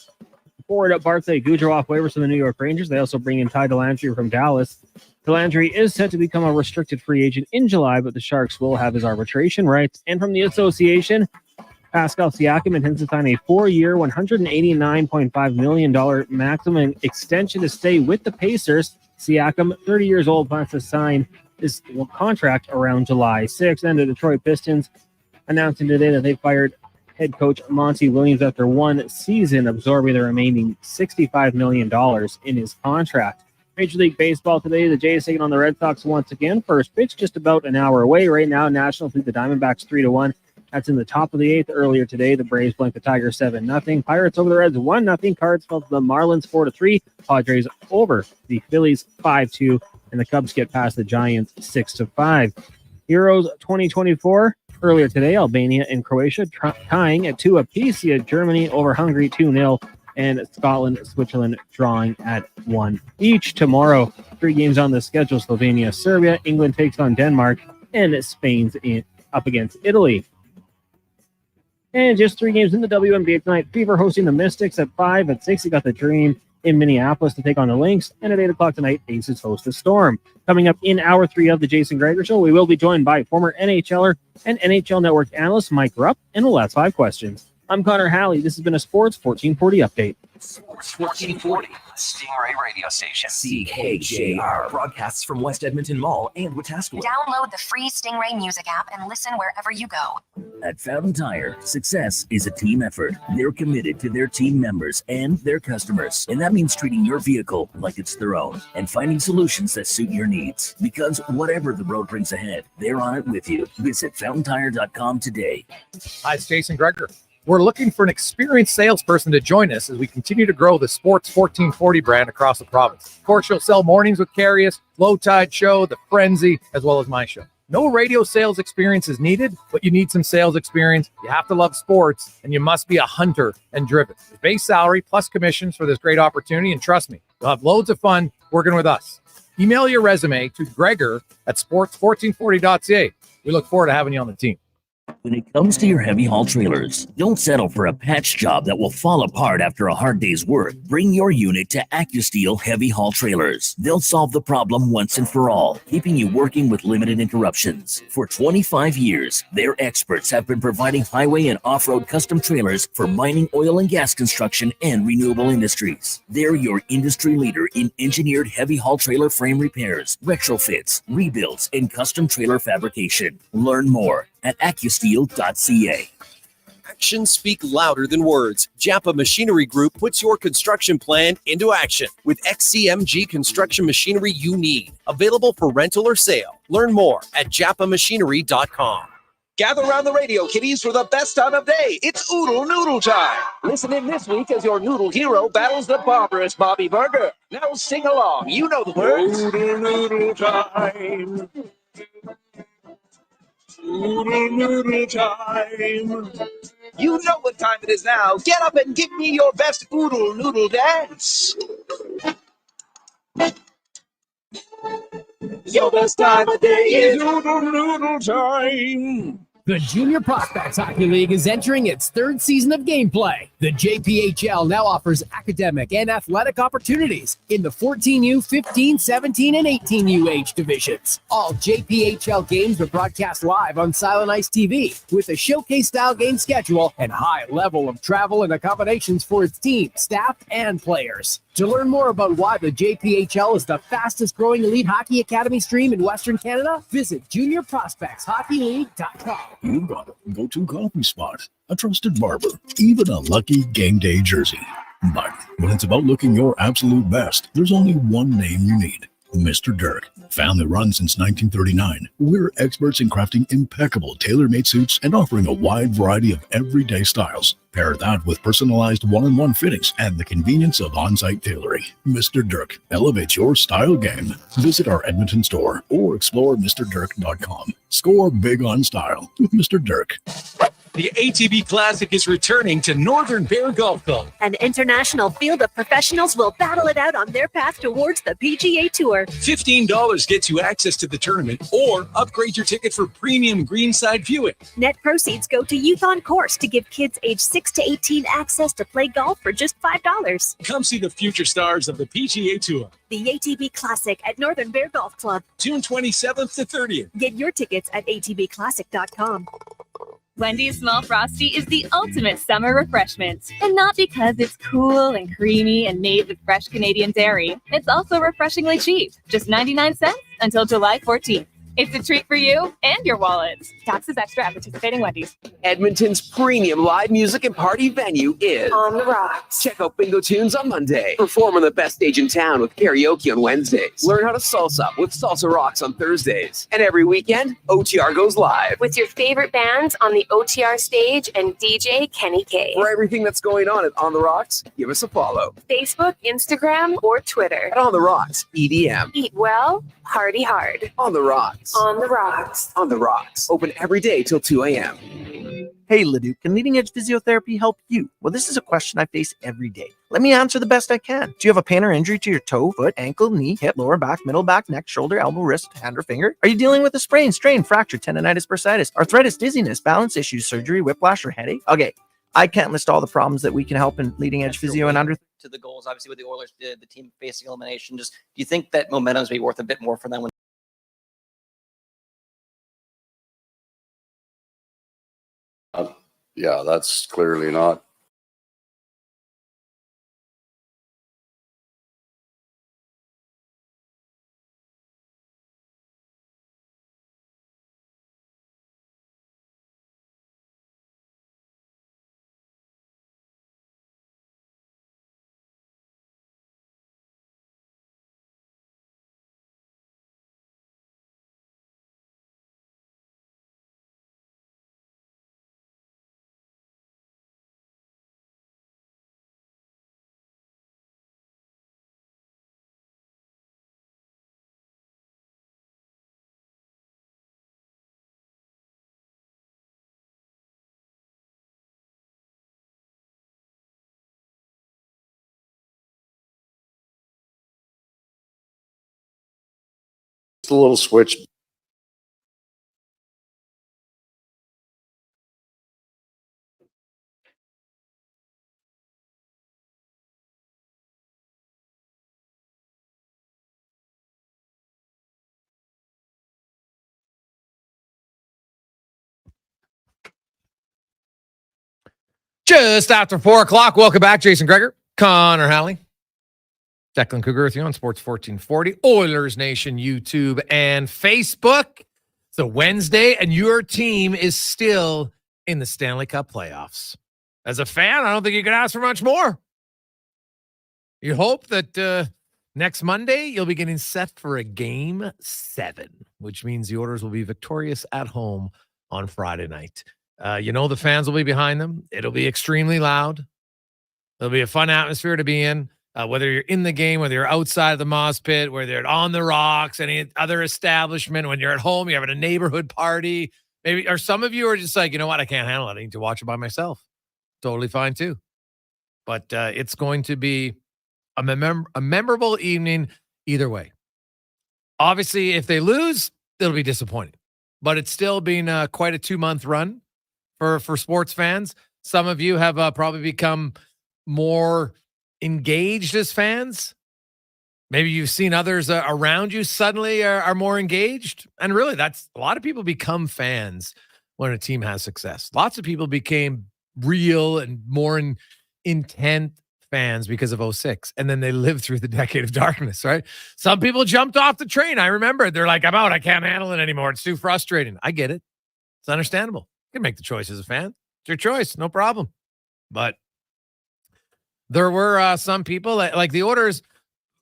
forward Barclay Goodrow off waivers from the New York Rangers. They also bring in Ty Dellandrea from Dallas. Dellandrea is set to become a restricted free agent in July, but the Sharks will have his arbitration rights. And from the association, Pascal Siakam intends to sign a 4-year, $189.5 million maximum extension to stay with the Pacers. Siakam, 30 years old, plans to sign his contract around July 6th. And the Detroit Pistons announcing today that they fired head coach Monty Williams after 1 season, absorbing the remaining $65 million in his contract. Major League Baseball today, the Jays taking on the Red Sox once again. First pitch just about an hour away right now. Nationals lead the Diamondbacks 3-1. That's in the top of the 8th. Earlier today, the Braves blanked the Tigers 7-0. Pirates over the Reds 1-0. Cards fell to the Marlins 4-3. Padres over the Phillies 5-2. And the Cubs get past the Giants 6-5. Euros 2024. Earlier today, Albania and Croatia tying at 2 apiece. You had Germany over Hungary 2-0. And Scotland, Switzerland drawing at 1 each. Tomorrow, 3 games on the schedule. Slovenia, Serbia. England takes on Denmark. And Spain's up against Italy. And just 3 games in the WNBA tonight. Fever hosting the Mystics at 5. At 6, you got the Dream in Minneapolis to take on the Lynx. And at 8 o'clock tonight, Aces host the Storm. Coming up in hour 3 of the Jason Gregor Show, we will be joined by former NHLer and NHL Network analyst Mike Rupp. And we'll ask 5 questions. I'm Connor Halley. This has been a Sports 1440 update. Sports 1440, Stingray radio station. CKJR broadcasts from West Edmonton Mall and Wetaskiwin. Download the free Stingray music app and listen wherever you go. At Fountain Tire, success is a team effort. They're committed to their team members and their customers. And that means treating your vehicle like it's their own and finding solutions that suit your needs. Because whatever the road brings ahead, they're on it with you. Visit fountaintire.com today. Hi, it's Jason Gregor. We're looking for an experienced salesperson to join us as we continue to grow the Sports 1440 brand across the province. Of course, you'll sell Mornings with Carius, Low Tide Show, The Frenzy, as well as my show. No radio sales experience is needed, but you need some sales experience. You have to love sports, and you must be a hunter and driven. There's base salary plus commissions for this great opportunity, and trust me, you'll have loads of fun working with us. Email your resume to gregor@sports1440.ca. We look forward to having you on the team. When it comes to your heavy haul trailers, don't settle for a patch job that will fall apart after a hard day's work. Bring your unit to AccuSteel Heavy Haul Trailers. They'll solve the problem once and for all, keeping you working with limited interruptions. For 25 years, their experts have been providing highway and off-road custom trailers for mining, oil and gas construction, and renewable industries. They're your industry leader in engineered heavy haul trailer frame repairs, retrofits, rebuilds, and custom trailer fabrication. Learn more at accusteel.ca. Actions speak louder than words. Japa Machinery Group puts your construction plan into action with XCMG construction machinery you need. Available for rental or sale. Learn more at japamachinery.com. Gather around the radio, kiddies, for the best time of day. It's Oodle Noodle time. Listen in this week as your noodle hero battles the barbarous Bobby Burger. Now sing along. You know the words. Oodle Noodle time. Oodle Noodle time. You know what time it is now. Get up and give me your best Oodle Noodle dance. Your best time of day is Oodle Noodle time. The Junior Prospects Hockey League is entering its third season of gameplay. The JPHL now offers academic and athletic opportunities in the 14U, 15, 17, and 18U age divisions. All JPHL games are broadcast live on Silent Ice TV with a showcase-style game schedule and high level of travel and accommodations for its team, staff, and players. To learn more about why the JPHL is the fastest-growing elite hockey academy stream in Western Canada, visit juniorprospectshockeyleague.com. You've got a go-to coffee spot, a trusted barber, even a lucky game day jersey. But when it's about looking your absolute best, there's only one name you need. Mr. Dirk. Family run since 1939, we're experts in crafting impeccable tailor-made suits and offering a wide variety of everyday styles. Pair that with personalized one-on-one fittings and the convenience of on-site tailoring. Mr. Dirk elevates your style game. Visit our Edmonton store or explore MrDirk.com. Score big on style with Mr. Dirk. The ATB Classic is returning to Northern Bear Golf Club. An international field of professionals will battle it out on their path towards the PGA Tour. $15 gets you access to the tournament or upgrade your ticket for premium greenside viewing. Net proceeds go to Youth on Course to give kids age 6 to 18 access to play golf for just $5. Come see the future stars of the PGA Tour. The ATB Classic at Northern Bear Golf Club. June 27th to 30th. Get your tickets at atbclassic.com. Wendy's Small Frosty is the ultimate summer refreshment. And not because it's cool and creamy and made with fresh Canadian dairy. It's also refreshingly cheap, just 99 cents until July 14th. It's a treat for you and your wallet. Taxes extra at participating Wendy's. Edmonton's premium live music and party venue is On the Rocks. Check out Bingo Tunes on Monday. Perform on the best stage in town with karaoke on Wednesdays. Learn how to salsa with Salsa Rocks on Thursdays. And every weekend, OTR goes live. With your favorite bands on the OTR stage and DJ Kenny K. For everything that's going on at On the Rocks, give us a follow. Facebook, Instagram, or Twitter. At On the Rocks, EDM. Eat well, party hard. On the Rocks. On the Rocks. On the Rocks. Open every day till 2 a.m. Hey, Leduc, can leading edge physiotherapy help you? Well, this is a question I face every day. Let me answer the best I can. Do you have a pain or injury to your toe, foot, ankle, knee, hip, lower back, middle back, neck, shoulder, elbow, wrist, hand, or finger? Are you dealing with a sprain, strain, fracture, tendonitis, bursitis, arthritis, dizziness, balance issues, surgery, whiplash, or headache? Okay, I can't list all the problems that we can help in leading edge physio and under. To the goals, obviously, what the Oilers did, the team facing elimination. Just do you think that momentum is maybe worth a bit more for them? Yeah, that's clearly not. Just a little switch. Just after 4 o'clock. Welcome back, Jason Gregor, Connor Halley, Declan Cougar with you on Sports 1440, Oilers Nation, YouTube, and Facebook. It's a Wednesday, and your team is still in the Stanley Cup playoffs. As a fan, I don't think you can ask for much more. You hope that next Monday you'll be getting set for a Game 7, which means the Oilers will be victorious at home on Friday night. The fans will be behind them. It'll be extremely loud. It'll be a fun atmosphere to be in, whether you're in the game, whether you're outside of the Moss Pit, whether you're on the Rocks, any other establishment. When you're at home, you're having a neighborhood party. Maybe, or some of you are just like, you know what? I can't handle it. I need to watch it by myself. Totally fine too. But it's going to be a memorable evening either way. Obviously, if they lose, it'll be disappointing. But it's still been quite a 2-month run for sports fans. Some of you have probably become more engaged as fans. Maybe you've seen others around you suddenly are more engaged. And really, that's a lot of people become fans when a team has success. Lots of people became real and more intent fans because of 06. And then they lived through the decade of darkness, right? Some people jumped off the train. I remember they're like, I'm out. I can't handle it anymore. It's too frustrating. I get it. It's understandable. You can make the choice as a fan. It's your choice. No problem. But there were some people that, like the Oilers,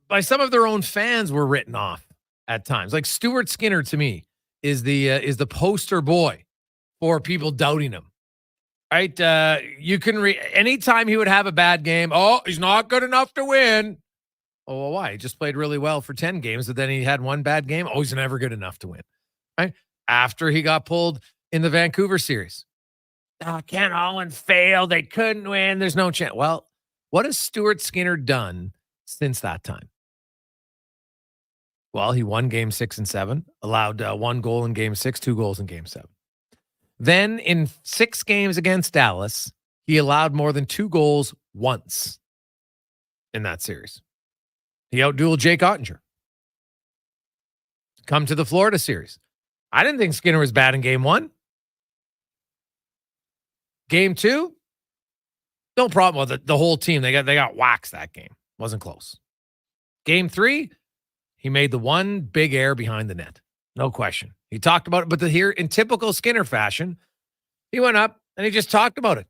by some of their own fans, were written off at times. Like Stuart Skinner, to me, is the poster boy for people doubting him. Right? You can anytime he would have a bad game, oh, he's not good enough to win. Oh, well, why? He just played really well for 10 games, but then he had one bad game. Oh, he's never good enough to win. Right? After he got pulled in the Vancouver series. Ken Holland failed. They couldn't win. There's no chance. Well, what has Stuart Skinner done since that time? Well, he won game 6 and 7, allowed 1 goal in game 6, 2 goals in game 7. Then in 6 games against Dallas, he allowed more than 2 goals once in that series. He outdueled Jake Ottinger. Come to the Florida series. I didn't think Skinner was bad in game 1. Game 2, no problem. Well, the whole team, they got waxed that game. Wasn't close. Game 3, he made the one big error behind the net. No question. He talked about it, but here in typical Skinner fashion, he went up and he just talked about it.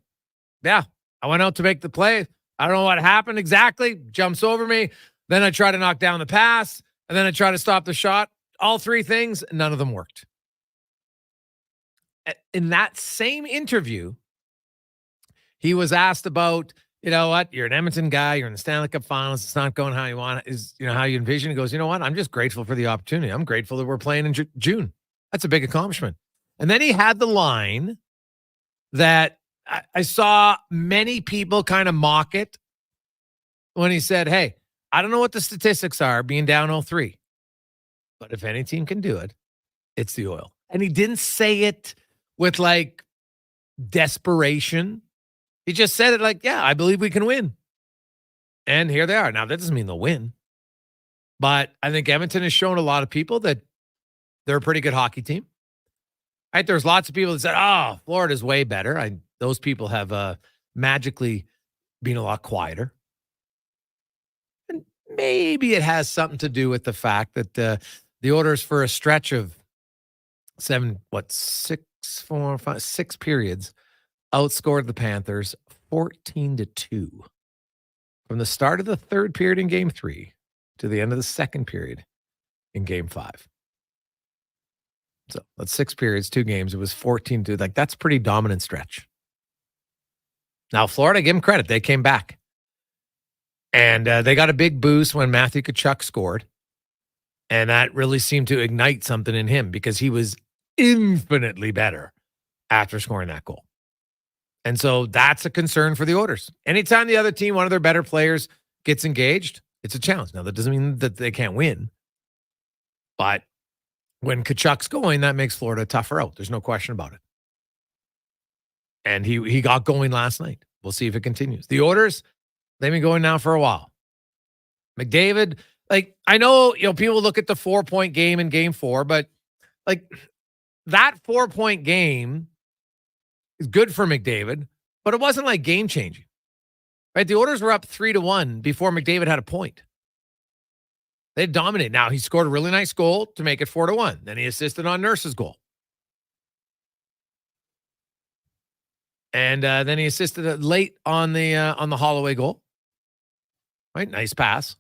Yeah, I went out to make the play. I don't know what happened exactly. Jumps over me. Then I try to knock down the pass, and then I try to stop the shot. All 3 things, none of them worked. In that same interview, he was asked about, you know what, you're an Edmonton guy, you're in the Stanley Cup Finals, it's not going how you want it, how you envision. He goes, you know what, I'm just grateful for the opportunity. I'm grateful that we're playing in June. That's a big accomplishment. And then he had the line that I saw many people kind of mock it when he said, hey, I don't know what the statistics are being down 0-3, but if any team can do it, it's the Oil. And he didn't say it with like desperation. He just said it like, yeah, I believe we can win. And here they are. Now, that doesn't mean they'll win. But I think Edmonton has shown a lot of people that they're a pretty good hockey team. Right? There's lots of people that said, oh, Florida's way better. Those people have magically been a lot quieter. And maybe it has something to do with the fact that the Oilers, for a stretch of 6 periods, outscored the Panthers 14-2 from the start of the 3rd period in game 3 to the end of the 2nd period in game 5. So that's 6 periods, 2 games. It was 14-2. Like, that's a pretty dominant stretch. Now, Florida, give them credit. They came back. And they got a big boost when Matthew Tkachuk scored. And that really seemed to ignite something in him because he was infinitely better after scoring that goal. And so that's a concern for the Oilers. Anytime the other team, one of their better players, gets engaged, it's a challenge. Now, that doesn't mean that they can't win. But when Tkachuk's going, that makes Florida tougher out. There's no question about it. And he got going last night. We'll see if it continues. The Oilers, they've been going now for a while. McDavid, like, I know, people look at the 4-point game in game 4, but like that 4-point game is good for McDavid, but it wasn't like game changing, right? The Oilers were up 3-1 before McDavid had a point. They dominated. Now, he scored a really nice goal to make it 4-1. Then he assisted on Nurse's goal. And then he assisted late on the Holloway goal. Right? Nice pass.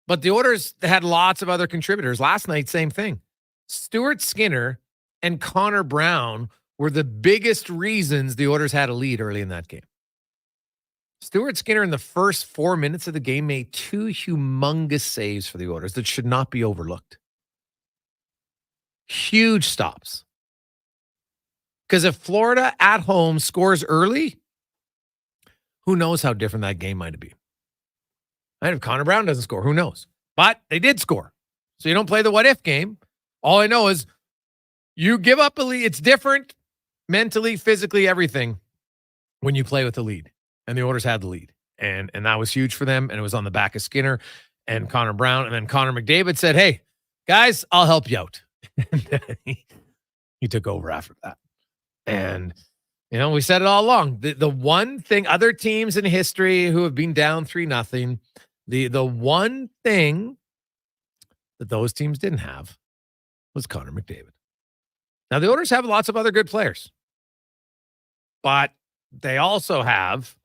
But the Oilers had lots of other contributors. Last night, same thing. Stuart Skinner and Connor Brown were the biggest reasons the Oilers had a lead early in that game. Stuart Skinner in the first 4 minutes of the game made 2 humongous saves for the Oilers that should not be overlooked. Huge stops. Because if Florida at home scores early, who knows how different that game might be. And if Connor Brown doesn't score, who knows? But they did score. So you don't play the what-if game. All I know is you give up a lead. It's different mentally, physically, everything when you play with the lead. And the Oilers had the lead. And that was huge for them. And it was on the back of Skinner and Connor Brown. And then Connor McDavid said, hey, guys, I'll help you out. He took over after that. And, we said it all along. The one thing, other teams in history who have been down 3-0, the one thing that those teams didn't have was Connor McDavid. Now, the Oilers have lots of other good players. But they also have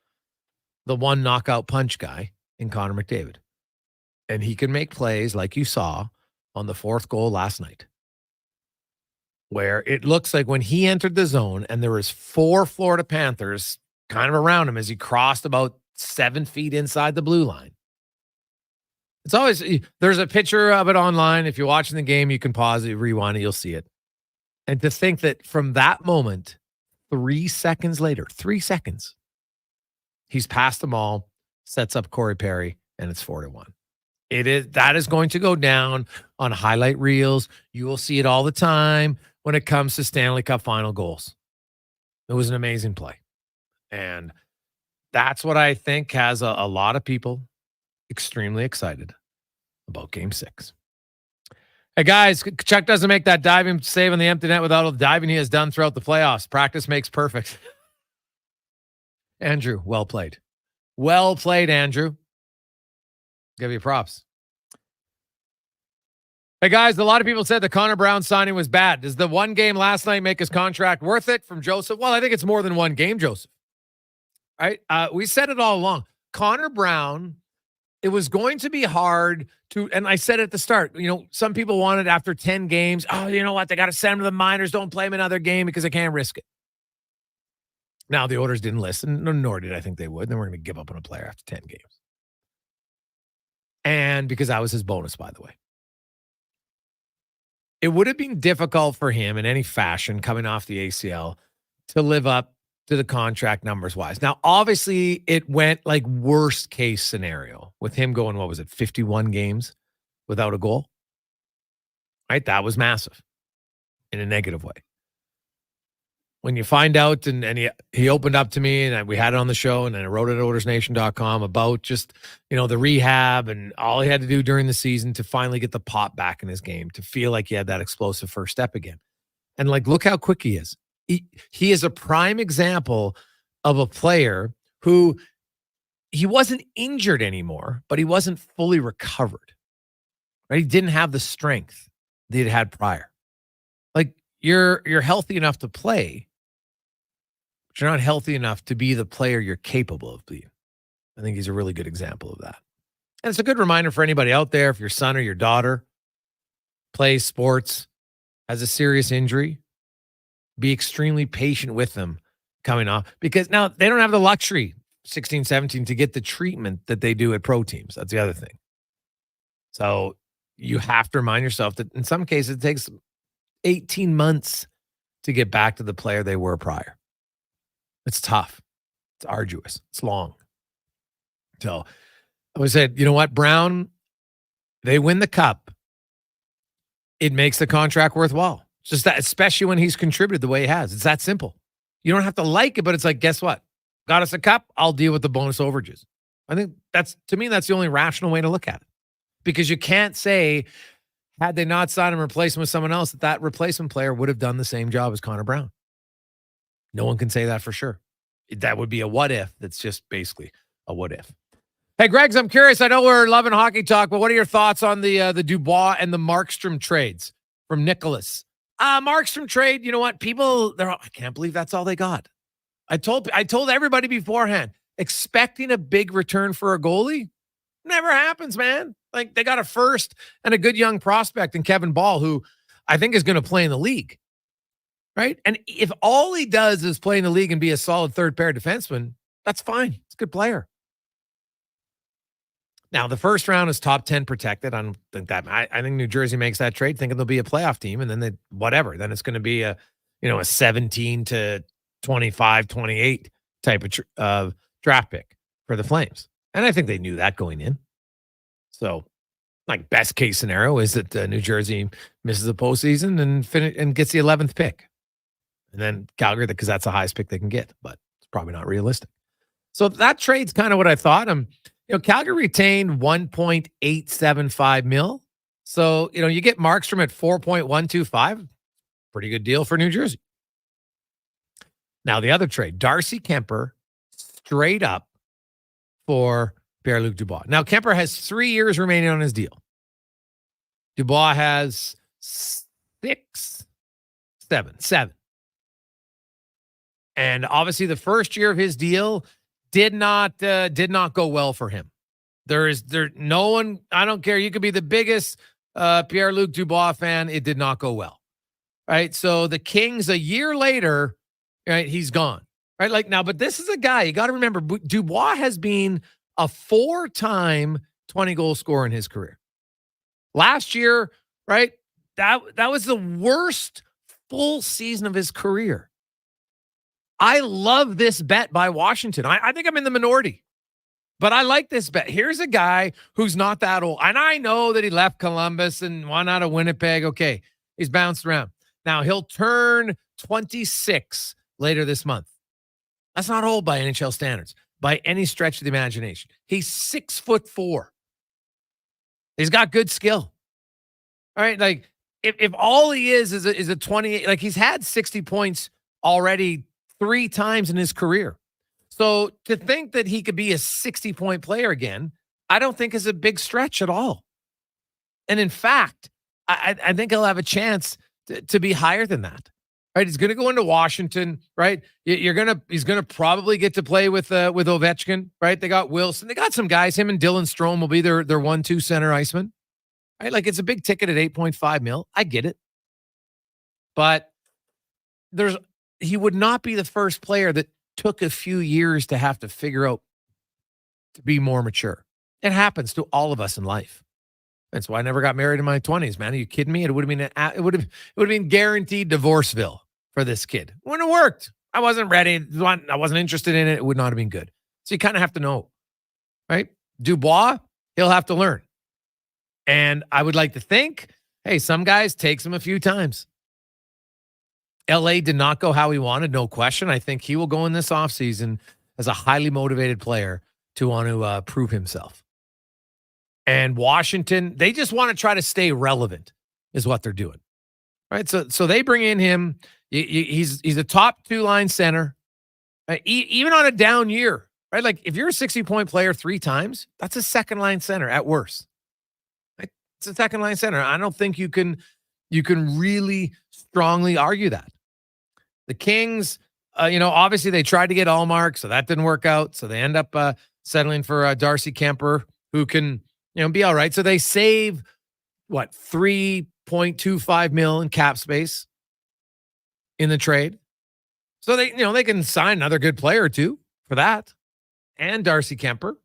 the one knockout punch guy in Connor McDavid. And he can make plays like you saw on the 4th goal last night, where it looks like when he entered the zone and there was 4 Florida Panthers kind of around him as he crossed about 7 feet inside the blue line. It's always, there's a picture of it online. If you're watching the game, you can pause it, rewind it, you'll see it. And to think that from that moment, 3 seconds later, 3 seconds, he's passed them all, sets up Corey Perry, and it's 4-1. That is going to go down on highlight reels. You will see it all the time when it comes to Stanley Cup final goals. It was an amazing play. And that's what I think has a lot of people extremely excited about Game 6. Hey, guys, Chuck doesn't make that diving save on the empty net without all the diving he has done throughout the playoffs. Practice makes perfect. Andrew, well played. Well played, Andrew. Give you props. Hey, guys, a lot of people said the Connor Brown signing was bad. Does the one game last night make his contract worth it from Joseph? Well, I think it's more than one game, Joseph. Right? We said it all along. Connor Brown, it was going to be hard to, and I said at the start, some people wanted after 10 games, oh, you know what? They got to send him to the minors. Don't play him another game because they can't risk it. Now, the Oilers didn't listen, nor did I think they would. They weren't going to give up on a player after 10 games. And because that was his bonus, by the way. It would have been difficult for him in any fashion coming off the ACL to live up to the contract numbers wise. Now, obviously, it went like worst case scenario with him going, 51 games without a goal? Right? That was massive in a negative way. When you find out, and he opened up to me, and we had it on the show, and then I wrote it at OilersNation.com about just, the rehab and all he had to do during the season to finally get the pop back in his game, to feel like he had that explosive first step again. And look how quick he is. He is a prime example of a player who he wasn't injured anymore, but he wasn't fully recovered. Right? He didn't have the strength that he'd had prior. You're healthy enough to play, but you're not healthy enough to be the player you're capable of being. I think he's a really good example of that. And it's a good reminder for anybody out there, if your son or your daughter plays sports, has a serious injury, be extremely patient with them coming off. Because now they don't have the luxury, 16, 17, to get the treatment that they do at pro teams. That's the other thing. So you have to remind yourself that in some cases it takes 18 months to get back to the player they were prior. It's tough. It's arduous. It's long. So I would say, you know what, Brown, they win the cup. It makes the contract worthwhile. It's just that, especially when he's contributed the way he has. It's that simple. You don't have to like it, but it's like, guess what? Got us a cup. I'll deal with the bonus overages. I think that's the only rational way to look at it, because you can't say, had they not signed him and replaced him with someone else, that replacement player would have done the same job as Connor Brown. No one can say that for sure. That would be a what if. That's just basically a what if. Hey, Greggs, I'm curious. I know we're loving hockey talk, but what are your thoughts on the Dubois and the Markstrom trades from Nicholas? Markstrom trade, you know what? People, I can't believe that's all they got. I told everybody beforehand, expecting a big return for a goalie never happens, man. They got a first and a good young prospect in Kevin Ball, who I think is going to play in the league. right? And if all he does is play in the league and be a solid third pair defenseman, that's fine. He's a good player. Now, the first round is top 10 protected. I don't think that. I think New Jersey makes that trade thinking they'll be a playoff team, and then then it's going to be a 17 to 25, 28 type of draft pick for the Flames. And I think they knew that going in. So, like, best case scenario is that New Jersey misses the postseason and gets the 11th pick. And then Calgary, because that's the highest pick they can get, but it's probably not realistic. So that trade's kind of what I thought. Calgary retained $1.875 million. So, you get Markstrom at $4.125. Pretty good deal for New Jersey. Now, the other trade, Darcy Kemper straight up for Pierre-Luc Dubois. Now, Kemper has 3 years remaining on his deal. Dubois has seven. And obviously, the first year of his deal did not go well for him. No one, I don't care. You could be the biggest Pierre-Luc Dubois fan. It did not go well. Right. So the Kings, a year later, right, he's gone. Right. Like now, but this is a guy, you got to remember, Dubois has been a 4-time 20-goal scorer in his career. Last year, right, that was the worst full season of his career. I love this bet by Washington. I think I'm in the minority, but I like this bet. Here's a guy who's not that old. And I know that he left Columbus and won out of Winnipeg. Okay, he's bounced around. Now, he'll turn 26 later this month. That's not old by NHL standards, by any stretch of the imagination. He's 6'4". He's got good skill. All right, like if all he is a 28, like he's had 60 points already 3 times in his career. So to think that he could be a 60-point player again, I don't think is a big stretch at all. And in fact, I think he'll have a chance to be higher than that. Right? He's going to go into Washington, right? He's going to probably get to play with Ovechkin, right? They got Wilson. They got some guys. Him and Dylan Strome will be their 1-2 center iceman. Right? Like it's a big ticket at $8.5 million. I get it. But he would not be the first player that took a few years to have to figure out to be more mature. It happens to all of us in life. That's why I never got married in my 20s, man. Are you kidding me? It would have been guaranteed divorceville for this kid. It wouldn't have worked. I wasn't ready. I wasn't interested in it. It would not have been good. So you kind of have to know, right? Dubois, he'll have to learn. And I would like to think, hey, some guys takes him a few times. LA did not go how he wanted, no question. I think he will go in this offseason as a highly motivated player to want to prove himself. And Washington, they just want to try to stay relevant is what they're doing. Right? So they bring in him. He's a top 2-line center, even on a down year. Right? Like if you're a 60-point player 3 times, that's a 2nd-line center at worst. Right? It's a 2nd-line center. I don't think you can really strongly argue that. The Kings, obviously they tried to get Allmark, so that didn't work out. So they end up settling for Darcy Kemper, who can, be all right. So they save, $3.25 million cap space in the trade. So they can sign another good player or two for that and Darcy Kemper.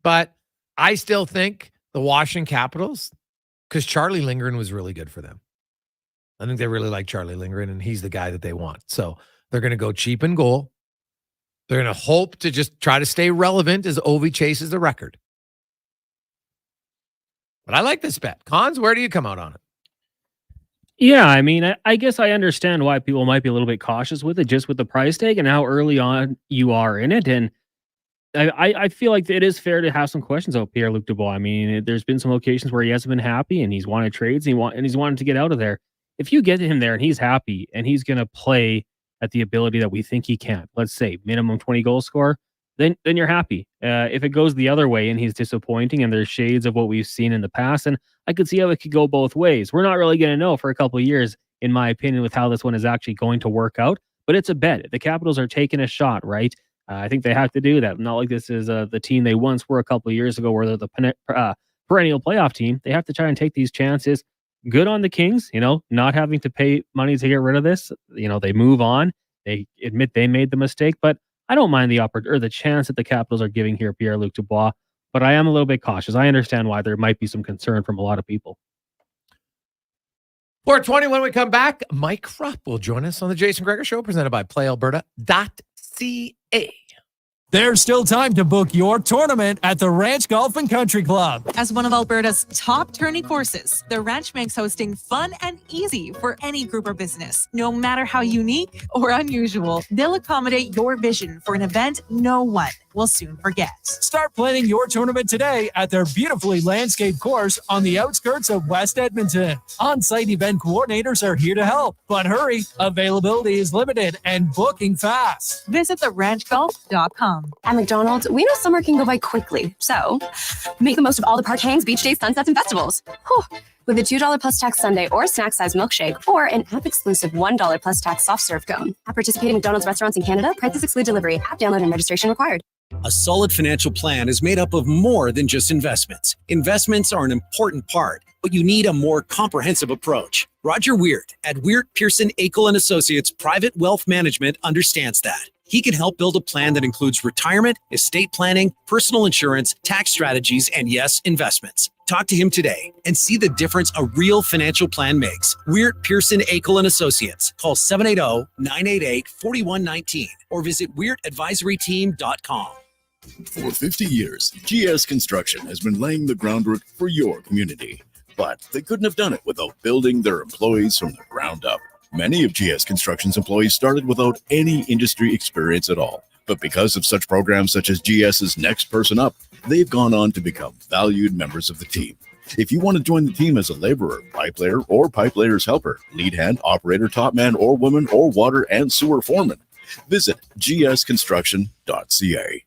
But I still think the Washington Capitals, because Charlie Lindgren was really good for them. I think they really like Charlie Lindgren, and he's the guy that they want. So they're going to go cheap in goal. They're going to hope to just try to stay relevant as Ovi chases the record. But I like this bet. Cons, where do you come out on it? Yeah, I mean, I guess I understand why people might be a little bit cautious with it, just with the price tag and how early on you are in it. And I feel like it is fair to have some questions about Pierre-Luc Dubois. I mean, there's been some locations where he hasn't been happy and he's wanted trades and he's wanted to get out of there. If you get him there and he's happy and he's going to play at the ability that we think he can, let's say minimum 20 goal score, then you're happy. If it goes the other way and he's disappointing and there's shades of what we've seen in the past, and I could see how it could go both ways. We're not really going to know for a couple of years, in my opinion, with how this one is actually going to work out, but it's a bet. The Capitals are taking a shot, right? I think they have to do that. Not like this is the team they once were a couple of years ago where they're the perennial playoff team. They have to try and take these chances. good on the Kings, not having to pay money to get rid of this. They move on. They admit they made the mistake, but I don't mind the chance that the Capitals are giving here Pierre-Luc Dubois, but I am a little bit cautious. I understand why there might be some concern from a lot of people. 4:20 when we come back, Mike Rupp will join us on the Jason Gregor Show, presented by PlayAlberta.ca. There's still time to book your tournament at the Ranch Golf and Country Club. As one of Alberta's top tourney courses, the Ranch makes hosting fun and easy for any group or business. No matter how unique or unusual, they'll accommodate your vision for an event no one will soon forget. Start planning your tournament today at their beautifully landscaped course on the outskirts of West Edmonton. On-site event coordinators are here to help, but hurry, availability is limited and booking fast. Visit theranchgolf.com. At McDonald's, we know summer can go by quickly, so make the most of all the park hangs, beach days, sunsets, and festivals. Whew. With a $2 plus tax sundae or snack-size milkshake, or an app-exclusive $1 plus tax soft serve cone. At participating McDonald's restaurants in Canada, prices exclude delivery. App download and registration required. A solid financial plan is made up of more than just investments. Investments are an important part, but you need a more comprehensive approach. Roger Weird at Weird Pearson Akel & Associates Private Wealth Management understands that. He can help build a plan that includes retirement, estate planning, personal insurance, tax strategies, and yes, investments. Talk to him today and see the difference a real financial plan makes. Weird Pearson Akel & Associates. Call 780-988-4119 or visit weirdadvisoryteam.com. For 50 years, GS Construction has been laying the groundwork for your community. But they couldn't have done it without building their employees from the ground up. Many of GS Construction's employees started without any industry experience at all. But because of such programs such as GS's Next Person Up, they've gone on to become valued members of the team. If you want to join the team as a laborer, pipe layer, or pipe layer's helper, lead hand, operator, top man, or woman, or water and sewer foreman, visit gsconstruction.ca.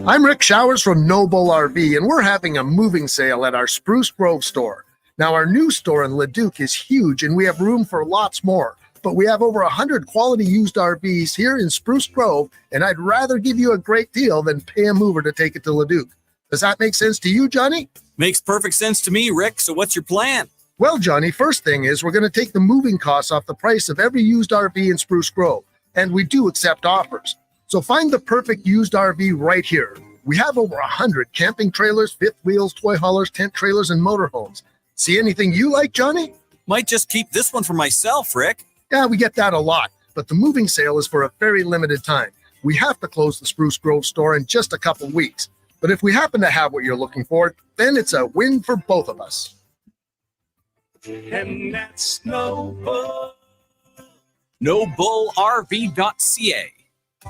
I'm Rick Showers from No Bull RV, and we're having a moving sale at our Spruce Grove store. Now, our new store in Leduc is huge, and we have room for lots more. But we have over 100 quality used RVs here in Spruce Grove, and I'd rather give you a great deal than pay a mover to take it to Leduc. Does that make sense to you, Johnny? Makes perfect sense to me, Rick. So what's your plan? Well, Johnny, first thing is we're going to take the moving costs off the price of every used RV in Spruce Grove, and we do accept offers. So find the perfect used RV right here. We have over 100 camping trailers, fifth wheels, toy haulers, tent trailers, and motorhomes. See anything you like, Johnny? Might just keep this one for myself, Rick. Yeah, we get that a lot, but the moving sale is for a very limited time. We have to close the Spruce Grove store in just a couple weeks. But if we happen to have what you're looking for, then it's a win for both of us. And that's No Bull. NoBullRV.ca.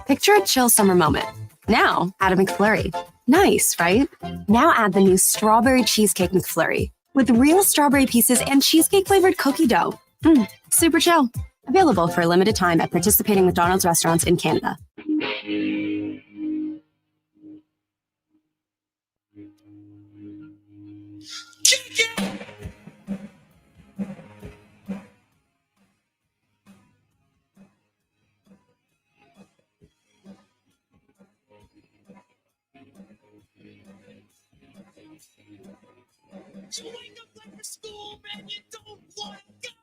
Picture a chill summer moment. Now, add a McFlurry. Nice, right? Now add the new Strawberry Cheesecake McFlurry with real strawberry pieces and cheesecake-flavored cookie dough. Super chill. Available for a limited time at participating McDonald's restaurants in Canada. You wake up like for school, man, you don't want to go.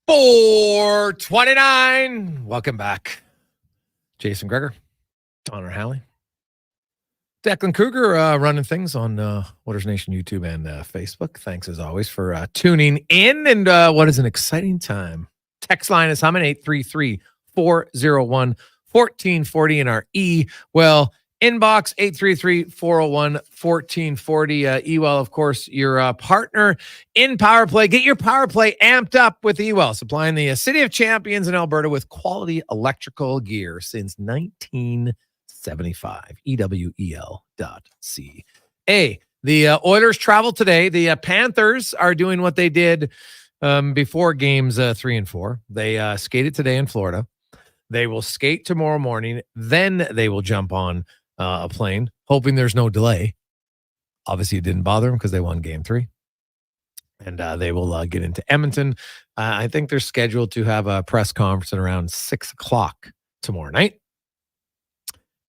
$4.29. Welcome back. Jason Gregor, Connor Halley, Declan Cougar running things on Waters Nation YouTube and Facebook. Thanks as always for tuning in. And what is an exciting time. Text line is humming 833-401-1440 in our inbox 833-401-1440. Ewell, of course, your partner in Power Play. Get your Power Play amped up with Ewell, supplying the City of Champions in Alberta with quality electrical gear since 1970. 75 EWEL.ca. The Oilers travel today. The Panthers are doing what they did before games 3 and 4. They skated today in Florida. They will skate tomorrow morning. Then they will jump on a plane, hoping there's no delay. Obviously, it didn't bother them because they won game 3. And they will get into Edmonton. I think they're scheduled to have a press conference at around 6 o'clock tomorrow night.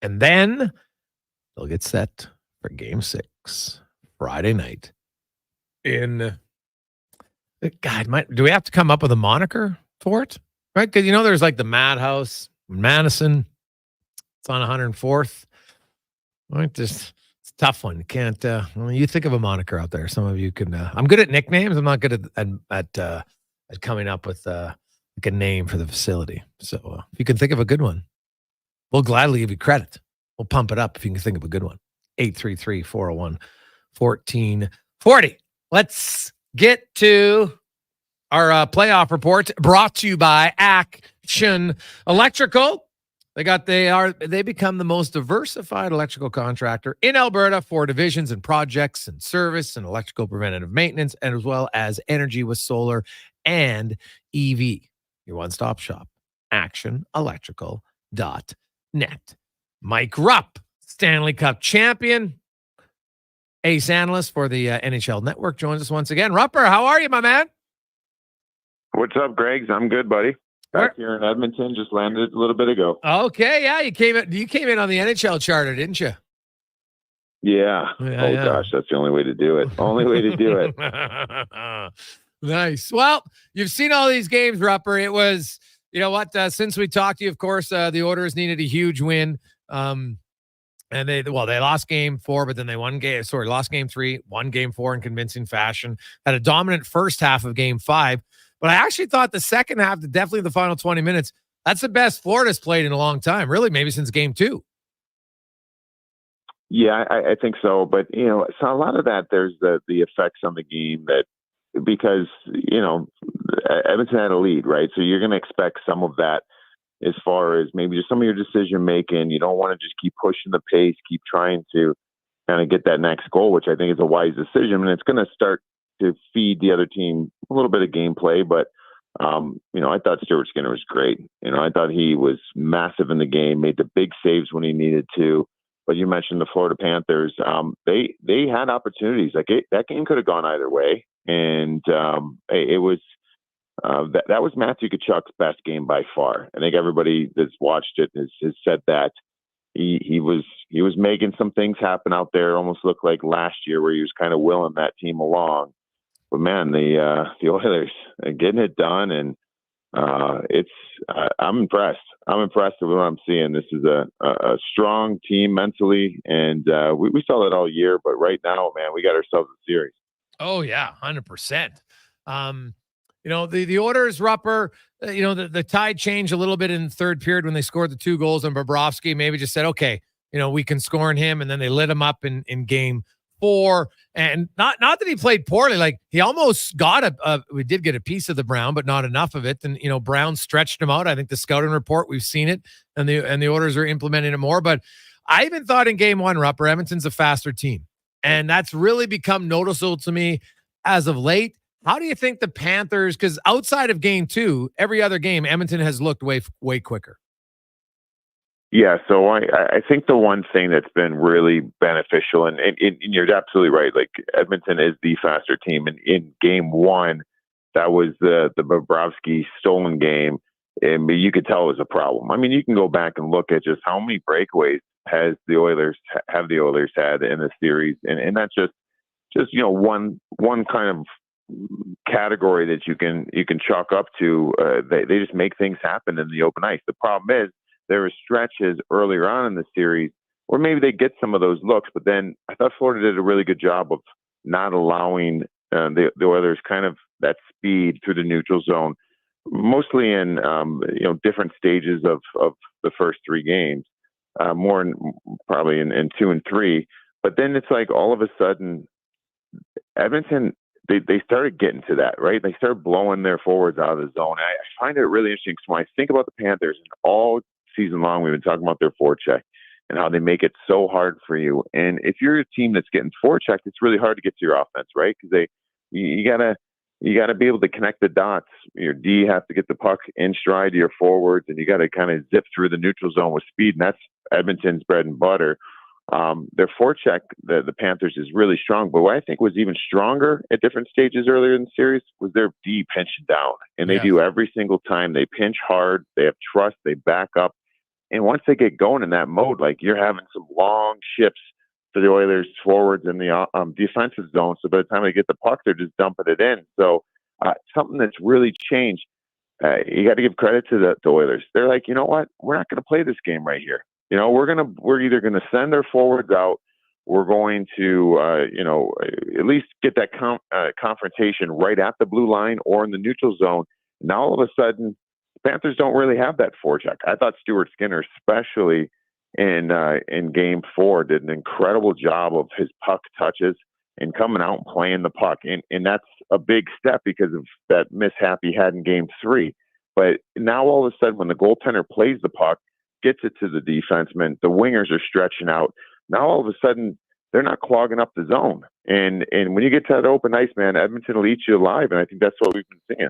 And then they'll get set for game 6 Friday night in... God, do we have to come up with a moniker for it? Right? Because, there's like the Madhouse, Madison. It's on 104th. Right? It's a tough one. You can't, you think of a moniker out there. Some of you can, I'm good at nicknames. I'm not good at coming up with like a name for the facility. So if you can think of a good one, we'll gladly give you credit. We'll pump it up if you can think of a good one. 833-401-1440. Let's get to our playoff report, brought to you by Action Electrical. They become the most diversified electrical contractor in Alberta for divisions and projects and service and electrical preventative maintenance, and as well as energy with solar and EV. Your one-stop shop, actionelectrical.net. Mike Rupp, Stanley Cup champion, ace analyst for the NHL Network, joins us once again. Rupper, how are you, my man? What's up, Greg? I'm good, buddy. Back here in Edmonton, just landed a little bit ago. Okay, yeah, you came in on the NHL charter, didn't you? Yeah. Gosh, that's the only way to do it. Only way to do it. Nice. Well, you've seen all these games, Rupper. It was, since we talked to you, of course, the Oilers needed a huge win. And they lost game 4, but then they lost game 3, won game 4 in convincing fashion, had a dominant first half of game 5. But I actually thought the second half, definitely the final 20 minutes, that's the best Florida's played in a long time, really, maybe since game 2. Yeah, I think so. But, so a lot of that, there's the effects on the game that, because, Edmonton had a lead, right? So you're going to expect some of that as far as maybe just some of your decision making. You don't want to just keep pushing the pace, keep trying to kind of get that next goal, which I think is a wise decision. And it's going to start to feed the other team a little bit of gameplay. But, I thought Stuart Skinner was great. I thought he was massive in the game, made the big saves when he needed to. But you mentioned the Florida Panthers. They had opportunities. Like that game could have gone either way. And it was that was Matthew Tkachuk's best game by far. I think everybody that's watched it has said that. He was making some things happen out there. Almost looked like last year where he was kind of willing that team along. But man, the Oilers are getting it done, and I'm impressed. I'm impressed with what I'm seeing. This is a strong team mentally, and we saw that all year. But right now, man, we got ourselves a series. Oh yeah, 100%. The Oilers, Rupper, the tide changed a little bit in the third period when they scored the 2 goals on Bobrovsky. Maybe just said, okay, we can score on him, and then they lit him up in game 4. And not that he played poorly, like he almost got we did get a piece of the Brown, but not enough of it. And Brown stretched him out. I think the scouting report, we've seen it, and the Oilers are implementing it more. But I even thought in game 1, Rupper, Edmonton's a faster team, and that's really become noticeable to me as of late. How do you think the Panthers, because outside of game 2, every other game, Edmonton has looked way quicker? Yeah, so I think the one thing that's been really beneficial, and you're absolutely right, like Edmonton is the faster team. And in game 1, that was the Bobrovsky stolen game, and you could tell it was a problem. I mean, you can go back and look at just how many breakaways have the Oilers had in the series, and that's just one kind of category that you can chalk up to. They just make things happen in the open ice. The problem is there were stretches earlier on in the series where maybe they get some of those looks, but then I thought Florida did a really good job of not allowing the Oilers kind of that speed through the neutral zone, mostly in different stages of the first 3 games, more probably in 2 and 3. But then it's like all of a sudden Edmonton, they started getting to that, right? They started blowing their forwards out of the zone. I find it really interesting because when I think about the Panthers, and all season long we've been talking about their forecheck, and how they make it so hard for you. And if you're a team that's getting forechecked, it's really hard to get to your offense, right? Because you gotta be able to connect the dots. Your D has to get the puck in stride to your forwards, and you got to kind of zip through the neutral zone with speed, and that's Edmonton's bread and butter. Their forecheck, the Panthers, is really strong. But what I think was even stronger at different stages earlier in the series was their D pinching down. And they do every single time. They pinch hard. They have trust. They back up. And once they get going in that mode, like you're having some long shifts to the Oilers forwards in the defensive zone. So by the time they get the puck, they're just dumping it in. So something that's really changed. You got to give credit to the Oilers. They're like, you know what? We're not going to play this game right here. You know, we're either going to send our forwards out. We're going to, at least get that confrontation right at the blue line or in the neutral zone. Now all of a sudden, the Panthers don't really have that forecheck. I thought Stuart Skinner, especially in Game 4, did an incredible job of his puck touches and coming out and playing the puck. And that's a big step because of that mishap he had in Game 3. But now all of a sudden, when the goaltender plays the puck, gets it to the defenseman, the wingers are stretching out. Now all of a sudden, they're not clogging up the zone. And when you get to that open ice, man, Edmonton will eat you alive. And I think that's what we've been seeing.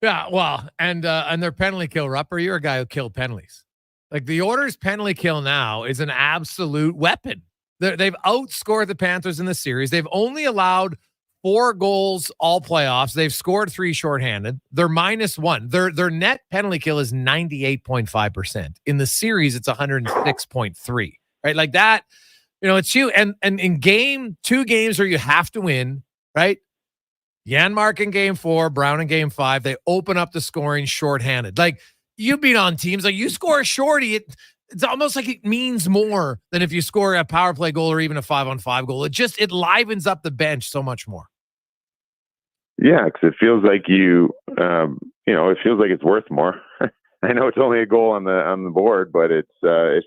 Yeah, well, and their penalty kill, Rupper, you're a guy who killed penalties. Like the Oilers' penalty kill now is an absolute weapon. They've outscored the Panthers in the series. They've only allowed 4 goals all playoffs. They've scored 3 shorthanded. They're -1. Their net penalty kill is 98.5%. In the series, it's 106.3. Right, like that. You know, it's you. And in two games where you have to win, right? Yaremchuk in Game 4, Brown in Game 5. They open up the scoring shorthanded. Like you've been on teams like you score a shorty, it's almost like it means more than if you score a power play goal or even a 5-on-5 goal. It livens up the bench so much more. Yeah, because it feels like it feels like it's worth more. I know it's only a goal on the board, but it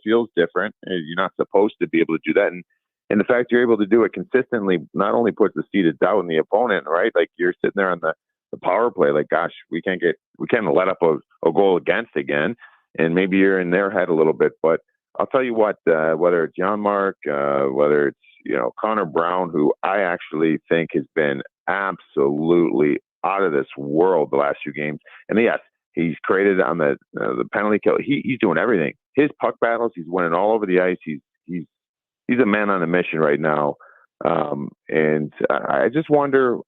feels different. You're not supposed to be able to do that, and the fact you're able to do it consistently not only puts the seed of doubt in the opponent, right? Like you're sitting there on the power play, like, gosh, we can't let up a goal against again. And maybe you're in their head a little bit, but I'll tell you what, whether it's Yaremchuk, whether it's, Connor Brown, who I actually think has been absolutely out of this world the last few games. And yes, he's created on the penalty kill. He's doing everything. His puck battles, he's winning all over the ice. He's a man on a mission right now. And I just wonder,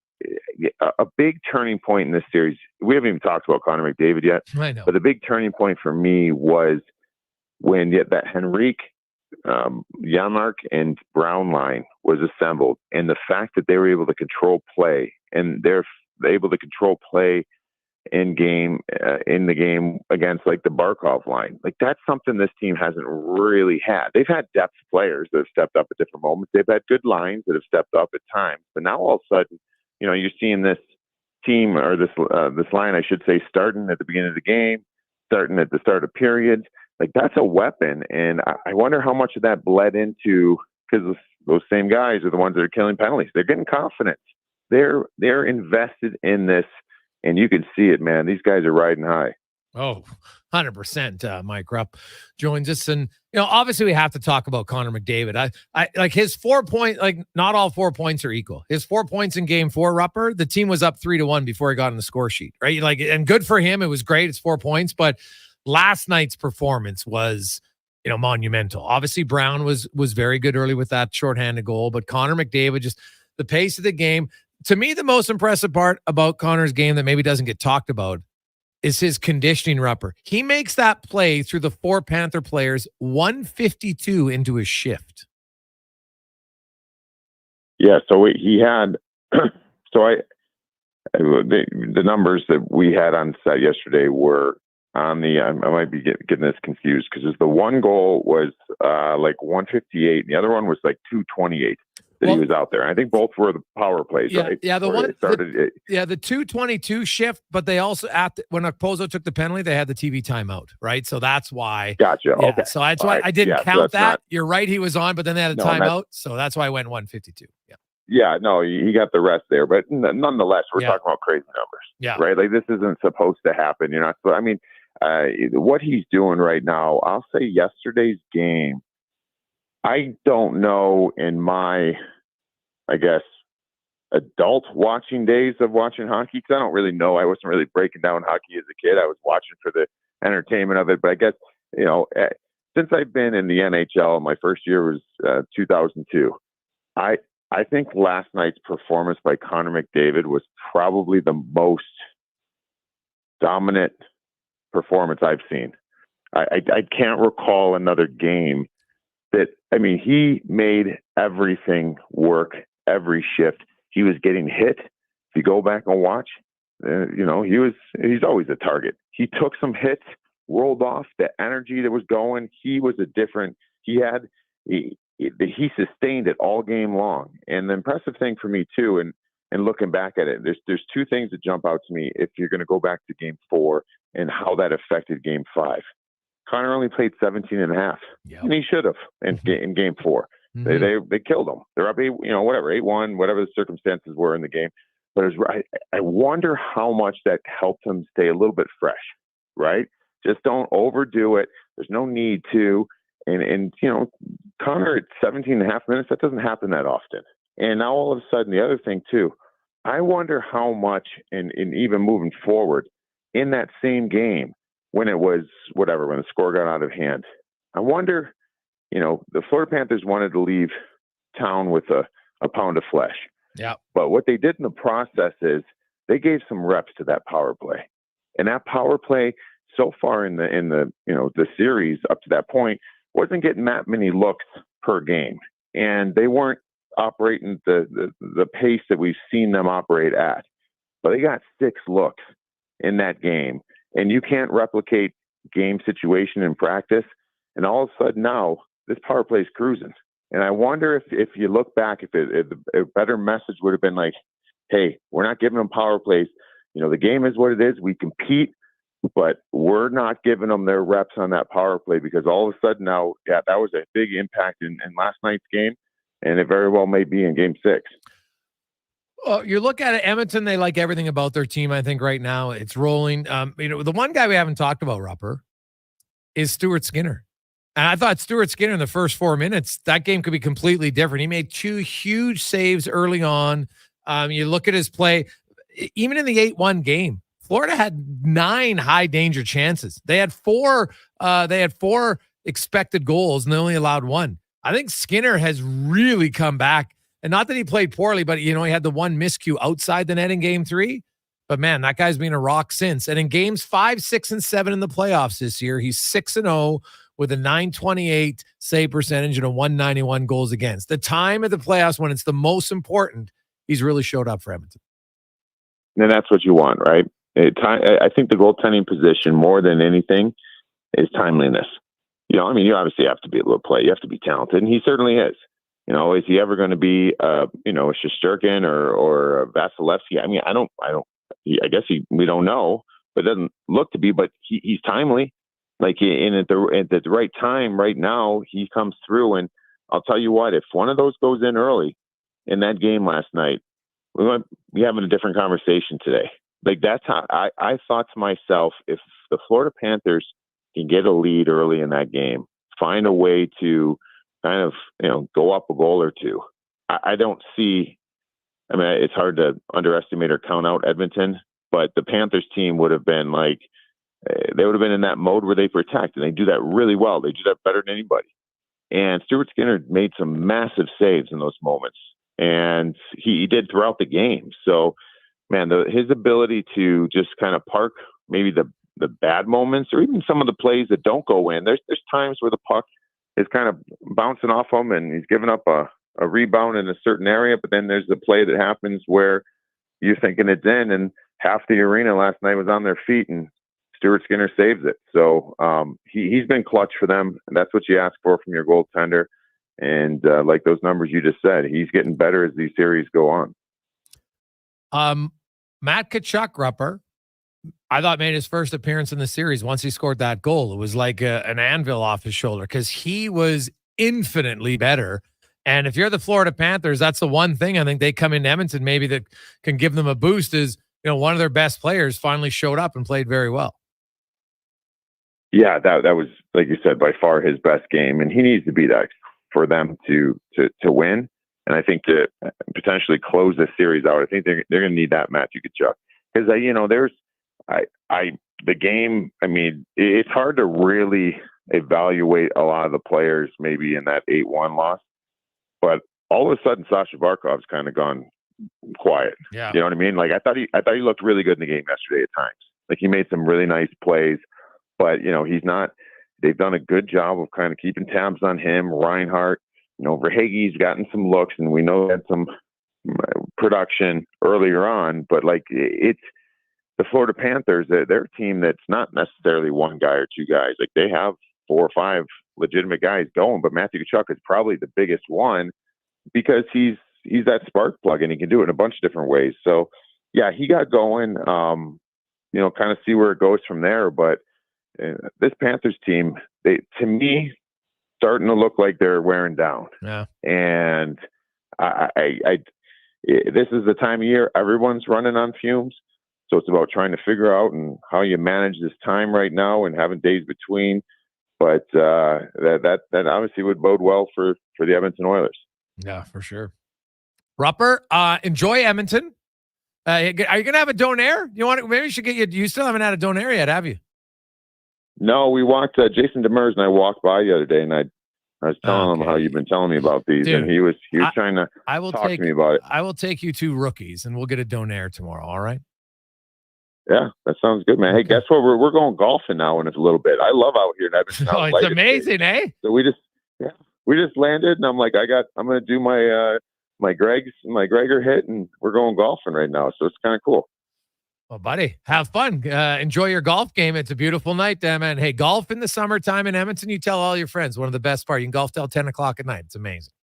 a big turning point in this series, we haven't even talked about Connor McDavid yet. I know. But the big turning point for me was when that Henrique, Yaremchuk, and Brown line was assembled, and the fact that they were able to control play, and they're able to control play in the game against like the Barkov line. Like that's something this team hasn't really had. They've had depth players that have stepped up at different moments. They've had good lines that have stepped up at times, but now all of a sudden, you're seeing this team or this line, I should say, starting at the beginning of the game, starting at the start of periods. Like that's a weapon, and I wonder how much of that bled into, because those same guys are the ones that are killing penalties. They're getting confidence. They're invested in this, and you can see it, man. These guys are riding high. Oh, 100%. Mike Rupp joins us, and obviously we have to talk about Connor McDavid. I like his 4 point. Like not all 4 points are equal. His 4 points in Game 4, Rupper. The team was up 3-1 before he got on the score sheet, right? Like, and good for him. It was great. It's 4 points, but last night's performance was, monumental. Obviously, Brown was very good early with that shorthanded goal, but Connor McDavid, just the pace of the game. To me, the most impressive part about Connor's game that maybe doesn't get talked about is his conditioning, Rupper. He makes that play through the 4 Panther players 152 into his shift. Yeah, so he had the numbers that we had on set yesterday were on the I might be getting this confused because the one goal was like 158 and the other one was like 228. He was out there. I think both were the power plays, right? Yeah, the 222 shift, but they also when Okposo took the penalty, they had the TV timeout, right? So that's why. Gotcha. Yeah, okay. So that's why I didn't count that. You're right, he was on, but then they had a timeout, so that's why I went 152. Yeah. Yeah, no, he got the rest there, but nonetheless, we're talking about crazy numbers. Yeah. Right. Like this isn't supposed to happen. You're not. I mean, what he's doing right now, I'll say yesterday's game, I don't know in my, I guess, adult watching days of watching hockey, because I don't really know. I wasn't really breaking down hockey as a kid. I was watching for the entertainment of it. But I guess, since I've been in the NHL, my first year was 2002. I think last night's performance by Connor McDavid was probably the most dominant performance I've seen. I can't recall another game that, he made everything work, every shift. He was getting hit. If you go back and watch, he's always a target. He took some hits, rolled off the energy that was going. He was he sustained it all game long. And the impressive thing for me too, and looking back at it, there's two things that jump out to me if you're going to go back to game 4 and how that affected game 5. Connor only played 17 and a half, and he should have in game 4. Mm-hmm. They killed him. They're up 8-1, whatever the circumstances were in the game. But I wonder how much that helped him stay a little bit fresh, right? Just don't overdo it. There's no need to. And Connor at 17 and a half minutes, that doesn't happen that often. And now all of a sudden, the other thing too, I wonder how much, and even moving forward in that same game, when it was when the score got out of hand, I wonder, the Florida Panthers wanted to leave town with a pound of flesh. Yeah. But what they did in the process is they gave some reps to that power play. And that power play so far in the the series up to that point wasn't getting that many looks per game. And they weren't operating the pace that we've seen them operate at. But they got 6 looks in that game. And you can't replicate game situation in practice. And all of a sudden now, this power play is cruising. And I wonder if you look back, if a better message would have been like, hey, we're not giving them power plays. The game is what it is. We compete, but we're not giving them their reps on that power play, because all of a sudden now, that was a big impact in last night's game. And it very well may be in game 6. Well, you look at it, Edmonton, they like everything about their team, I think, right now. It's rolling. The one guy we haven't talked about, Rupper, is Stuart Skinner. And I thought Stuart Skinner in the first 4 minutes, that game could be completely different. He made 2 huge saves early on. You look at his play, even in the 8-1 game, Florida had 9 high danger chances. They had 4 expected goals, and they only allowed 1. I think Skinner has really come back. And not that he played poorly, but, he had the one miscue outside the net in game 3. But, man, that guy's been a rock since. And in games 5, 6, and 7 in the playoffs this year, he's 6-0 with a .928 save percentage and a .191 goals against. The time of the playoffs when it's the most important, he's really showed up for Edmonton. And that's what you want, right? I think the goaltending position, more than anything, is timeliness. You obviously have to be able to play. You have to be talented, and he certainly is. Is he ever going to be, a Shesterkin or a Vasilevsky? I guess we don't know, but it doesn't look to be. But he's timely, at the right time. Right now, he comes through, and I'll tell you what: if one of those goes in early in that game last night, we might be having a different conversation today. That's how I thought to myself: if the Florida Panthers can get a lead early in that game, find a way to kind of, go up a goal or 2. I don't see, it's hard to underestimate or count out Edmonton, but the Panthers team would have been they would have been in that mode where they protect, and they do that really well. They do that better than anybody. And Stuart Skinner made some massive saves in those moments, and he did throughout the game. So, man, his ability to just kind of park maybe the bad moments, or even some of the plays that don't go in. There's times where the puck is kind of bouncing off him and he's giving up a rebound in a certain area, but then there's the play that happens where you're thinking it's in, and half the arena last night was on their feet, and Stuart Skinner saves it. So he's been clutch for them, and that's what you ask for from your goaltender. And like those numbers you just said, he's getting better as these series go on. Matt Tkachuk, Rupper, I thought made his first appearance in the series once he scored that goal. It was like an anvil off his shoulder, because he was infinitely better. And if you're the Florida Panthers, that's the one thing I think they come into Edmonton maybe that can give them a boost is, one of their best players finally showed up and played very well. Yeah, that was, like you said, by far his best game, and he needs to be that for them to win. And I think to potentially close this series out, I think they're going to need that Matthew Tkachuk, because the game. I mean, it's hard to really evaluate a lot of the players maybe in that 8-1 loss, but all of a sudden Sasha Barkov's kind of gone quiet. Yeah, you know what I mean? Like I thought he looked really good in the game yesterday at times. Like he made some really nice plays, but he's not. They've done a good job of kind of keeping tabs on him. Reinhart, Verhaeghe's gotten some looks, and we know he had some production earlier on, but like it's the Florida Panthers. They're a team that's not necessarily one guy or two guys. Like they have 4 or 5 legitimate guys going, but Matthew Tkachuk is probably the biggest one because he's that spark plug and he can do it in a bunch of different ways. So yeah, he got going, kind of see where it goes from there. But this Panthers team, to me, starting to look like they're wearing down. Yeah. And this is the time of year everyone's running on fumes. So it's about trying to figure out and how you manage this time right now and having days between. But that obviously would bode well for the Edmonton Oilers. Yeah, for sure. Rupper, enjoy Edmonton. Are you going to have a donair? Maybe you should get you still haven't had a donair yet, have you? No, we walked. Jason Demers and I walked by the other day, and I was telling him how you've been telling me about these, Dude, and he was trying to talk to me about it. I will take you to Rookies, and we'll get a donair tomorrow. All right? Yeah, that sounds good, man. Hey, guess what? We're going golfing now in a little bit. I love out here in Edmonton. Oh, it's amazing, eh? So we just landed, and I'm like, I'm going to do my Gregor hit, and we're going golfing right now. So it's kind of cool. Well, buddy, have fun. Enjoy your golf game. It's a beautiful night there, man. Hey, golf in the summertime in Edmonton. You tell all your friends. One of the best part. You can golf till 10 o'clock at night. It's amazing.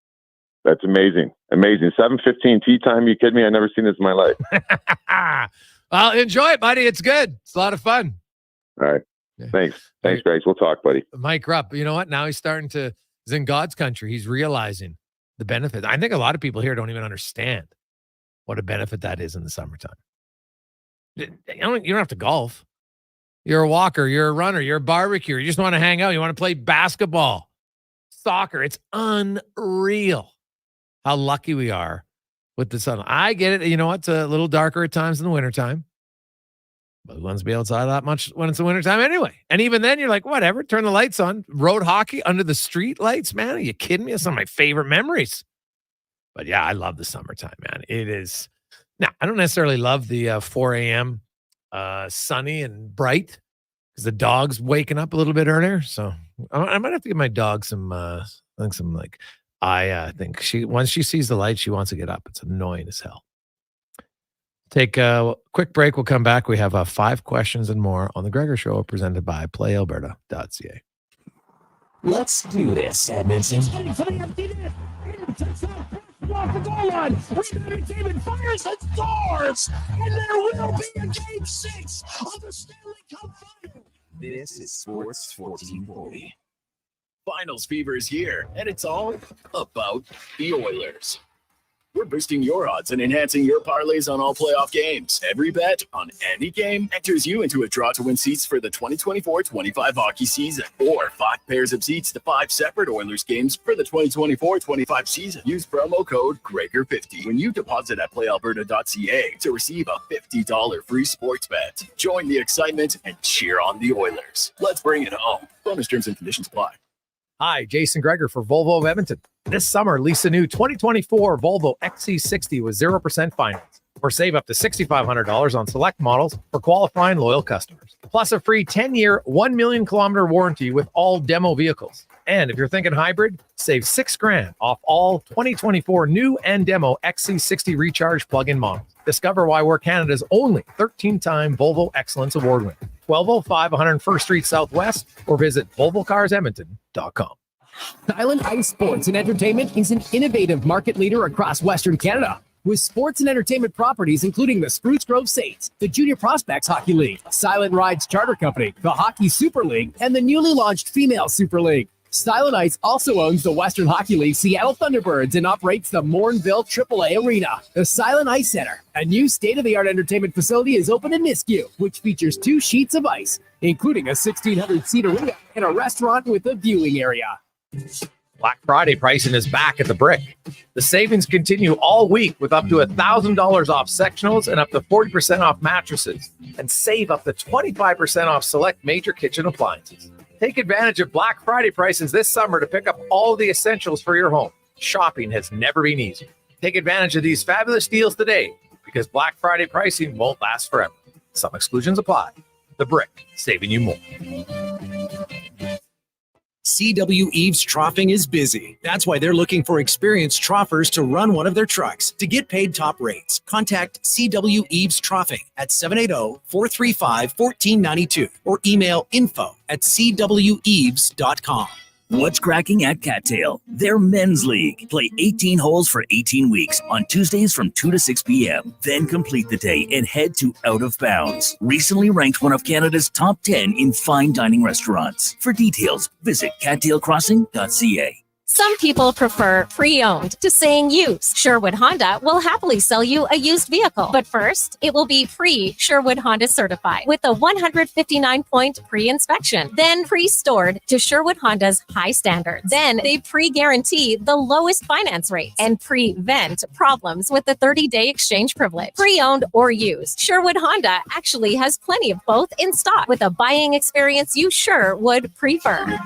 That's amazing. 7:15 tee time. You kidding me? I've never seen this in my life. Well, enjoy it, buddy. It's good. It's a lot of fun. All right. Thanks, Greg. We'll talk, buddy. Mike Rupp, you know what? Now he's in God's country. He's realizing the benefit. I think a lot of people here don't even understand what a benefit that is in the summertime. You don't have to golf. You're a walker. You're a runner. You're a barbecuer. You just want to hang out. You want to play basketball, soccer. It's unreal how lucky we are with the sun. I get it. You know what? It's a little darker at times in the wintertime. But who wants to be outside that much when it's the wintertime anyway? And even then, you're like, whatever, turn the lights on. Road hockey under the street lights, man. Are you kidding me? It's some of my favorite memories. But yeah, I love the summertime, man. It is. Now, I don't necessarily love the 4 a.m. Sunny and bright because the dog's waking up a little bit earlier. So I might have to give my dog some, I think once she sees the light, she wants to get up. It's annoying as hell. Take a quick break. We'll come back. We have 5 questions and more on the Gregor Show presented by PlayAlberta.ca. Let's do this, Edmonton. Off the goal line, Entertainment fires and scores, and there will be a Game 6 of the Stanley Cup Final. This is Sports 1440. Finals fever is here, and it's all about the Oilers. We're boosting your odds and enhancing your parlays on all playoff games. Every bet on any game enters you into a draw to win seats for the 2024-25 hockey season, or 5 pairs of seats to 5 separate Oilers games for the 2024-25 season. Use promo code Gregor50 when you deposit at PlayAlberta.ca to receive a $50 free sports bet. Join the excitement and cheer on the Oilers. Let's bring it home. Bonus terms and conditions apply. Hi, Jason Gregor for Volvo of Edmonton. This summer, lease a new 2024 Volvo XC60 with 0% finance, or save up to $6,500 on select models for qualifying loyal customers. Plus a free 10-year, 1 million kilometer warranty with all demo vehicles. And if you're thinking hybrid, save $6,000 off all 2024 new and demo XC60 Recharge plug-in models. Discover why we're Canada's only 13-time Volvo Excellence Award winner. 1205 101st Street Southwest, or visit volvocarsedmonton.com. Silent Ice Sports and Entertainment is an innovative market leader across Western Canada, with sports and entertainment properties including the Spruce Grove Saints, the Junior Prospects Hockey League, Silent Rides Charter Company, the Hockey Super League, and the newly launched Female Super League. Silent Ice also owns the Western Hockey League Seattle Thunderbirds and operates the Morinville AAA Arena. The Silent Ice Center, a new state-of-the-art entertainment facility, is open in Nisku, which features 2 sheets of ice, including a 1,600-seat arena and a restaurant with a viewing area. Black Friday pricing is back at the Brick. The savings continue all week with up to $1,000 off sectionals and up to 40% off mattresses, and save up to 25% off select major kitchen appliances. Take advantage of Black Friday prices this summer to pick up all the essentials for your home. Shopping has never been easier. Take advantage of these fabulous deals today because Black Friday pricing won't last forever. Some exclusions apply. The Brick, saving you more. CW Eves Troughing is busy. That's why they're looking for experienced troughers to run one of their trucks. To get paid top rates, contact CW Eves Troughing at 780-435-1492 or email info@cweves.com. What's cracking at Cattail? Their men's league. Play 18 holes for 18 weeks on Tuesdays from 2 to 6 p.m. Then complete the day and head to Out of Bounds, recently ranked one of Canada's top 10 in fine dining restaurants. For details, visit cattailcrossing.ca. Some people prefer pre-owned to saying used. Sherwood Honda will happily sell you a used vehicle. But first, it will be pre-Sherwood Honda certified with a 159-point pre-inspection. Then pre-stored to Sherwood Honda's high standards. Then they pre-guarantee the lowest finance rates and prevent problems with the 30-day exchange privilege. Pre-owned or used, Sherwood Honda actually has plenty of both in stock with a buying experience you sure would prefer.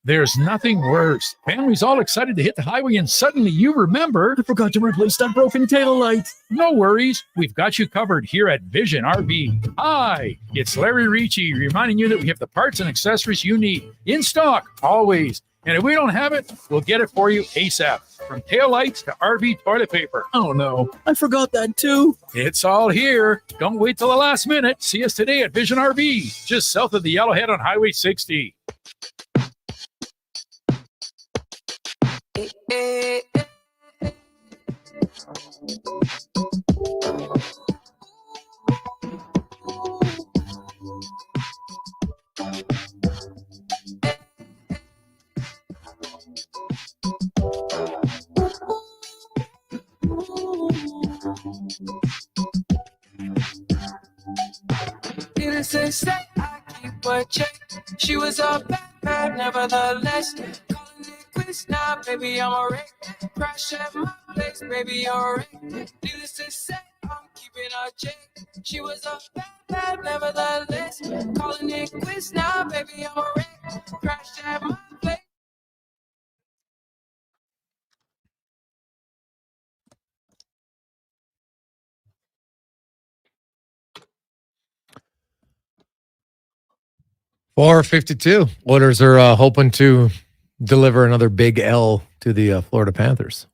There's nothing worse. Families all excited to hit the highway and suddenly you remember, I forgot to replace that broken taillight. No worries. We've got you covered here at Vision RV. Hi, it's Larry Ricci reminding you that we have the parts and accessories you need in stock always. And if we don't have it, we'll get it for you ASAP. From taillights to RV toilet paper. Oh no, I forgot that too. It's all here. Don't wait till the last minute. See us today at Vision RV, just south of the Yellowhead on Highway 60. Needless to say, I keep a check. She was a bad, nevertheless. Calling it quits now, baby, I'm a wreck. Crash at my place, baby, you're a wreck. Needless to say, I'm keeping a check. She was a bad, nevertheless. Calling it quits now, baby, I'm a wreck. Crash at my place. .452. Oilers are hoping to deliver another big L to the Florida Panthers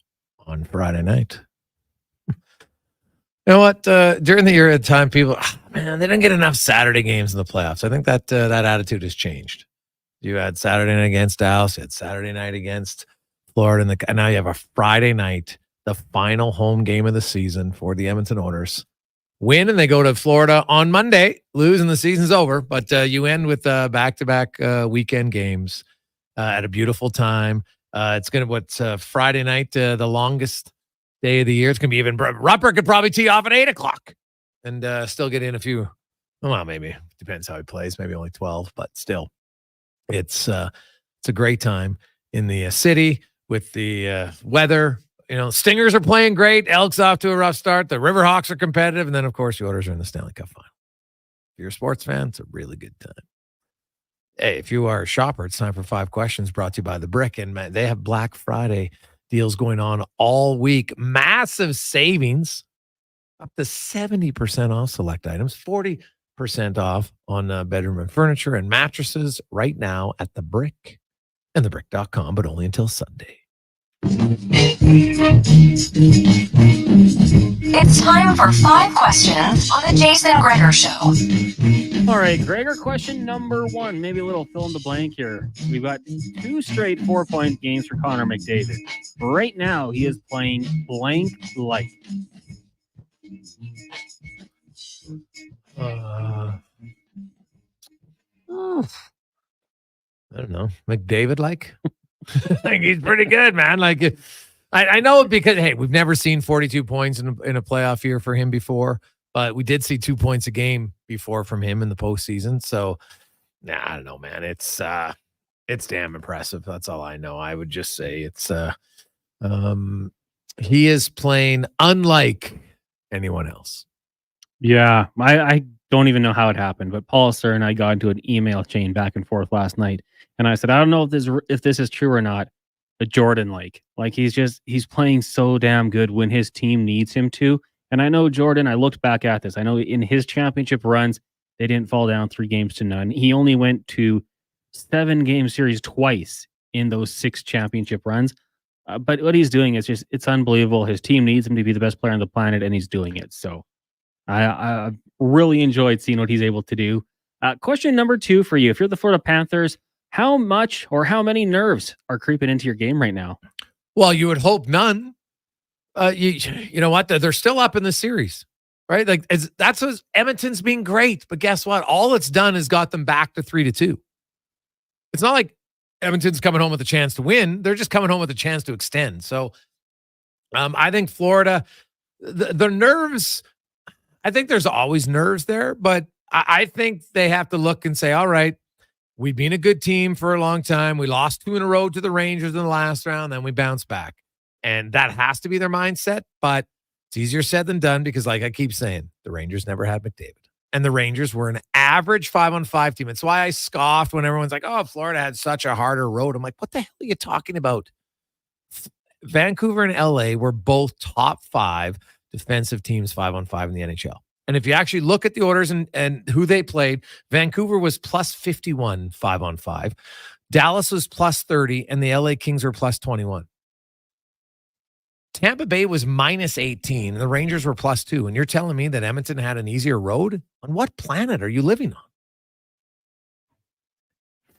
on Friday night. You know what? During the year at the time, people, man, they didn't get enough Saturday games in the playoffs. I think that that attitude has changed. You had Saturday night against Dallas, you had Saturday night against Florida, and now you have a Friday night, the final home game of the season for the Edmonton Oilers. Win and they go to Florida on Monday, lose and the season's over. But you end with back-to-back weekend games at a beautiful time. It's going to Friday night, the longest day of the year. It's going to be even. Rupper could probably tee off at 8 o'clock and still get in a few. Well, maybe depends how he plays. Maybe only 12, but still, it's a great time in the city with the weather. You know, Stingers are playing great. Elks off to a rough start. The Riverhawks are competitive. And then, of course, the Oilers are in the Stanley Cup final. If you're a sports fan, it's a really good time. Hey, if you are a shopper, it's time for 5 questions brought to you by The Brick. And man, they have Black Friday deals going on all week. Massive savings, up to 70% off select items, 40% off on bedroom and furniture and mattresses right now at The Brick and thebrick.com, but only until Sunday. It's time for 5 questions on the Jason Gregor Show. All right, Gregor, question number 1. Maybe a little fill in the blank here. We've got 2 straight 4-point games for Connor McDavid. Right now, he is playing blank light. I don't know, McDavid like. Like he's pretty good, man. Like I know because hey, we've never seen 42 points in a playoff year for him before, but we did see 2 points a game before from him in the postseason. So I don't know, man. It's damn impressive. That's all I know. I would just say it's he is playing unlike anyone else. Yeah, I don't even know how it happened, but Paul Sir and I got into an email chain back and forth last night, and I said, I don't know if this is true or not, but Jordan like he's playing so damn good when his team needs him to. And I know Jordan, I looked back at this. I know in his championship runs, they didn't fall down 3-0. He only went to 7-game series twice in those 6 championship runs. But what he's doing is it's unbelievable. His team needs him to be the best player on the planet, and he's doing it. So I really enjoyed seeing what he's able to do. Question number 2 for you. If you're the Florida Panthers, how much or how many nerves are creeping into your game right now? Well, you would hope none. You know what? They're still up in the series, right? Like that's what Edmonton's being great, but guess what? All it's done is got them back to 3-2. It's not like Edmonton's coming home with a chance to win. They're just coming home with a chance to extend. So I think Florida, the nerves, I think there's always nerves there, but I think they have to look and say, all right, we've been a good team for a long time. We lost 2 in a row to the Rangers in the last round, then we bounced back. And that has to be their mindset, but it's easier said than done because, like I keep saying, the Rangers never had McDavid. And the Rangers were an average 5-on-5 team. It's why I scoffed when everyone's like, oh, Florida had such a harder road. I'm like, what the hell are you talking about? Vancouver and LA were both top 5 defensive teams 5-on-5 in the NHL. And if you actually look at the orders and who they played, Vancouver was plus 51 5-on-5. Dallas was plus 30, and the LA Kings were plus 21. Tampa Bay was minus 18, and the Rangers were plus 2. And you're telling me that Edmonton had an easier road? On what planet are you living on?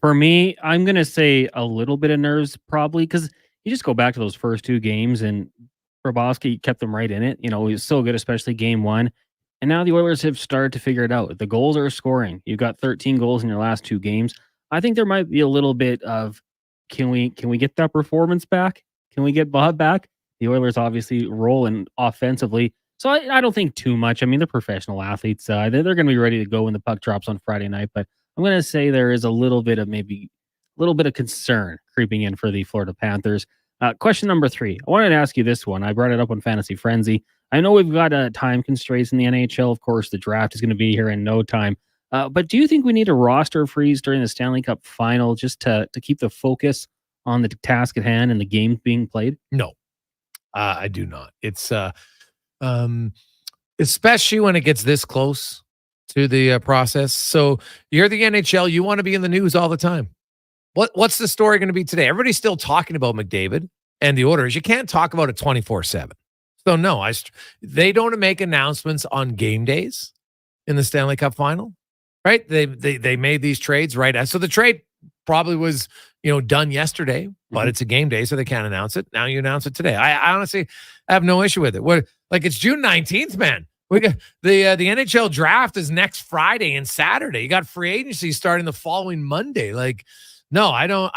For me, I'm going to say a little bit of nerves probably because you just go back to those first 2 games and Grabowski kept them right in it. You know, he was so good, especially game 1. And now the Oilers have started to figure it out. The goals are scoring. You've got 13 goals in your last 2 games. I think there might be a little bit of, can we get that performance back? Can we get Bob back? The Oilers obviously rolling offensively. So I don't think too much. I mean, they're professional athletes. They're going to be ready to go when the puck drops on Friday night. But I'm going to say there is a little bit of concern creeping in for the Florida Panthers. Question number 3. I wanted to ask you this one. I brought it up on Fantasy Frenzy. I know we've got time constraints in the NHL. Of course, the draft is going to be here in no time. But do you think we need a roster freeze during the Stanley Cup final just to keep the focus on the task at hand and the game being played? No. I do not. It's especially when it gets this close to the process. So you're the NHL. You want to be in the news all the time. What's the story going to be today? Everybody's still talking about McDavid and the orders. You can't talk about it 24/7. So no, they don't make announcements on game days in the Stanley Cup final, right? They made these trades right. So the trade probably was done yesterday, but it's a game day, so they can't announce it. Now you announce it today. I honestly have no issue with it. It's June 19th, man. We got the NHL draft is next Friday and Saturday. You got free agency starting the following Monday. No, I don't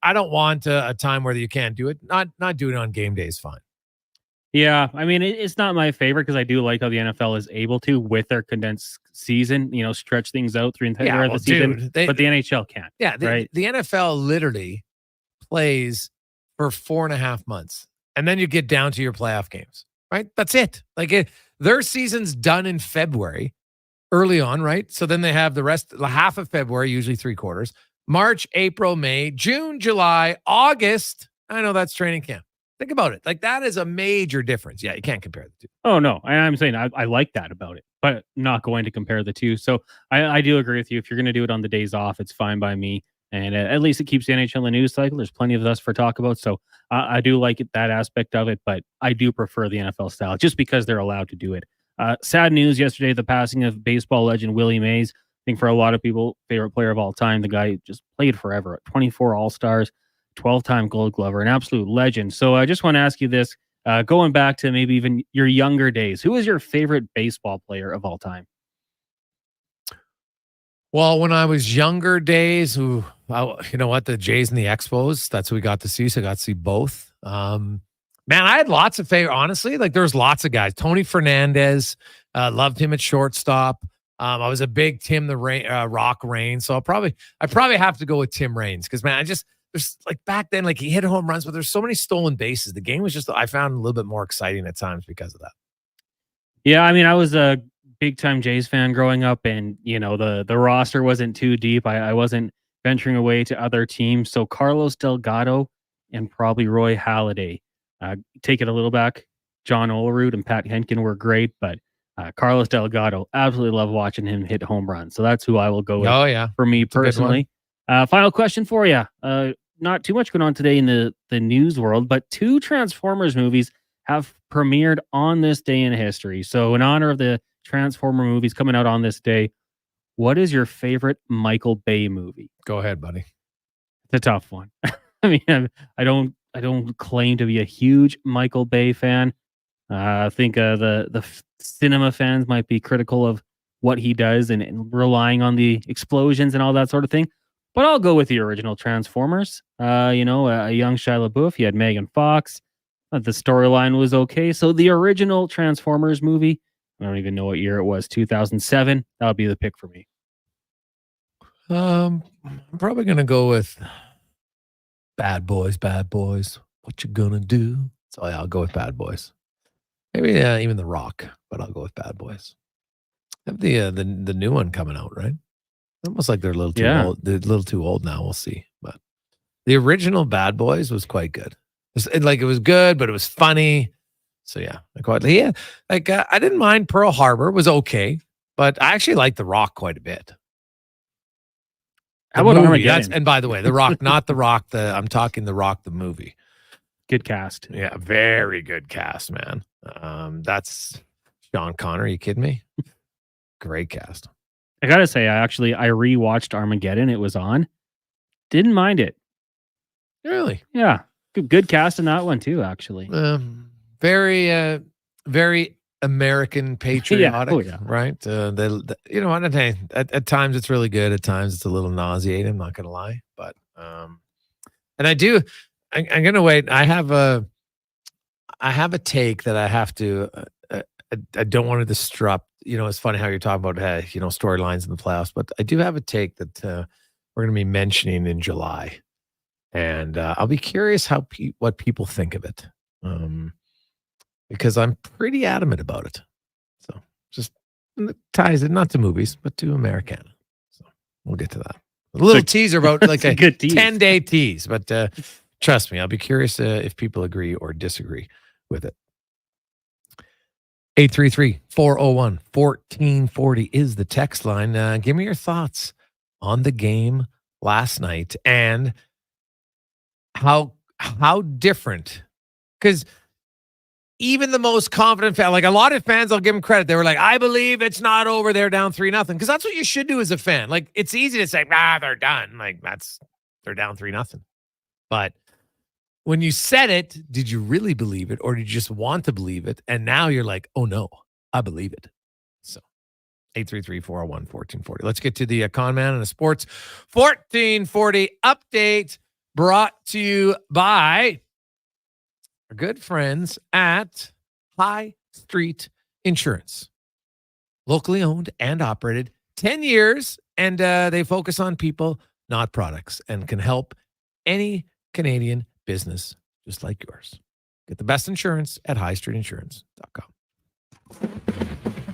want a time where you can't do it. Not do it on game day is fine. Yeah, I mean, it's not my favorite because I do like how the NFL is able to, with their condensed season, stretch things out through the entire the season, but the NHL can't. Yeah, right? The NFL literally plays for 4.5 months, and then you get down to your playoff games, right? That's it. Their season's done in February, early on, right? So then they have the half of February, usually 3/4, March, April, May, June, July, August. I know that's training camp. Think about it. That is a major difference. Yeah, you can't compare the two. Oh, no. I'm saying I like that about it, but not going to compare the two. So I do agree with you. If you're going to do it on the days off, it's fine by me. And at least it keeps the NHL in the news cycle. There's plenty of us for talk about. So I do like that aspect of it, but I do prefer the NFL style just because they're allowed to do it. Sad news yesterday, the passing of baseball legend Willie Mays. I think for a lot of people, favorite player of all time. The guy just played forever. 24 All-Stars. 12-time Gold Glover, an absolute legend. So I just want to ask you this, going back to maybe even your younger days, who is your favorite baseball player of all time? Well, when I was younger days, You know what? The Jays and the Expos, that's what we got to see. So I got to see both. Man, I had lots of favorite. Honestly, like there's lots of guys. Tony Fernandez, loved him at shortstop. I was a big Tim the Rock Rain. So I probably have to go with Tim Raines because, man, there's like back then, like he hit home runs, but there's so many stolen bases. The game was just, I found a little bit more exciting at times because of that. Yeah, I mean, I was a big time Jays fan growing up, and you know the roster wasn't too deep. I wasn't venturing away to other teams, so Carlos Delgado and probably Roy Halladay. Take it a little back. John Olerud and Pat Henkin were great, but Carlos Delgado, absolutely love watching him hit home runs. So that's who I will go with. Oh yeah, for me personally. Final question for you. Not too much going on today in the news world, but 2 Transformers movies have premiered on this day in history. So in honor of the Transformer movies coming out on this day, what is your favorite Michael Bay movie? Go ahead, buddy. It's a tough one. I mean, I don't claim to be a huge Michael Bay fan. I think the cinema fans might be critical of what he does and relying on the explosions and all that sort of thing. But I'll go with the original Transformers. A young Shia LaBeouf. He had Megan Fox. The storyline was okay. So the original Transformers movie, I don't even know what year it was, 2007. That would be the pick for me. I'm probably going to go with Bad Boys. What you gonna do? So yeah, I'll go with Bad Boys. Maybe even The Rock, but I'll go with Bad Boys. Have the new one coming out, right? Almost like they're a little too old. They're a little too old now. We'll see. But the original Bad Boys was quite good. It was good, but it was funny. So yeah, I didn't mind Pearl Harbor. It was okay, but I actually liked The Rock quite a bit. How about Armageddon? And by the way, The Rock, not The Rock. I'm talking The Rock, the movie. Good cast. Yeah, very good cast, man. That's Sean Connery. Are you kidding me? Great cast. I gotta say, I rewatched Armageddon. It was on. Didn't mind it. Really? Yeah. Good cast in that one too, actually. Very American patriotic, right? You know what? Hey, at times it's really good. At times it's a little nauseating. I'm not gonna lie, but and I'm gonna wait. I have a take that I have to. I don't want to disrupt. You know, it's funny how you're talking about storylines in the playoffs, but I do have a take that we're going to be mentioning in July, and I'll be curious what people think of it, because I'm pretty adamant about it. So just ties it not to movies, but to Americana. So we'll get to that. A little teaser about like a good 10-day tease, but trust me, I'll be curious if people agree or disagree with it. 833-401-1440 is the text line. Give me your thoughts on the game last night and how different, because even the most confident fan, like a lot of fans, I'll give them credit. They were like, I believe it's not over. They're down 3-0. Because that's what you should do as a fan. Like, it's easy to say, they're done. Like, they're down 3-0. But when you said it, did you really believe it, or did you just want to believe it? And now you're like, oh no, I believe it. So 833-401-1440. Let's get to the Con Man and the Sports 1440 update, brought to you by our good friends at High Street Insurance. Locally owned and operated 10 years, and they focus on people, not products, and can help any Canadian business just like yours. Get the best insurance at highstreetinsurance.com.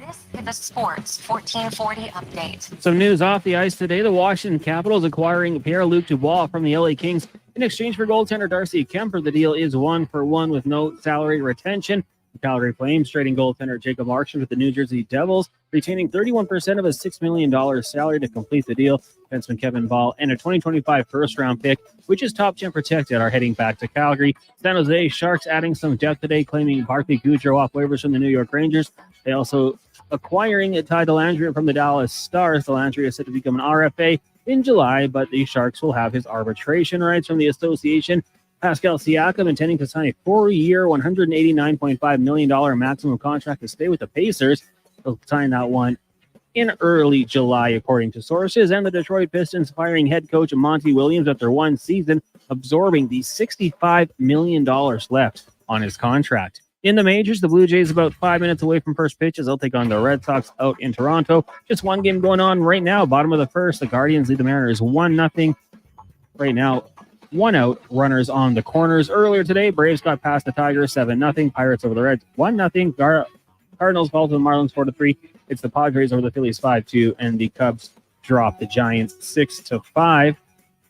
This is the Sports 1440 update. Some news off the ice today. The Washington Capitals acquiring Pierre-Luc Dubois from the LA Kings in exchange for goaltender Darcy Kemper. The deal is 1-for-1 with no salary retention. The Calgary Flames trading goaltender Jacob Markstrom with the New Jersey Devils, retaining 31% of a $6 million salary to complete the deal. Defenseman Kevin Ball and a 2025 first-round pick, which is top 10 protected, are heading back to Calgary. San Jose Sharks adding some depth today, claiming Barclay Goodrow off waivers from the New York Rangers. They also acquiring Ty Dellandrea from the Dallas Stars. Dellandrea is set to become an RFA in July, but the Sharks will have his arbitration rights from the association. Pascal Siakam intending to sign a 4-year, $189.5 million maximum contract to stay with the Pacers. He'll sign that one in early July, according to sources, and the Detroit Pistons firing head coach Monty Williams after one season, absorbing the $65 million left on his contract. In the majors, the Blue Jays about 5 minutes away from first pitch as they'll take on the Red Sox out in Toronto. Just one game going on right now, bottom of the first. The Guardians lead the Mariners 1-0. Right now, 1 out, runners on the corners. Earlier today, Braves got past the Tigers 7-0. Pirates over the Reds 1-0. Cardinals fall to the Marlins 4-3. It's the Padres over the Phillies 5-2, and the Cubs drop the Giants 6-5.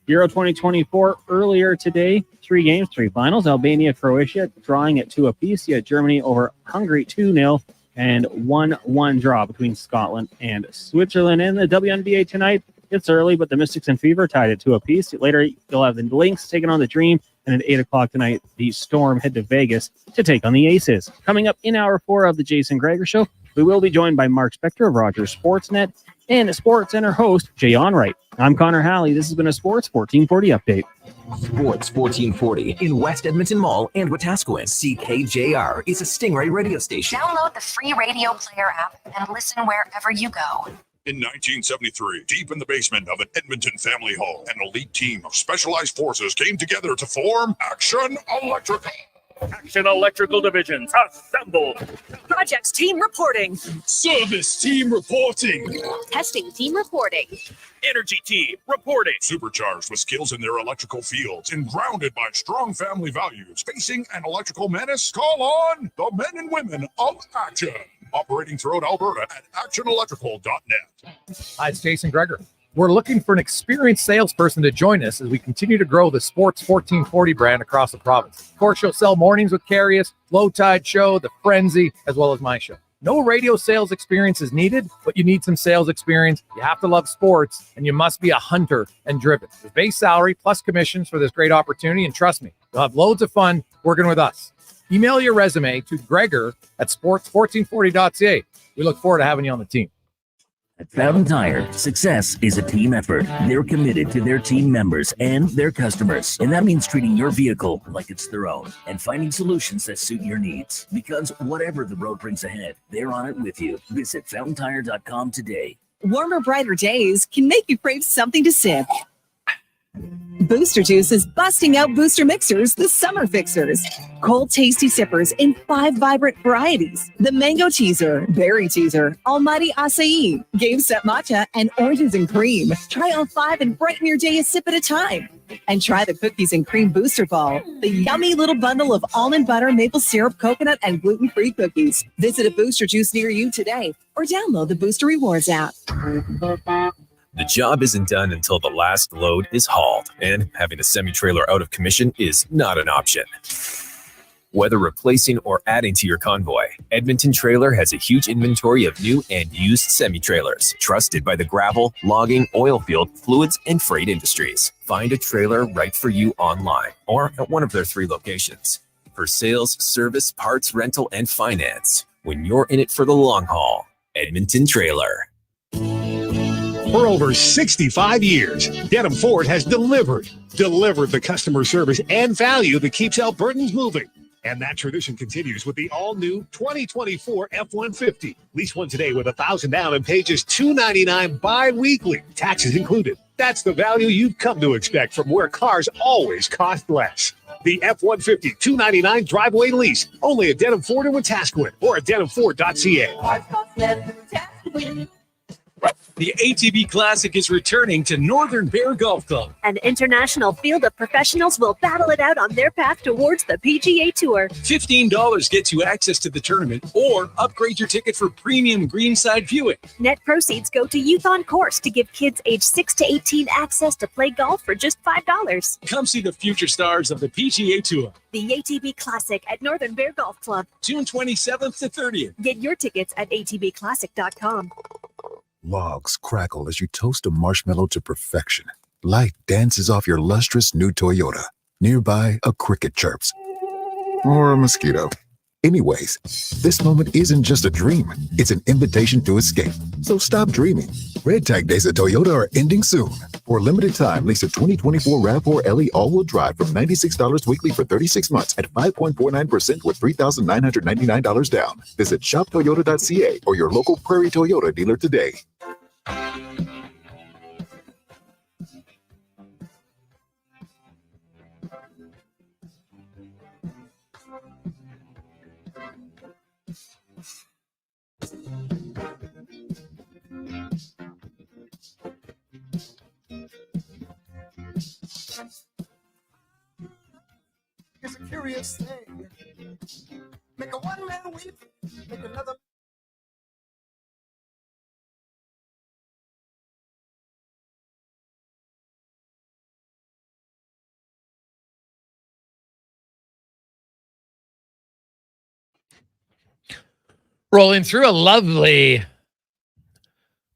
Euro 2024 earlier today, 3 games, 3 finals. Albania, Croatia drawing at 2 apiece. You had Germany over Hungary 2-0, and 1-1 draw between Scotland and Switzerland. In the WNBA tonight, it's early, but the Mystics and Fever tied at 2 apiece. Later, you'll have the Lynx taking on the Dream, and at 8 o'clock tonight, the Storm head to Vegas to take on the Aces. Coming up in hour 4 of the Jason Gregor Show, we will be joined by Mark Spector of Rogers Sportsnet and SportsCenter host Jay Onrait. I'm Connor Halley. This has been a Sports 1440 update. Sports 1440 in West Edmonton Mall and Wetaskiwin. CKJR is a Stingray radio station. Download the free radio player app and listen wherever you go. In 1973, deep in the basement of an Edmonton family home, an elite team of specialized forces came together to form Action Electrical. Action Electrical Divisions assembled. Projects team reporting. Service team reporting. Testing team reporting. Energy team reporting. Supercharged with skills in their electrical fields and grounded by strong family values. Facing an electrical menace? Call on the men and women of Action. Operating throughout Alberta at actionelectrical.net. Hi, it's Jason Gregor. We're looking for an experienced salesperson to join us as we continue to grow the Sports 1440 brand across the province. Of course, you'll sell Mornings with Carius, Low Tide Show, The Frenzy, as well as my show. No radio sales experience is needed, but you need some sales experience. You have to love sports, and you must be a hunter and driven. There's base salary plus commissions for this great opportunity, and trust me, you'll have loads of fun working with us. Email your resume to gregor@sports1440.ca. We look forward to having you on the team. At Fountain Tire, success is a team effort. They're committed to their team members and their customers. And that means treating your vehicle like it's their own and finding solutions that suit your needs. Because whatever the road brings ahead, they're on it with you. Visit fountaintire.com today. Warmer, brighter days can make you crave something to sip. Booster Juice is busting out booster mixers, the summer fixers. Cold, tasty sippers in 5 vibrant varieties. The Mango Teaser, Berry Teaser, Almighty Acai, Game Set Matcha, and Oranges and Cream. Try all 5 and brighten your day a sip at a time. And try the Cookies and Cream Booster Ball, the yummy little bundle of almond butter, maple syrup, coconut, and gluten-free cookies. Visit a Booster Juice near you today or download the Booster Rewards app. The job isn't done until the last load is hauled, and having a semi-trailer out of commission is not an option. Whether replacing or adding to your convoy, Edmonton Trailer has a huge inventory of new and used semi-trailers, trusted by the gravel, logging, oil field, fluids, and freight industries. Find a trailer right for you online or at one of their 3 locations. For sales, service, parts, rental, and finance, when you're in it for the long haul, Edmonton Trailer. For over 65 years, Denham Ford has delivered the customer service and value that keeps Albertans moving. And that tradition continues with the all-new 2024 F-150. Lease one today with $1,000 down and pay just $299 bi-weekly, taxes included. That's the value you've come to expect from where cars always cost less. The F-150 $299 driveway lease, only at Denham Ford in Wetaskiwin or at denhamford.ca. The ATB Classic is returning to Northern Bear Golf Club. An international field of professionals will battle it out on their path towards the PGA Tour. $15 gets you access to the tournament or upgrade your ticket for premium greenside viewing. Net proceeds go to Youth on Course to give kids age 6 to 18 access to play golf for just $5. Come see the future stars of the PGA Tour. The ATB Classic at Northern Bear Golf Club. June 27th to 30th. Get your tickets at atbclassic.com. Logs crackle as you toast a marshmallow to perfection. Light dances off your lustrous new Toyota. Nearby, a cricket chirps. Or a mosquito. Anyways, this moment isn't just a dream. It's an invitation to escape. So stop dreaming. Red Tag Days at Toyota are ending soon. For a limited time, lease a 2024 RAV4 LE all-wheel drive from $96 weekly for 36 months at 5.49% with $3,999 down. Visit shoptoyota.ca or your local Prairie Toyota dealer today. serious thing. Make a one man weep, make another. Rolling through a lovely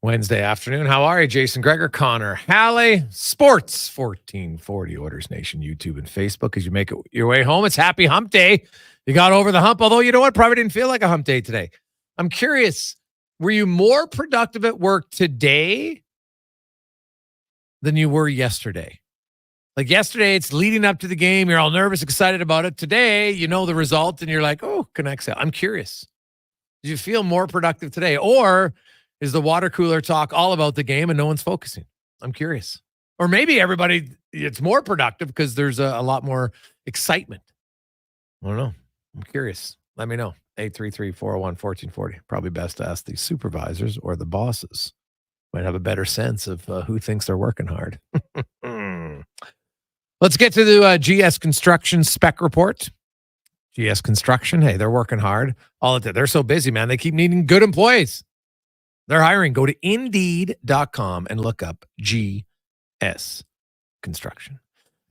Wednesday afternoon. How are you? Jason Gregor, Connor Halley, Sports 1440, Orders Nation, YouTube, and Facebook. As you make it your way home, it's Happy Hump Day. You got over the hump, although you know what? Probably didn't feel like a hump day today. I'm curious, were you more productive at work today than you were yesterday? Like yesterday, it's leading up to the game. You're all nervous, excited about it. Today, you know the result, and you're like, oh, can exhale. I'm curious. Do you feel more productive today? Or is the water cooler talk all about the game and no one's focusing? I'm curious. Or maybe everybody, it's more productive because there's a lot more excitement. I don't know. I'm curious. Let me know. 833-401-1440. Probably best to ask the supervisors or the bosses. Might have a better sense of who thinks they're working hard. Let's get to the GS Construction Spec Report. GS Construction, hey, they're working hard. They're so busy, man. They keep needing good employees. They're hiring. Go to Indeed.com and look up GS Construction.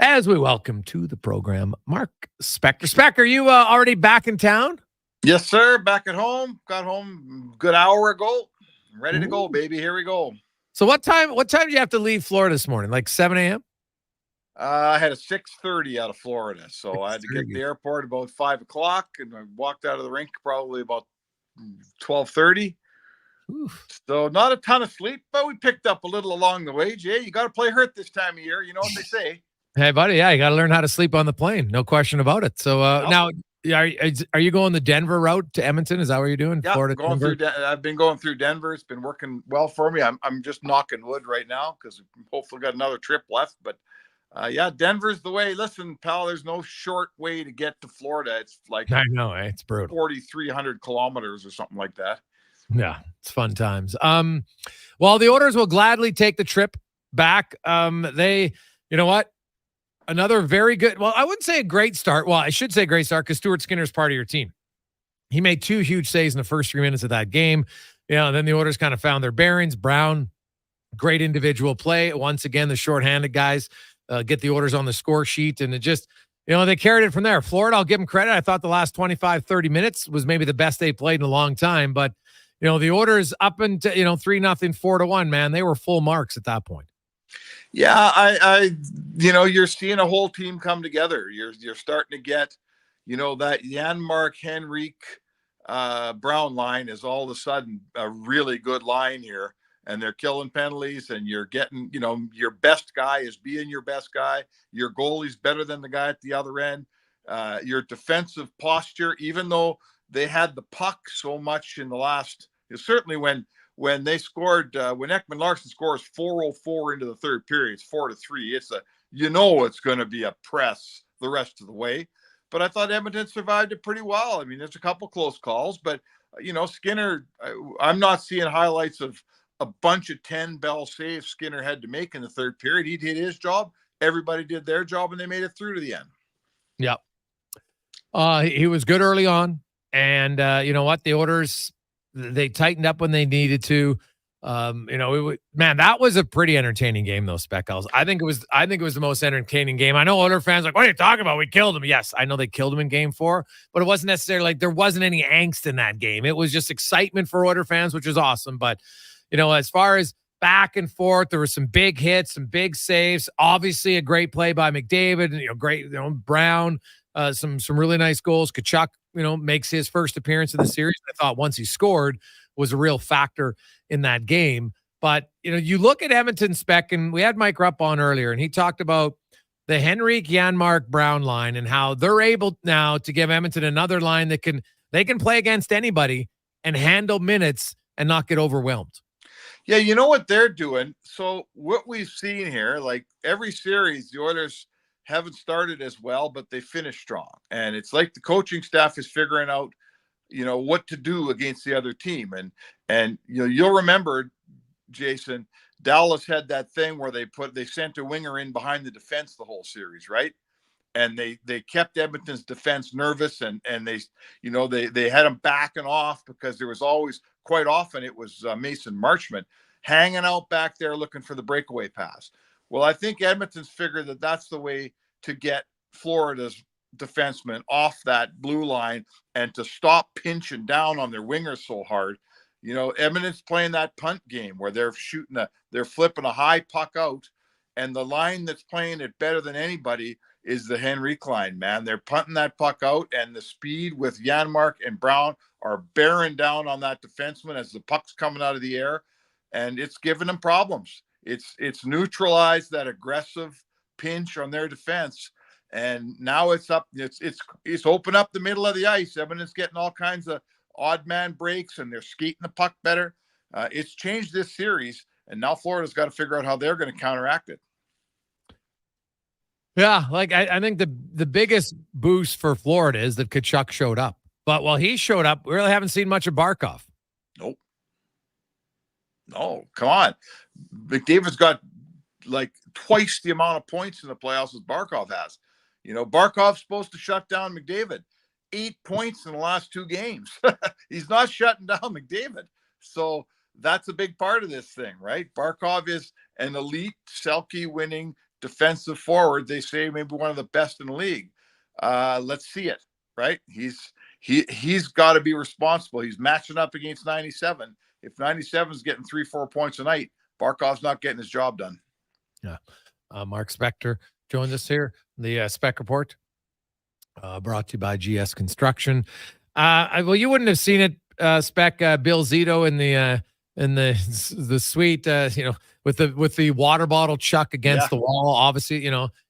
As we welcome to the program, Mark Spector. Spec, are you already back in town? Yes, sir. Back at home. Got home a good hour ago. Ready to go, baby. Here we go. So what time do you have to leave Florida this morning? Like 7 a.m.? I had a 6:30 out of Florida, so I had to get to the airport about 5 o'clock, and I walked out of the rink probably about 12:30. So not a ton of sleep, but we picked up a little along the way. Jay, you got to play hurt this time of year. You know what they say. Hey, buddy. Yeah, you got to learn how to sleep on the plane. No question about it. So now, are you going the Denver route to Edmonton? Is that what you're doing? Yeah, Florida, I've been going through Denver. It's been working well for me. I'm just knocking wood right now because hopefully got another trip left, but. Denver's the way. Listen, pal, there's no short way to get to Florida. It's like I know, it's brutal. 4,300 kilometers or something like that. Yeah, it's fun times. Well, the Oilers will gladly take the trip back. You know what? Another very good, well, I wouldn't say a great start. Well, I should say great start because Stuart Skinner's part of your team. He made 2 huge saves in the first 3 minutes of that game. And then the Oilers kind of found their bearings. Brown, great individual play. Once again, the shorthanded guys get the Oilers on the score sheet, and it just, they carried it from there. Florida, I'll give them credit. I thought the last 25, 30 minutes was maybe the best they played in a long time, but the Oilers up into 3-0, 4-1, man, they were full marks at that point. Yeah, you're seeing a whole team come together. You're starting to get, that Janmark, Henrique, Brown line is all of a sudden a really good line here. And they're killing penalties, and you're getting, your best guy is being your best guy. Your goalie's better than the guy at the other end. Your defensive posture, even though they had the puck so much in the last, certainly when they scored, when Ekman Larson scores 4:04 into the third period, it's 4-3. It's it's going to be a press the rest of the way. But I thought Edmonton survived it pretty well. I mean, there's a couple close calls, but Skinner, I'm not seeing highlights of a bunch of 10 bell saves Skinner had to make in the third period. He did his job. Everybody did their job, and they made it through to the end. Yep. He was good early on. And you know what? The Oilers, they tightened up when they needed to. That was a pretty entertaining game, though, Speckles. I think it was the most entertaining game. I know Oilers fans are like, what are you talking about? We killed him. Yes, I know they killed him in game 4, but it wasn't necessarily like there wasn't any angst in that game. It was just excitement for Oilers fans, which is awesome. But as far as back and forth, there were some big hits, some big saves. Obviously, a great play by McDavid. Great. Brown. Some really nice goals. Tkachuk, makes his first appearance in the series. I thought once he scored was a real factor in that game. But you look at Edmonton spec, and we had Mike Rupp on earlier, and he talked about the Henrique, Janmark, Brown line and how they're able now to give Edmonton another line that can play against anybody and handle minutes and not get overwhelmed. Yeah, you know what they're doing? So what we've seen here, like every series, the Oilers haven't started as well, but they finish strong. And it's like the coaching staff is figuring out, what to do against the other team. And you'll remember, Jason, Dallas had that thing where they sent a winger in behind the defense the whole series, right? and they kept Edmonton's defense nervous, and they had them backing off because there was always, quite often, it was Mason Marchment hanging out back there looking for the breakaway pass. Well, I think Edmonton's figured that that's the way to get Florida's defensemen off that blue line and to stop pinching down on their wingers so hard. Edmonton's playing that punt game where they're flipping a high puck out, and the line that's playing it better than anybody is the Henrique line, man. They're punting that puck out, and the speed with Janmark and Brown are bearing down on that defenseman as the puck's coming out of the air, and it's giving them problems. It's neutralized that aggressive pinch on their defense, and now it's open up the middle of the ice. Edmonton's getting all kinds of odd man breaks, and they're skating the puck better. It's changed this series, and now Florida's got to figure out how they're going to counteract it. Yeah, I think the biggest boost for Florida is that Tkachuk showed up. But while he showed up, we really haven't seen much of Barkov. Nope. No, come on. McDavid's got like twice the amount of points in the playoffs as Barkov has. Barkov's supposed to shut down McDavid. 8 points in the last 2 games. He's not shutting down McDavid. So that's a big part of this thing, right? Barkov is an elite Selke winning defensive forward. They say maybe one of the best in the league. Let's see it, right? He's got to be responsible. He's matching up against 97. If 97 is getting 3-4 points a night, Barkov's not getting his job done. Yeah. Mark Spector joins us here. The Spec Report, brought to you by GS Construction. Well, you wouldn't have seen it, Spec. Bill Zito in the suite, with the water bottle chuck against the wall. Obviously,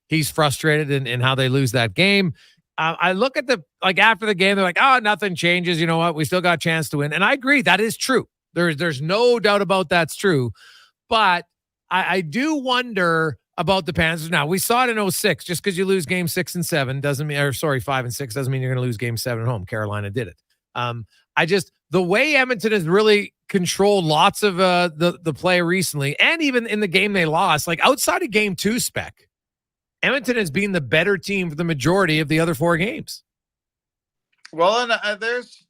he's frustrated in how they lose that game. I look at after the game, they're like, oh, nothing changes. You know what? We still got a chance to win. And I agree. That is true. There's no doubt about that's true. But I do wonder about the Panthers. Now, we saw it in 06. Just because you lose game 6 and 7 doesn't mean, 5 and 6 doesn't mean you're going to lose game 7 at home. Carolina did it. The way Edmonton has really controlled lots of the play recently, and even in the game they lost, outside of game 2, Spec, Edmonton has been the better team for the majority of the other 4 games. Well, and there's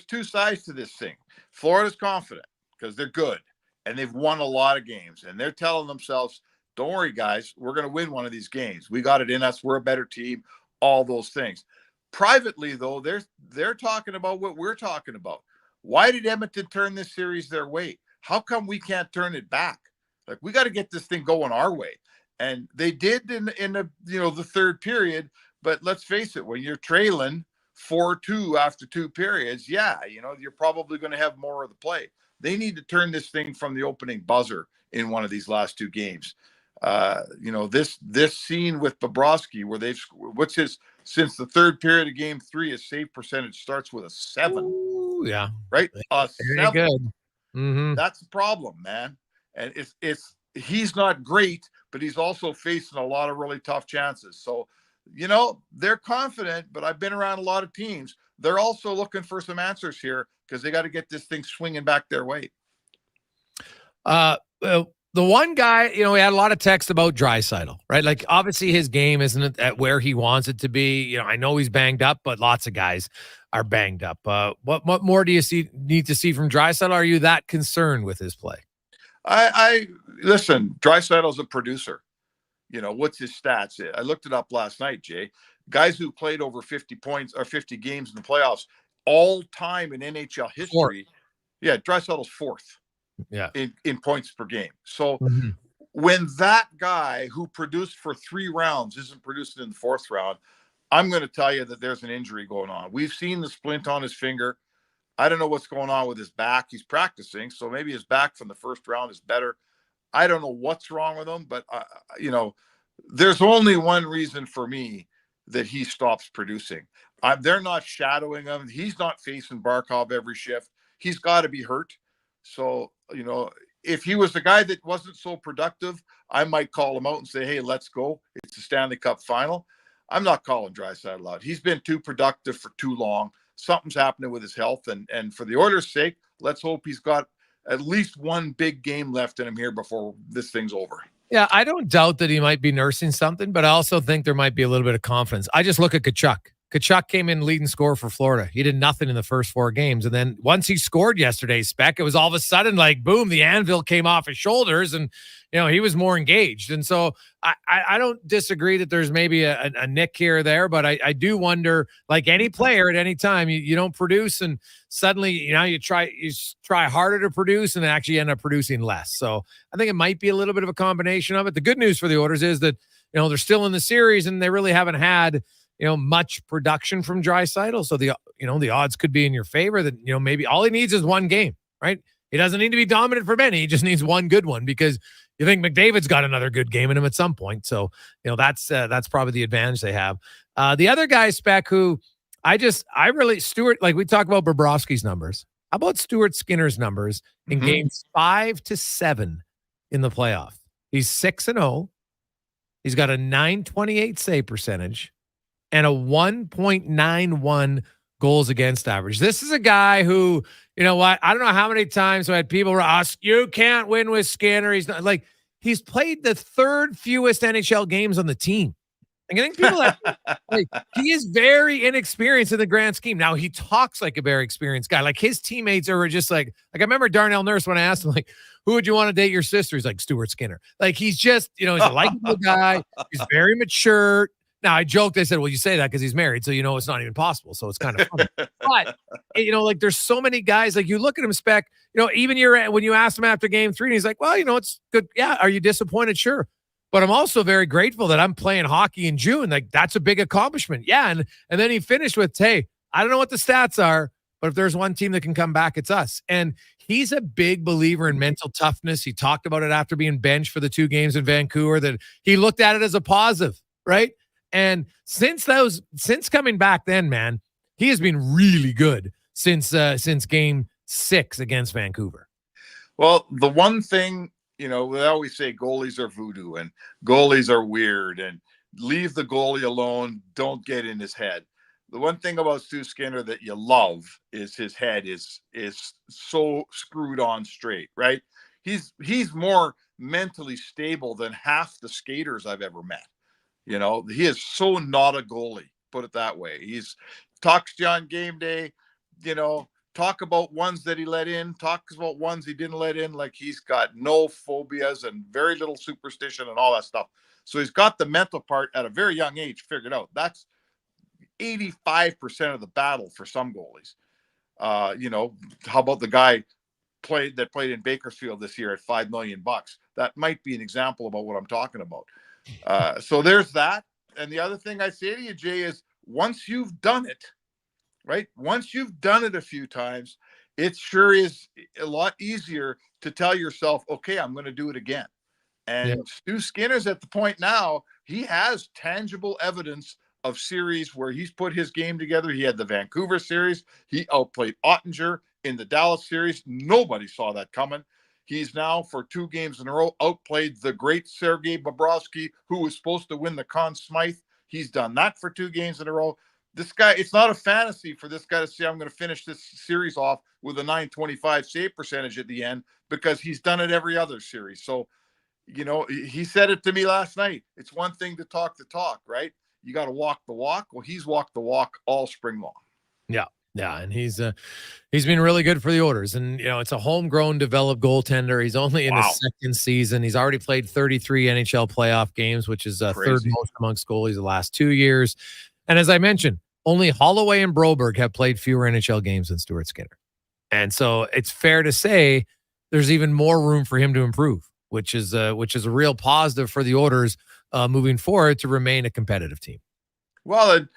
2 sides to this thing. Florida's confident because they're good and they've won a lot of games, and they're telling themselves, don't worry, guys, we're going to win one of these games. We got it in us. We're a better team, all those things. Privately, though, they're talking about what we're talking about. Why did Edmonton turn this series their way? How come we can't turn it back? We got to get this thing going our way. And they did in the third period. But let's face it, when you're trailing 4-2 after 2 periods, you're probably going to have more of the play. They need to turn this thing from the opening buzzer in one of these last 2 games. This scene with Bobrovsky where since the third period of game 3, his save percentage starts with a 7. Ooh, yeah. Right? A 7. Good. Mm-hmm. That's the problem, man. And he's not great, but he's also facing a lot of really tough chances. So, they're confident, but I've been around a lot of teams. They're also looking for some answers here because they got to get this thing swinging back their way. The one guy, we had a lot of text about Draisaitl, right? Obviously his game isn't at where he wants it to be. I know he's banged up, but lots of guys are banged up. What more do you need to see from Draisaitl? Are you that concerned with his play? I listen, Draisaitl's a producer. What's his stats? I looked it up last night, Jay. Guys who played over 50 points or 50 games in the playoffs all time in NHL history. Yeah, Draisaitl's 4th. Yeah, in points per game. So when that guy who produced for 3 rounds isn't producing in the 4th round, I'm going to tell you that there's an injury going on. We've seen the splint on his finger. I don't know what's going on with his back. He's practicing, so maybe his back from the first round is better. I don't know what's wrong with him, but there's only one reason for me that he stops producing. They're not shadowing him. He's not facing Barkov every shift. He's got to be hurt. So, if he was the guy that wasn't so productive, I might call him out and say, hey, let's go. It's the Stanley Cup final. I'm not calling Draisaitl out. He's been too productive for too long. Something's happening with his health. And for the Oilers' sake, let's hope he's got at least one big game left in him here before this thing's over. Yeah, I don't doubt that he might be nursing something, but I also think there might be a little bit of confidence. I just look at Kachuk. Kachuk came in leading scorer for Florida. He did nothing in the first 4 games. And then once he scored yesterday, Spec, it was all of a sudden like, boom, the anvil came off his shoulders and, he was more engaged. And so I don't disagree that there's maybe a nick here or there, but I do wonder, like any player at any time, you don't produce and suddenly, you try harder to produce and actually end up producing less. So I think it might be a little bit of a combination of it. The good news for the Oilers is that, they're still in the series and they really haven't had much production from Draisaitl. So the odds could be in your favor that, maybe all he needs is one game, right? He doesn't need to be dominant for many. He just needs one good one because you think McDavid's got another good game in him at some point. So, that's probably the advantage they have. The other guy, Spec, who Stuart, like we talk about Bobrovsky's numbers. How about Stuart Skinner's numbers in games 5 to 7 in the playoff? He's 6-0. He's got a .928 save percentage and a 1.91 goals against average. This is a guy who, I don't know how many times I had people ask, you can't win with Skinner. He's not like, he's played the 3rd fewest NHL games on the team. I think people like he is very inexperienced in the grand scheme. Now he talks like a very experienced guy. Like his teammates are just like I remember Darnell Nurse when I asked him, like, who would you want to date your sister? He's like Stuart Skinner. Like he's just, he's a likable guy. He's very mature. Now I joked, I said, well, you say that because he's married, so it's not even possible. So it's kind of funny. But like there's so many guys, like you look at him, Spec, even when you asked him after game 3, and he's like, well, it's good. Yeah. Are you disappointed? Sure. But I'm also very grateful that I'm playing hockey in June. Like that's a big accomplishment. Yeah. And then he finished with, hey, I don't know what the stats are, but if there's one team that can come back, it's us. And he's a big believer in mental toughness. He talked about it after being benched for the 2 games in Vancouver, that he looked at it as a positive, right? And since coming back then, man, he has been really good since game 6 against Vancouver. Well, the one thing, they always say goalies are voodoo and goalies are weird and leave the goalie alone. Don't get in his head. The one thing about Stu Skinner that you love is his head is so screwed on straight, right? He's more mentally stable than half the skaters I've ever met. He is so not a goalie, put it that way. He's talks to you on game day, talk about ones that he let in, talks about ones he didn't let in. Like he's got no phobias and very little superstition and all that stuff. So he's got the mental part at a very young age figured out. That's 85% of the battle for some goalies. How about the guy that played in Bakersfield this year at $5 million? That might be an example about what I'm talking about. So there's that. And the other thing I say to you, Jay, is once you've done it, right? Once you've done it a few times, it sure is a lot easier to tell yourself, okay, I'm going to do it again. And Stu Skinner's at the point now, he has tangible evidence of series where he's put his game together. He had the Vancouver series. He outplayed Ottinger in the Dallas series. Nobody saw that coming. He's now, for 2 games in a row, outplayed the great Sergei Bobrovsky, who was supposed to win the Conn Smythe. He's done that for 2 games in a row. This guy, it's not a fantasy for this guy to say, I'm going to finish this series off with a .925 save percentage at the end, because he's done it every other series. So, he said it to me last night. It's one thing to talk the talk, right? You got to walk the walk. Well, he's walked the walk all spring long. Yeah. Yeah, and he's been really good for the Oilers. And, it's a homegrown, developed goaltender. He's only in his 2nd season. He's already played 33 NHL playoff games, which is 3rd most amongst goalies the last 2 years. And as I mentioned, only Holloway and Broberg have played fewer NHL games than Stuart Skinner. And so it's fair to say there's even more room for him to improve, which is a real positive for the Oilers moving forward to remain a competitive team. Well,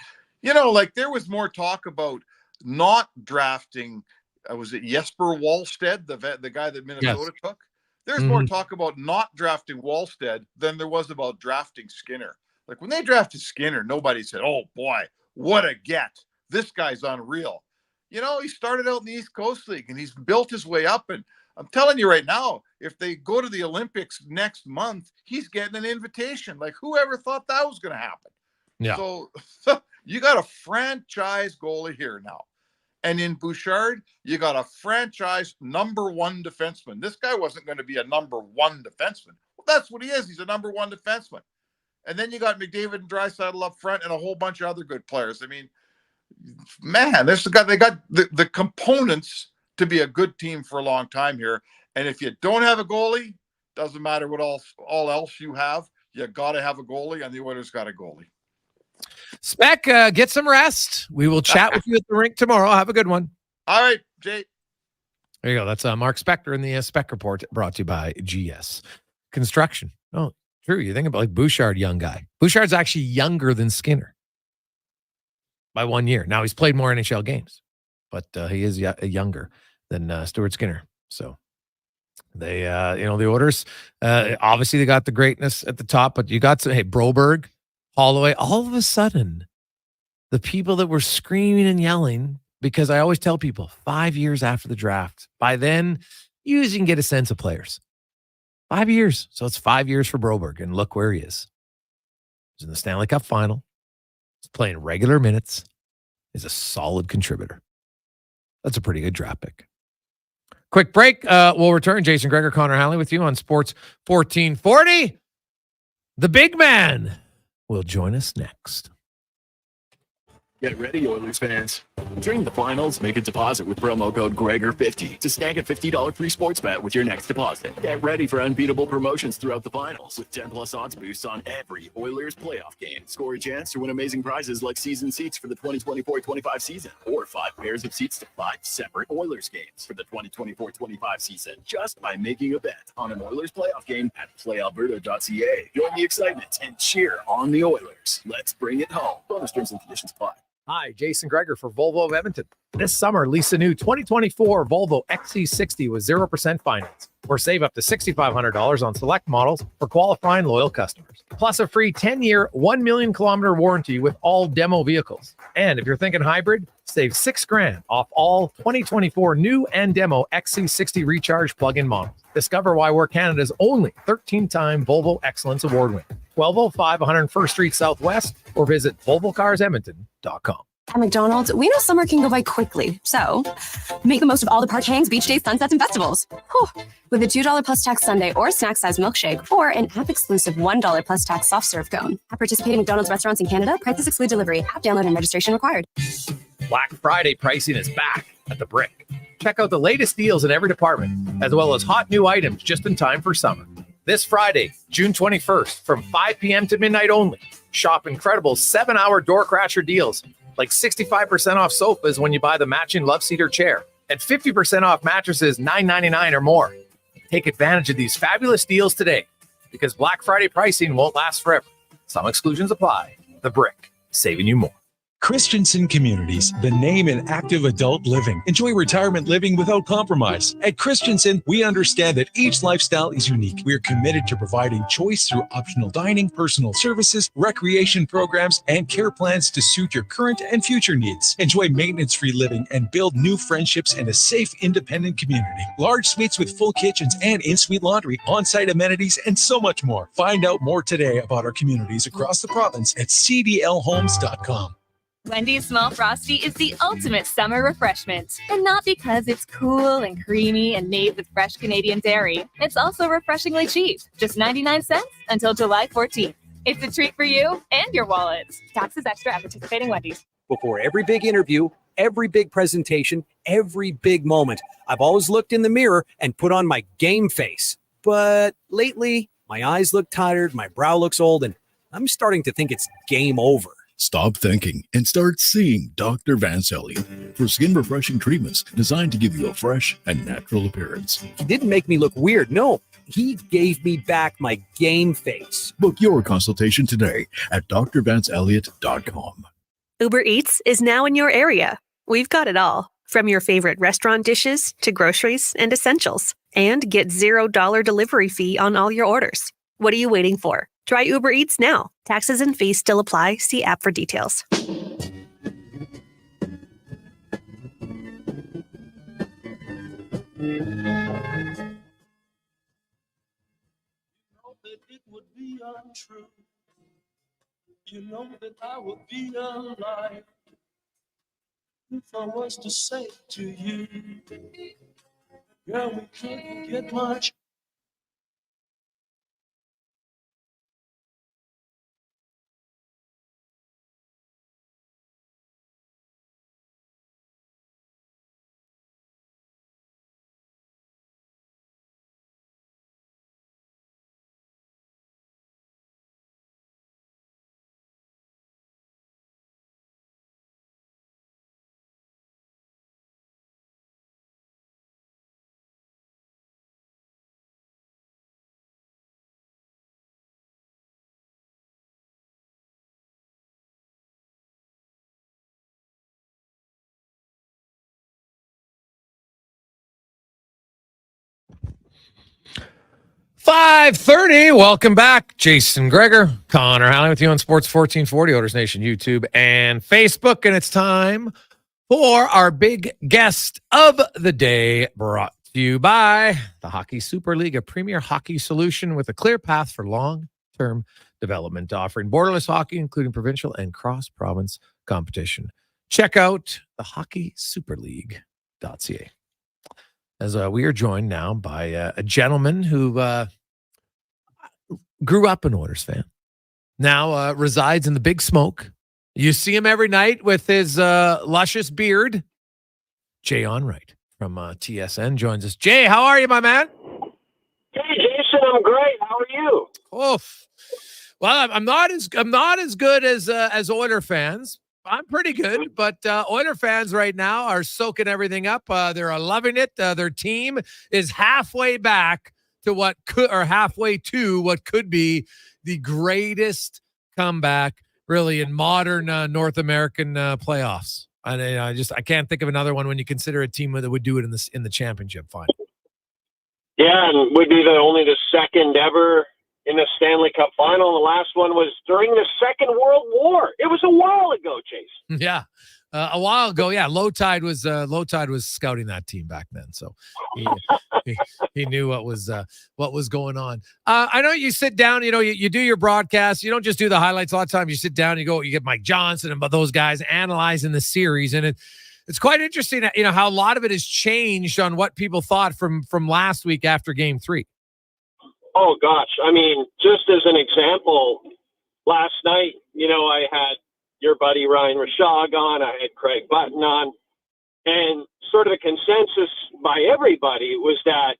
there was more talk about not drafting, was it Jesper Wallstedt, the guy that Minnesota took? There's more talk about not drafting Wallstedt than there was about drafting Skinner. Like when they drafted Skinner, nobody said, oh boy, what a get. This guy's unreal. He started out in the East Coast League and he's built his way up. And I'm telling you right now, if they go to the Olympics next month, he's getting an invitation. Like whoever thought that was going to happen? Yeah. So you got a franchise goalie here now. And in Bouchard, you got a franchise number 1 defenseman. This guy wasn't going to be a number 1 defenseman. Well, that's what he is. He's a number one defenseman. And then you got McDavid and Draisaitl up front and a whole bunch of other good players. I mean, man, they got the components to be a good team for a long time here. And if you don't have a goalie, doesn't matter what all else you have, you got to have a goalie, and the Oilers got a goalie. Spec, get some rest. We will chat with you at the rink tomorrow. Have a good one. All right, Jay. There you go. That's Mark Spector in the Spec Report, brought to you by GS Construction. Oh, true. You think about like Bouchard, young guy. Bouchard's actually younger than Skinner by 1 year. Now he's played more NHL games, but he is younger than Stuart Skinner. So they, the Oilers, obviously they got the greatness at the top, but you got some, Broberg, Holloway. All of a sudden, the people that were screaming and yelling, because I always tell people 5 years after the draft, by then you can get a sense of players. 5 years. So it's 5 years for Broberg, and look where he is. He's in the Stanley Cup final. He's playing regular minutes. He's a solid contributor. That's a pretty good draft pick. Quick break. We'll return. Jason Gregor, Connor Halley with you on Sports 1440. The big man will join us next. Get ready, Oilers fans. During the finals, make a deposit with promo code Gregor50 to snag a $50 free sports bet with your next deposit. Get ready for unbeatable promotions throughout the finals with 10+ odds boosts on every Oilers playoff game. Score a chance to win amazing prizes like season seats for the 2024-25 season, or 5 pairs of seats to 5 separate Oilers games for the 2024-25 season, just by making a bet on an Oilers playoff game at playalberta.ca. Join the excitement and cheer on the Oilers. Let's bring it home. Bonus terms and conditions apply. Hi, Jason Gregor for Volvo of Edmonton. This summer, lease a new 2024 Volvo XC60 with 0% finance, or save up to $6,500 on select models for qualifying loyal customers. Plus a free 10-year, 1 million kilometer warranty with all demo vehicles. And if you're thinking hybrid, save $6,000 off all 2024 new and demo XC60 Recharge plug-in models. Discover why we're Canada's only 13-time Volvo Excellence Award winner. 1205 101st Street Southwest, or visit volvocarsedmonton.com. At McDonald's, we know summer can go by quickly, so make the most of all the park hangs, beach days, sunsets, and festivals. Whew. With a $2 plus tax sundae or snack-sized milkshake, or an app-exclusive $1 plus tax soft serve cone. At participating McDonald's restaurants in Canada, prices exclude delivery. App download and registration required. Black Friday pricing is back at the Brick. Check out the latest deals in every department, as well as hot new items just in time for summer. This Friday, June 21st, from 5 p.m. to midnight only, shop incredible 7-hour door crasher deals, like 65% off sofas when you buy the matching love seat or chair, and 50% off mattresses $9.99 or more. Take advantage of these fabulous deals today, because Black Friday pricing won't last forever. Some exclusions apply. The Brick, saving you more. Christensen Communities, the name in active adult living. Enjoy retirement living without compromise. At Christensen, we understand that each lifestyle is unique. We are committed to providing choice through optional dining, personal services, recreation programs, and care plans to suit your current and future needs. Enjoy maintenance-free living and build new friendships in a safe, independent community. Large suites with full kitchens and in-suite laundry, on-site amenities, and so much more. Find out more today about our communities across the province at cdlhomes.com. Wendy's Small Frosty is the ultimate summer refreshment. And not because it's cool and creamy and made with fresh Canadian dairy. It's also refreshingly cheap, just 99 cents until July 14th. It's a treat for you and your wallet. Taxes extra at participating Wendy's. Before every big interview, every big presentation, every big moment, I've always looked in the mirror and put on my game face. But lately, my eyes look tired, my brow looks old, and I'm starting to think it's game over. Stop thinking and start seeing Dr. Vance Elliott for skin refreshing treatments designed to give you a fresh and natural appearance. He didn't make me look weird. No, he gave me back my game face. Book your consultation today at drvanceelliott.com. Uber Eats is now in your area. We've got it all, from your favorite restaurant dishes to groceries and essentials. And get $0 delivery fee on all your orders. What are you waiting for? Try Uber Eats now. Taxes and fees still apply. See app for details. Untrue. You know that I would be alive if I was to say to you, girl, we couldn't get much 5:30. Welcome back. Jason Gregor, Connor Halley with you on Sports 1440, Oilers Nation, YouTube, and Facebook. And it's time for our big guest of the day, brought to you by the Hockey Super League, a premier hockey solution with a clear path for long-term development, offering borderless hockey, including provincial and cross-province competition. Check out the hockeysuperleague.ca. As we are joined now by a gentleman who grew up an Oilers fan, now resides in the Big Smoke. You see him every night with his luscious beard. Jay Onrait from TSN joins us. Jay, how are you, my man? Hey, Jason, I'm great. How are you? Oh, well, I'm not as good as Oiler fans. I'm pretty good, but Oiler fans right now are soaking everything up. They're loving it. Their team is halfway back to what could be the greatest comeback, really, in modern North American playoffs. And I can't think of another one when you consider a team that would do it in the championship final. Yeah, and would be only the second ever in the Stanley Cup final. The last one was during the Second World War. It was a while ago, Chase. Yeah, a while ago. Yeah, Low Tide was scouting that team back then, so he knew what was going on. I know you sit down. You do your broadcast. You don't just do the highlights. A lot of times you sit down. You get Mike Johnson and those guys analyzing the series, and it's quite interesting. How a lot of it has changed on what people thought from last week after Game 3. Oh, gosh. I mean, just as an example, last night, I had your buddy Ryan Rashog on. I had Craig Button on. And sort of the consensus by everybody was that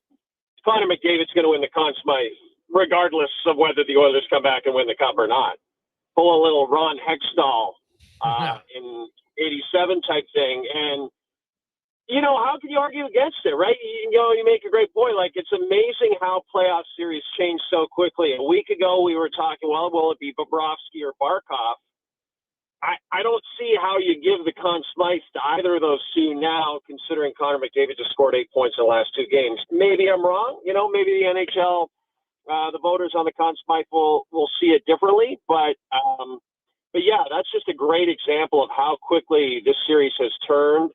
Connor McDavid's going to win the Conn Smythe, regardless of whether the Oilers come back and win the Cup or not. Pull a little Ron Hextall in 87 type thing. And how can you argue against it, right? You make a great point. Like, it's amazing how playoff series change so quickly. A week ago, we were talking, well, will it be Bobrovsky or Barkov? I don't see how you give the Conn Smythe to either of those two now, considering Connor McDavid just scored 8 points in the last 2 games. Maybe I'm wrong. Maybe the NHL, the voters on the Conn Smythe will see it differently. But yeah, that's just a great example of how quickly this series has turned.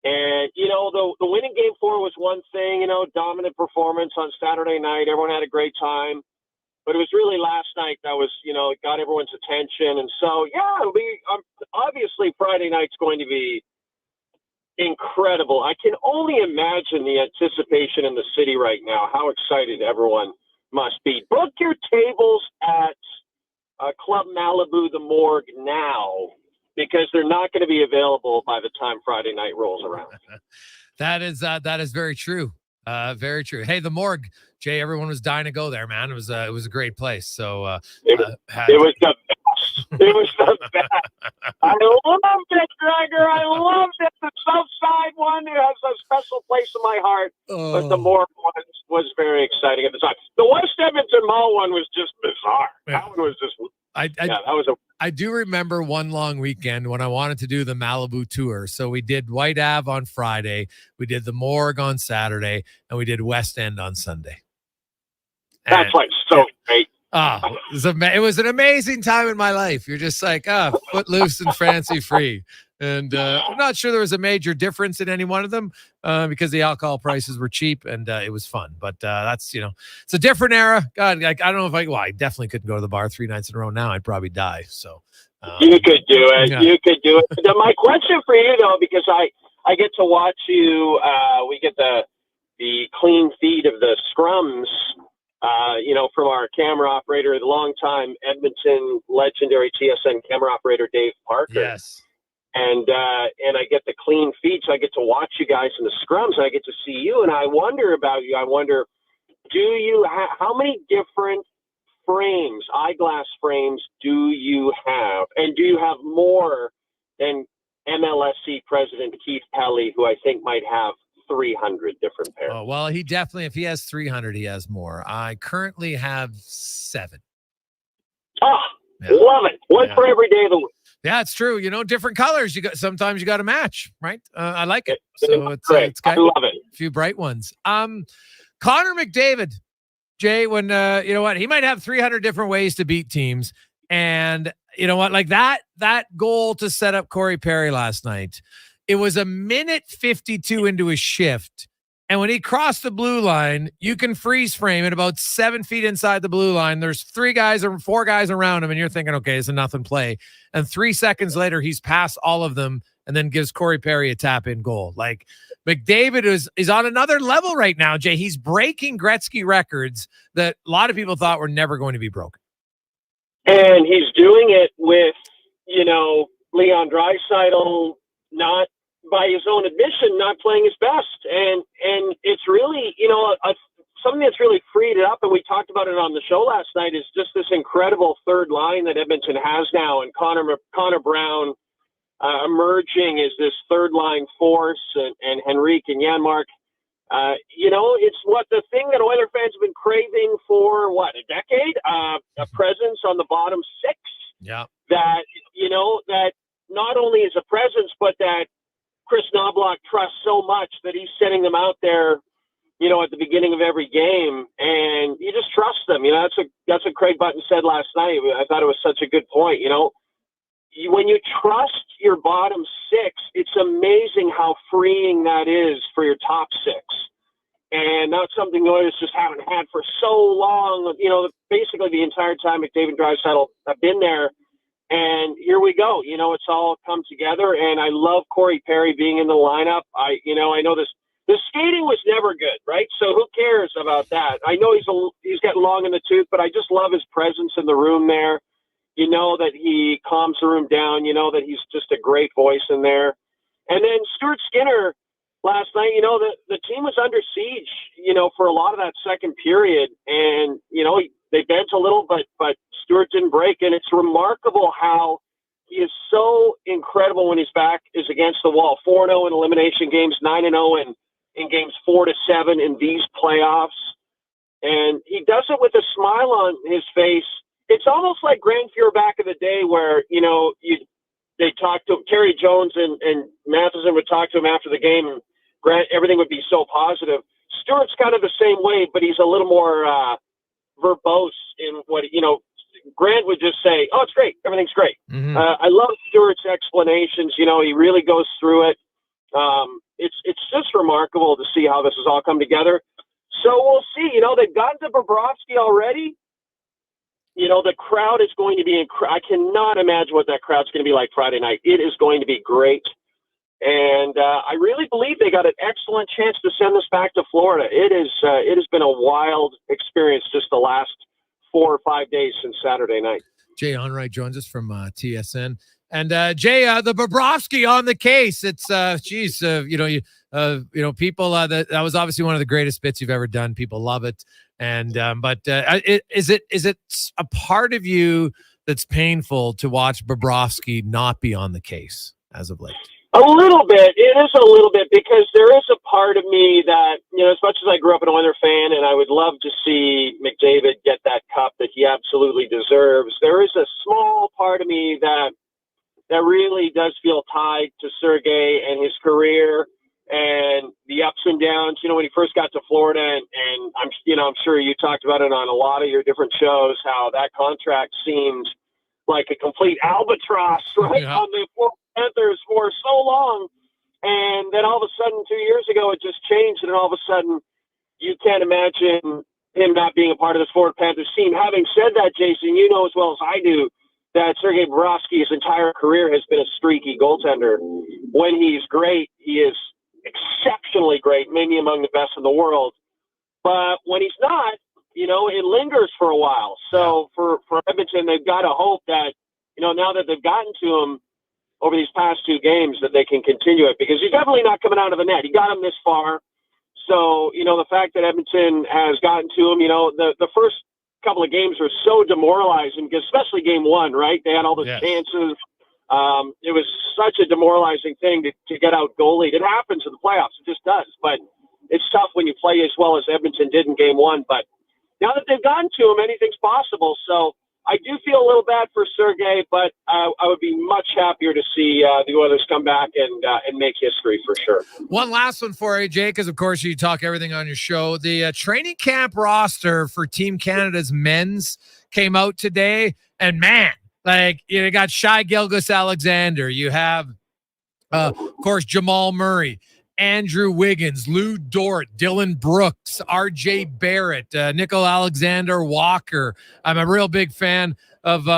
And, the winning Game 4 was one thing, dominant performance on Saturday night. Everyone had a great time. But it was really last night that was, it got everyone's attention. And so, yeah, it'll be obviously Friday night's going to be incredible. I can only imagine the anticipation in the city right now, how excited everyone must be. Book your tables at Club Malibu, the Morgue now, because they're not going to be available by the time Friday night rolls around. That is very true. Very true. Hey, the Morgue, Jay, everyone was dying to go there, man. It was a great place. So it was the best. It was the best. I loved it, Gregor. I loved it. The South Side one, it has a special place in my heart. But the Morgue one was very exciting at the time. The West Edmonton Mall one was just bizarre. Yeah. That one was just I do remember one long weekend when I wanted to do the Malibu tour. So we did White Ave on Friday, we did the Morgue on Saturday, and we did West End on Sunday. That's so great. It was an amazing time in my life. You're just like, footloose and fancy free. And I'm not sure there was a major difference in any one of them because the alcohol prices were cheap and it was fun. But that's, it's a different era. God, I don't know if I definitely couldn't go to the bar 3 nights in a row now. I'd probably die. So you could do it. Yeah. You could do it. My question for you, though, because I get to watch you, we get the clean feed of the scrums, from our camera operator, the longtime Edmonton legendary TSN camera operator, Dave Parker. Yes. And I get the clean feed, so I get to watch you guys in the scrums, and I get to see you. And I wonder about you. I wonder, do you how many different frames, eyeglass frames, do you have? And do you have more than MLSC President Keith Pelly, who I think might have 300 different pairs? Oh, well, he definitely, if he has 300, he has more. I currently have 7. Love it. One for every day of the week. Yeah, it's true. Different colors. Sometimes you got to match, right? I like it. So great. it's got I love it. A few bright ones. Connor McDavid Jay, when you know what, he might have 300 different ways to beat teams, and you know what, like that goal to set up Corey Perry last night, it was a minute 52 into his shift, and when he crossed the blue line, you can freeze frame at about 7 feet inside the blue line. There's 4 guys around him, and you're thinking, okay, it's a nothing play, and 3 seconds later, he's past all of them, and then gives Corey Perry a tap-in goal. Like, McDavid is on another level right now, Jay. He's breaking Gretzky records that a lot of people thought were never going to be broken. And he's doing it with, Leon Draisaitl not, by his own admission, not playing his best. And it's really, something that's really freed it up, and we talked about it on the show last night, is just this incredible third line that Edmonton has now, and Connor Brown emerging as this third line force, and Henrique and Janmark. It's what the thing that Oiler fans have been craving for a decade, a presence on the bottom 6. Yeah. That, that not only is a presence, but that Chris Knobloch trusts so much that he's sending them out there, at the beginning of every game, and you just trust them. That's what Craig Button said last night. I thought it was such a good point. When you trust your bottom 6, it's amazing how freeing that is for your top 6. And that's something the Oilers just haven't had for so long. Basically the entire time McDavid and Draisaitl have been there. And here we go. It's all come together. And I love Corey Perry being in the lineup. I know the skating was never good, right? So who cares about that? I know he's getting long in the tooth, but I just love his presence in the room there. That he calms the room down, that he's just a great voice in there. And then Stuart Skinner last night, the team was under siege, for a lot of that second period. And, they bent a little, but Stuart didn't break. And it's remarkable how he is so incredible when his back is against the wall. 4-0 in elimination games, 9-0 in games 4 to 7 in these playoffs. And he does it with a smile on his face. It's almost like Grant Fuhr back in the day where, they talked to Terry Jones and Matheson would talk to him after the game, and Grant, everything would be so positive. Stuart's kind of the same way, but he's a little more verbose in what, Grant would just say, oh, it's great. Everything's great. Mm-hmm. I love Stuart's explanations. He really goes through it. It's just remarkable to see how this has all come together. So we'll see. They've gotten to Bobrovsky already. The crowd is going to be I cannot imagine what that crowd's going to be like Friday night. It is going to be great. And I really believe they got an excellent chance to send this back to Florida. It has been a wild experience just the last 4 or 5 days since Saturday night. Jay Onrait joins us from TSN. And Jay, the Bobrovsky on the case. It's people. That was obviously one of the greatest bits you've ever done. People love it. And is it a part of you that's painful to watch Bobrovsky not be on the case as of late? A little bit. It is a little bit, because there is a part of me that, as much as I grew up an Oiler fan and I would love to see McDavid get that cup that he absolutely deserves, there is a small part of me that really does feel tied to Sergei and his career and the ups and downs. When he first got to Florida, and I'm sure you talked about it on a lot of your different shows, how that contract seemed like a complete albatross, right? Yeah. On the Florida Panthers for so long. And then all of a sudden, 2 years ago, it just changed. And all of a sudden, you can't imagine him not being a part of this Florida Panthers team. Having said that, Jason, you know as well as I do that Sergei Bobrovsky, his entire career, has been a streaky goaltender. When he's great, he is exceptionally great, maybe among the best in the world. But when he's not, it lingers for a while. So for Edmonton, they've got to hope that, now that they've gotten to him over these past 2 games, that they can continue it, because he's definitely not coming out of the net. He got him this far. So, the fact that Edmonton has gotten to him, the first couple of games were so demoralizing, because especially game 1, right? They had all the chances. It was such a demoralizing thing to get out goalied. It happens in the playoffs. It just does. But it's tough when you play as well as Edmonton did in game 1. But now that they've gotten to him, anything's possible. So I do feel a little bad for Sergei, but I would be much happier to see the Oilers come back and make history for sure. One last one for you, Jay, because of course you talk everything on your show. The training camp roster for Team Canada's men's came out today, and man, like you got Shai Gilgeous-Alexander, you have, of course, Jamal Murray, Andrew Wiggins, Lou Dort, Dylan Brooks, R.J. Barrett, Nickel Alexander-Walker. I'm a real big fan of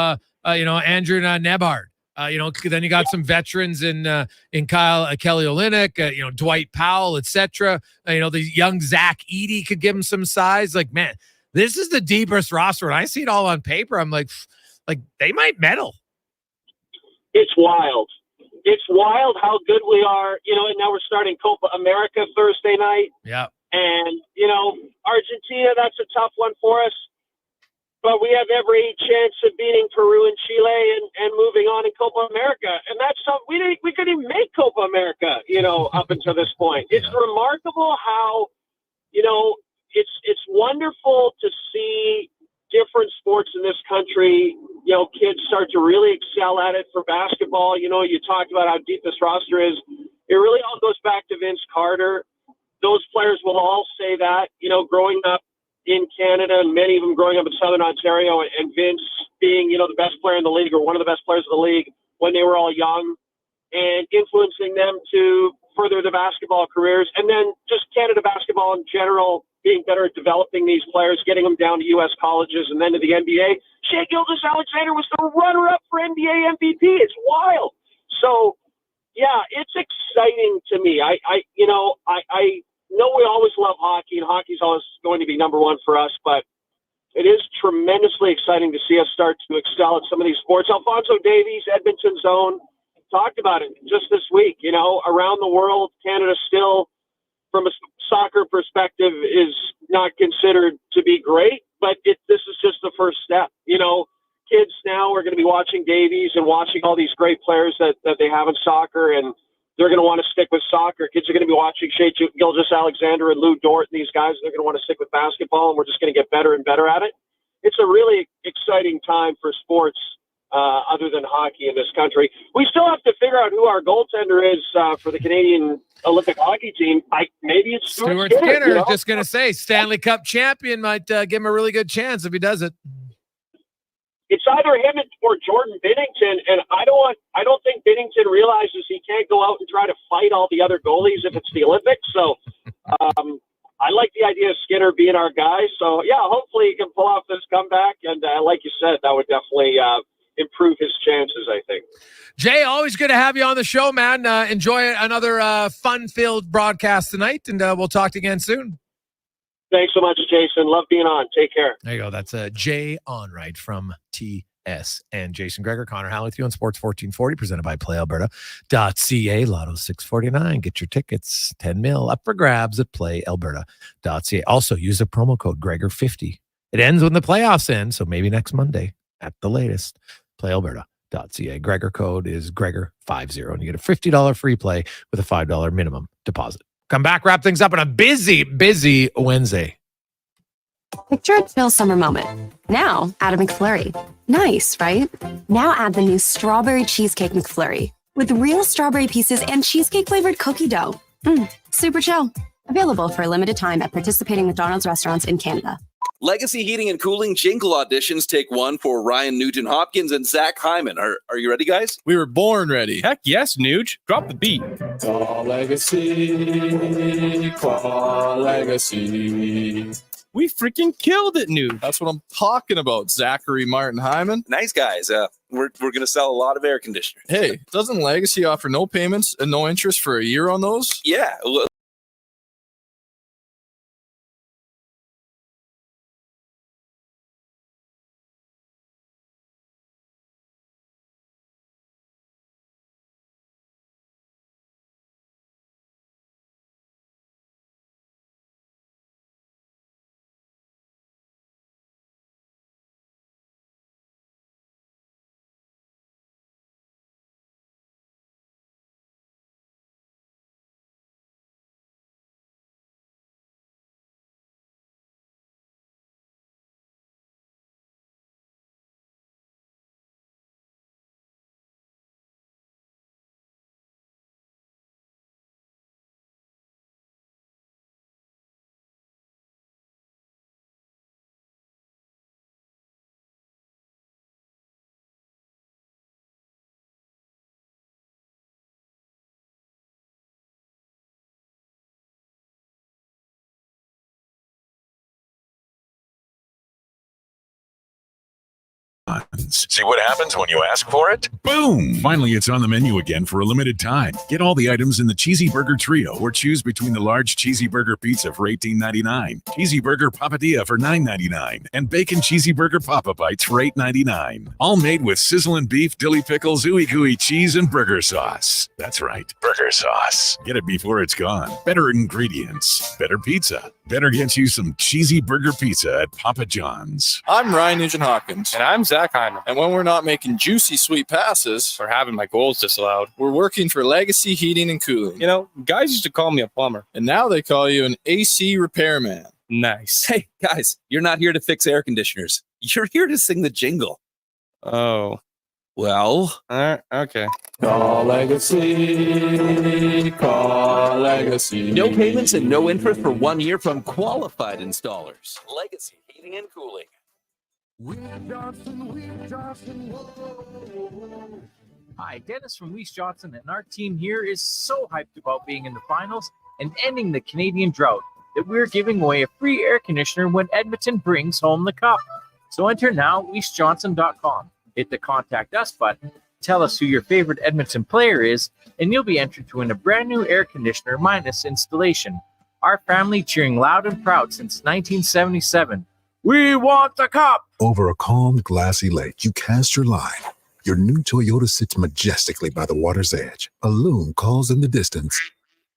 Andrew Nebhard. Then you got some veterans in Kelly Olynyk, Dwight Powell, etc. The young Zach Edey could give him some size. Like, man, this is the deepest roster. When I see it all on paper, I'm like they might medal. It's wild. It's wild how good we are, and now we're starting Copa America Thursday night. Yeah. And, Argentina, that's a tough one for us. But we have every chance of beating Peru and Chile and moving on in Copa America. And that's something we couldn't even make Copa America, up until this point. It's remarkable how, it's wonderful to see different sports in this country, kids start to really excel at it. For basketball, you talked about how deep this roster is. It really all goes back to Vince Carter. Those players will all say that, growing up in Canada and many of them growing up in Southern Ontario, and Vince being, the best player in the league or one of the best players of the league when they were all young, and influencing them to further their basketball careers. And then just Canada basketball in general, being better at developing these players, getting them down to U.S. colleges and then to the NBA. Shai Gilgeous-Alexander was the runner-up for NBA MVP. It's wild. So, yeah, it's exciting to me. I know we always love hockey, and hockey's always going to be number one for us, but it is tremendously exciting to see us start to excel at some of these sports. Alphonso Davies, Edmonton's own, talked about it just this week. Around the world, Canada still, from a soccer perspective, is not considered to be great, but this is just the first step. Kids now are going to be watching Davies and watching all these great players that they have in soccer, and they're going to want to stick with soccer. Kids are going to be watching Shai Gilgeous-Alexander and Lou Dort and these guys, and they're going to want to stick with basketball, and we're just going to get better and better at it. It's a really exciting time for sports other than hockey in this country. We still have to figure out who our goaltender is for the Canadian Olympic hockey team. Maybe it's Stuart Skinner. Just going to say, Stanley Cup champion might give him a really good chance if he does it. It's either him or Jordan Binnington, and I don't think Binnington realizes he can't go out and try to fight all the other goalies if it's the Olympics. So I like the idea of Skinner being our guy. So, yeah, hopefully he can pull off this comeback. And like you said, that would definitely improve his chances, I think. Jay, always good to have you on the show, man. Enjoy another fun-filled broadcast tonight, and we'll talk to you again soon. Thanks so much, Jason. Love being on. Take care. There you go. That's Jay Onrait from TS and Jason Gregor. Connor Halley with you on Sports 1440, presented by PlayAlberta.ca. Lotto 649. Get your tickets. 10 mil up for grabs at PlayAlberta.ca. Also, use the promo code Gregor50. It ends when the playoffs end, so maybe next Monday at the latest. PlayAlberta.ca. Gregor code is Gregor50, and you get a $50 free play with a $5 minimum deposit. Come back, wrap things up on a busy Wednesday. Picture a chill summer moment. Now, add a McFlurry. Nice, right? Now add the new Strawberry Cheesecake McFlurry with real strawberry pieces and cheesecake-flavored cookie dough. Super chill. Available for a limited time at participating McDonald's restaurants in Canada. Legacy Heating and Cooling Jingle auditions take one for Ryan Nugent-Hopkins and Zach Hyman. Are you ready, guys? We were born ready. Heck yes, Nuge. Drop the beat. Legacy. We freaking killed it, Nuge. That's what I'm talking about, Zachary Martin Hyman. Nice guys. We're going to sell a lot of air conditioners. Hey, doesn't Legacy offer no payments and no interest for a year on those? Yeah. Johns. See what happens when you ask for it? Boom! Finally, it's on the menu again for a limited time. Get all the items in the Cheesy Burger Trio or choose between the large Cheesy Burger Pizza for $18.99, Cheesy Burger Papadilla for $9.99, and Bacon Cheesy Burger Papa Bites for $8.99. All made with sizzling beef, dilly pickles, ooey gooey cheese, and burger sauce. That's right, burger sauce. Get it before it's gone. Better ingredients, better pizza. Better get you some Cheesy Burger Pizza at Papa John's. I'm Ryan Nugent-Hopkins. And I'm Zach Hyman. And when we're not making juicy, sweet passes or having my goals disallowed, we're working for Legacy Heating and Cooling. You know, guys used to call me a plumber. And now they call you an AC repairman. Nice. Hey, guys, you're not here to fix air conditioners. You're here to sing the jingle. Oh. Well. Okay. Call Legacy. Call Legacy. No payments and no interest for 1 year from qualified installers. Legacy Heating and Cooling. Hi, Dennis from Weiss Johnson, and our team here is so hyped about being in the finals and ending the Canadian drought that we're giving away a free air conditioner when Edmonton brings home the cup. So enter now, weissjohnson.com. Hit the Contact Us button, tell us who your favorite Edmonton player is, and you'll be entered to win a brand new air conditioner minus installation. Our family cheering loud and proud since 1977. We want the cup! Over a calm, glassy lake, you cast your line. Your new Toyota sits majestically by the water's edge. A loon calls in the distance.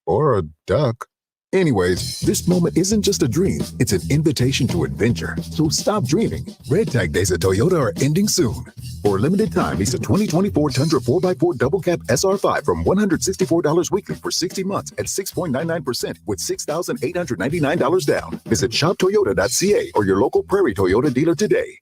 Or a duck. Anyways, this moment isn't just a dream, it's an invitation to adventure. So stop dreaming. Red Tag Days at Toyota are ending soon. For a limited time, lease a 2024 Tundra 4x4 Double Cab SR5 from $164 weekly for 60 months at 6.99% with $6,899 down. Visit shoptoyota.ca or your local Prairie Toyota dealer today.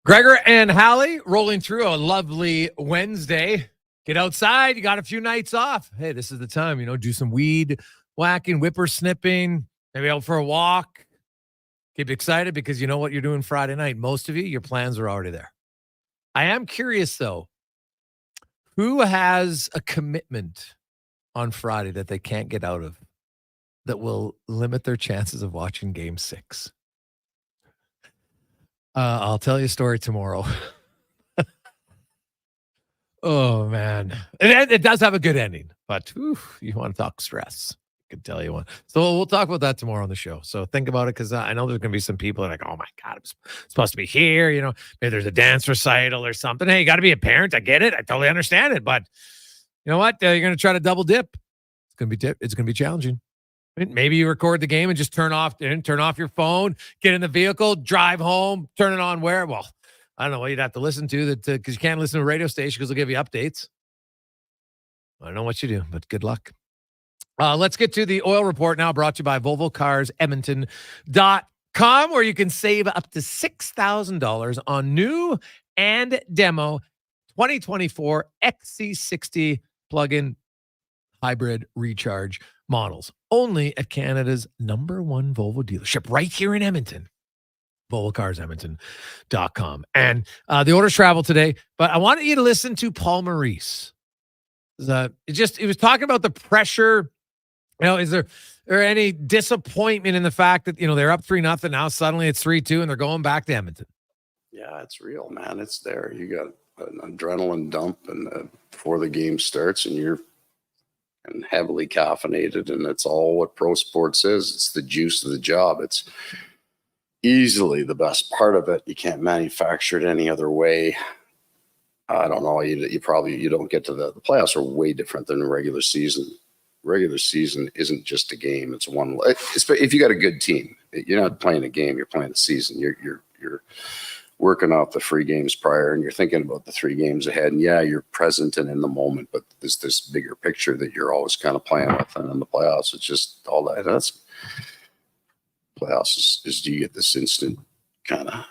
Gregor and Halley rolling through a lovely Wednesday. Get outside. You got a few nights off. Hey, this is the time, do some weed whacking, whippersnipping, maybe out for a walk. Keep excited because you know what you're doing Friday night. Most of you, your plans are already there. I am curious, though, who has a commitment on Friday that they can't get out of that will limit their chances of watching Game 6? I'll tell you a story tomorrow. Oh, man. It does have a good ending, but you want to talk stress. I can tell you one. So we'll talk about that tomorrow on the show. So think about it because I know there's going to be some people that are like, oh, my God, I'm supposed to be here. Maybe there's a dance recital or something. Hey, you got to be a parent. I get it. I totally understand it. But you know what? You're going to try to double dip. It's going to be challenging. Maybe you record the game and just turn off your phone, get in the vehicle, drive home, turn it on where? Well, I don't know what you'd have to listen to that because you can't listen to a radio station because they'll give you updates. I don't know what you do, but good luck. Let's get to the oil report now, brought to you by VolvoCarsEdmonton.com, where you can save up to $6,000 on new and demo 2024 XC60 plug-in hybrid recharge models. Only at Canada's #1 Volvo dealership right here in Edmonton. VolvoCarsEdmonton.com. And the orders travel today, but I wanted you to listen to Paul Maurice. He was talking about the pressure. Is there any disappointment in the fact that, they're up 3-0, now suddenly it's 3-2 and they're going back to Edmonton? Yeah, it's real, man. It's there. You got an adrenaline dump and before the game starts and you're heavily caffeinated, and it's all what pro sports is. It's the juice of the job. It's easily the best part of it. You can't manufacture it any other way. I don't know. You don't get to the playoffs are way different than the regular season. Regular season isn't just a game. It's one. If you got a good team, you're not playing a game. You're playing the season. You're working off the 3 games prior, and you're thinking about the 3 games ahead. And yeah, you're present and in the moment, but there's this bigger picture that you're always kind of playing with. And in the playoffs, it's just all that. Playoffs is do you get this instant kind of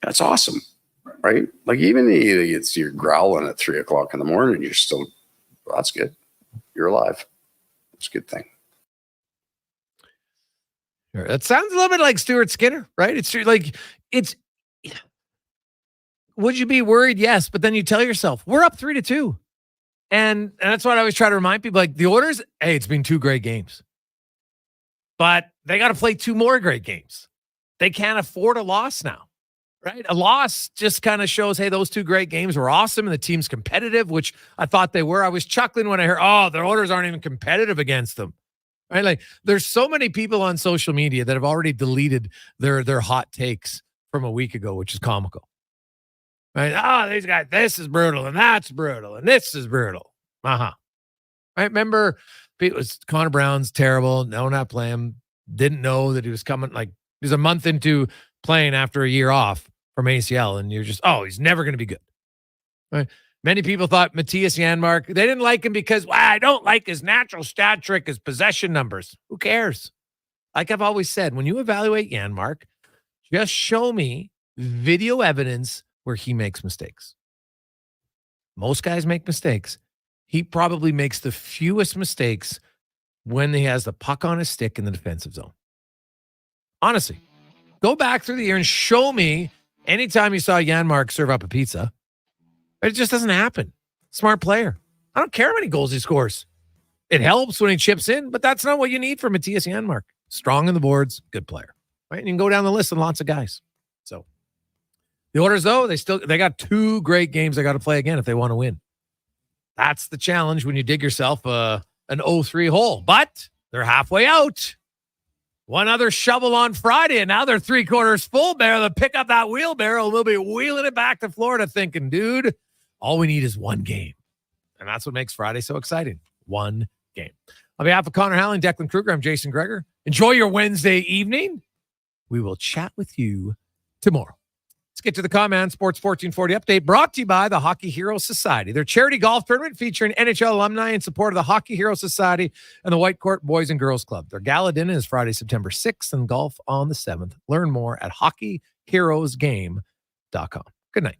That's awesome, right? Like even you're growling at 3 o'clock in the morning, you're still, well, that's good. You're alive. It's a good thing. That sounds a little bit like Stuart Skinner, right? Would you be worried? Yes. But then you tell yourself, we're up 3-2. And that's what I always try to remind people. Like the Oilers, hey, it's been 2 great games. But they got to play 2 more great games. They can't afford a loss now, right? A loss just kind of shows, hey, those 2 great games were awesome and the team's competitive, which I thought they were. I was chuckling when I heard, the Oilers aren't even competitive against them. Right? Like there's so many people on social media that have already deleted their hot takes from a week ago, which is comical. Right? These guys, this is brutal and that's brutal and this is brutal. Right? Remember, it was Connor Brown's terrible. No, not play him. Didn't know that he was coming. Like he's a month into playing after a year off from ACL, and you're just, he's never going to be good. Right? Many people thought Matthias Janmark, they didn't like him because, I don't like his natural stat trick, his possession numbers. Who cares? Like I've always said, when you evaluate Janmark, just show me video evidence where he makes mistakes. Most guys make mistakes. He probably makes the fewest mistakes when he has the puck on his stick in the defensive zone. Honestly, go back through the year and show me anytime you saw Janmark serve up a pizza. It just doesn't happen. Smart player. I don't care how many goals he scores. It helps when he chips in, but that's not what you need from Matthias Janmark. Strong in the boards, good player. Right? And you can go down the list of lots of guys. So the Oilers, though, they got 2 great games they got to play again if they want to win. That's the challenge when you dig yourself an 0-3 hole. But they're halfway out. One other shovel on Friday, and now they're 3/4 full. They'll pick up that wheelbarrow, and we'll be wheeling it back to Florida thinking, dude, all we need is 1 game. And that's what makes Friday so exciting. 1 game. On behalf of Connor Halley and Declan Kruger, I'm Jason Gregor. Enjoy your Wednesday evening. We will chat with you tomorrow. Let's get to the Command Sports 1440 update brought to you by the Hockey Heroes Society. Their charity golf tournament featuring NHL alumni in support of the Hockey Heroes Society and the White Court Boys and Girls Club. Their gala dinner is Friday, September 6th and golf on the 7th. Learn more at hockeyheroesgame.com. Good night.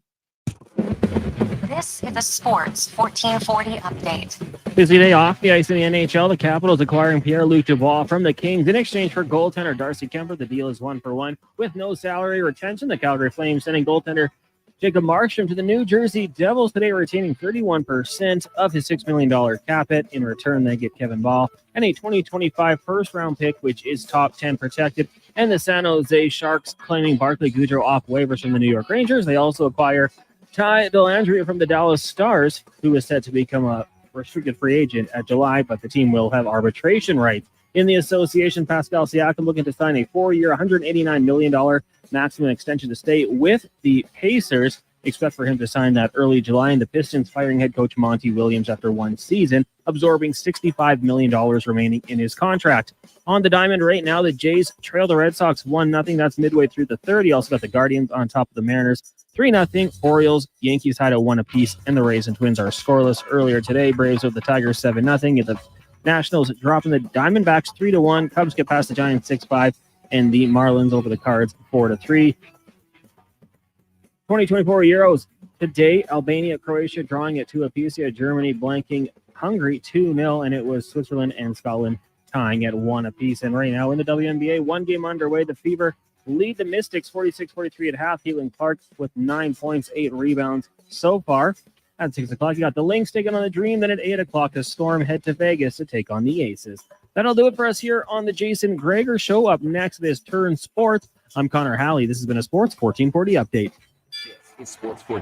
This is a Sports 1440 update. Busy day off the ice in the NHL. The Capitals acquiring Pierre-Luc Dubois from the Kings in exchange for goaltender Darcy Kemper. The deal is 1-for-1 with no salary retention. The Calgary Flames sending goaltender Jacob Markstrom to the New Jersey Devils today, retaining 31% of his $6 million cap hit. In return, they get Kevin Ball and a 2025 first-round pick, which is top 10 protected. And the San Jose Sharks claiming Barclay Goodrow off waivers from the New York Rangers. They also acquire Ty Dellandrea from the Dallas Stars, who is set to become a restricted free agent at July, but the team will have arbitration rights. In the association, Pascal Siakam looking to sign a 4-year, $189 million maximum extension to stay with the Pacers. Expect for him to sign that early July, and the Pistons firing head coach Monty Williams after 1 season, absorbing $65 million remaining in his contract. On the diamond right now, the Jays trail the Red Sox 1-0. That's midway through the third. You also got the Guardians on top of the Mariners 3-0. Orioles, Yankees tied at 1 apiece, and the Rays and Twins are scoreless. Earlier today, Braves with the Tigers 7-0. The Nationals dropping the Diamondbacks 3-1. Cubs get past the Giants 6-5, and the Marlins over the Cards 4-3. 2024 Euros today, Albania, Croatia drawing at 2 apiece. Germany blanking Hungary 2-0, and it was Switzerland and Scotland tying at 1 apiece. And right now in the WNBA, 1 game underway. The Fever lead the Mystics 46-43 at half. Caitlin Clark with 9 points, 8 rebounds so far. At 6 o'clock, you got the Lynx taking on the Dream. Then at 8 o'clock, the Storm head to Vegas to take on the Aces. That'll do it for us here on the Jason Gregor Show. Up next is Turn Sports. I'm Connor Halley. This has been a Sports 1440 update. It's Sports 1440.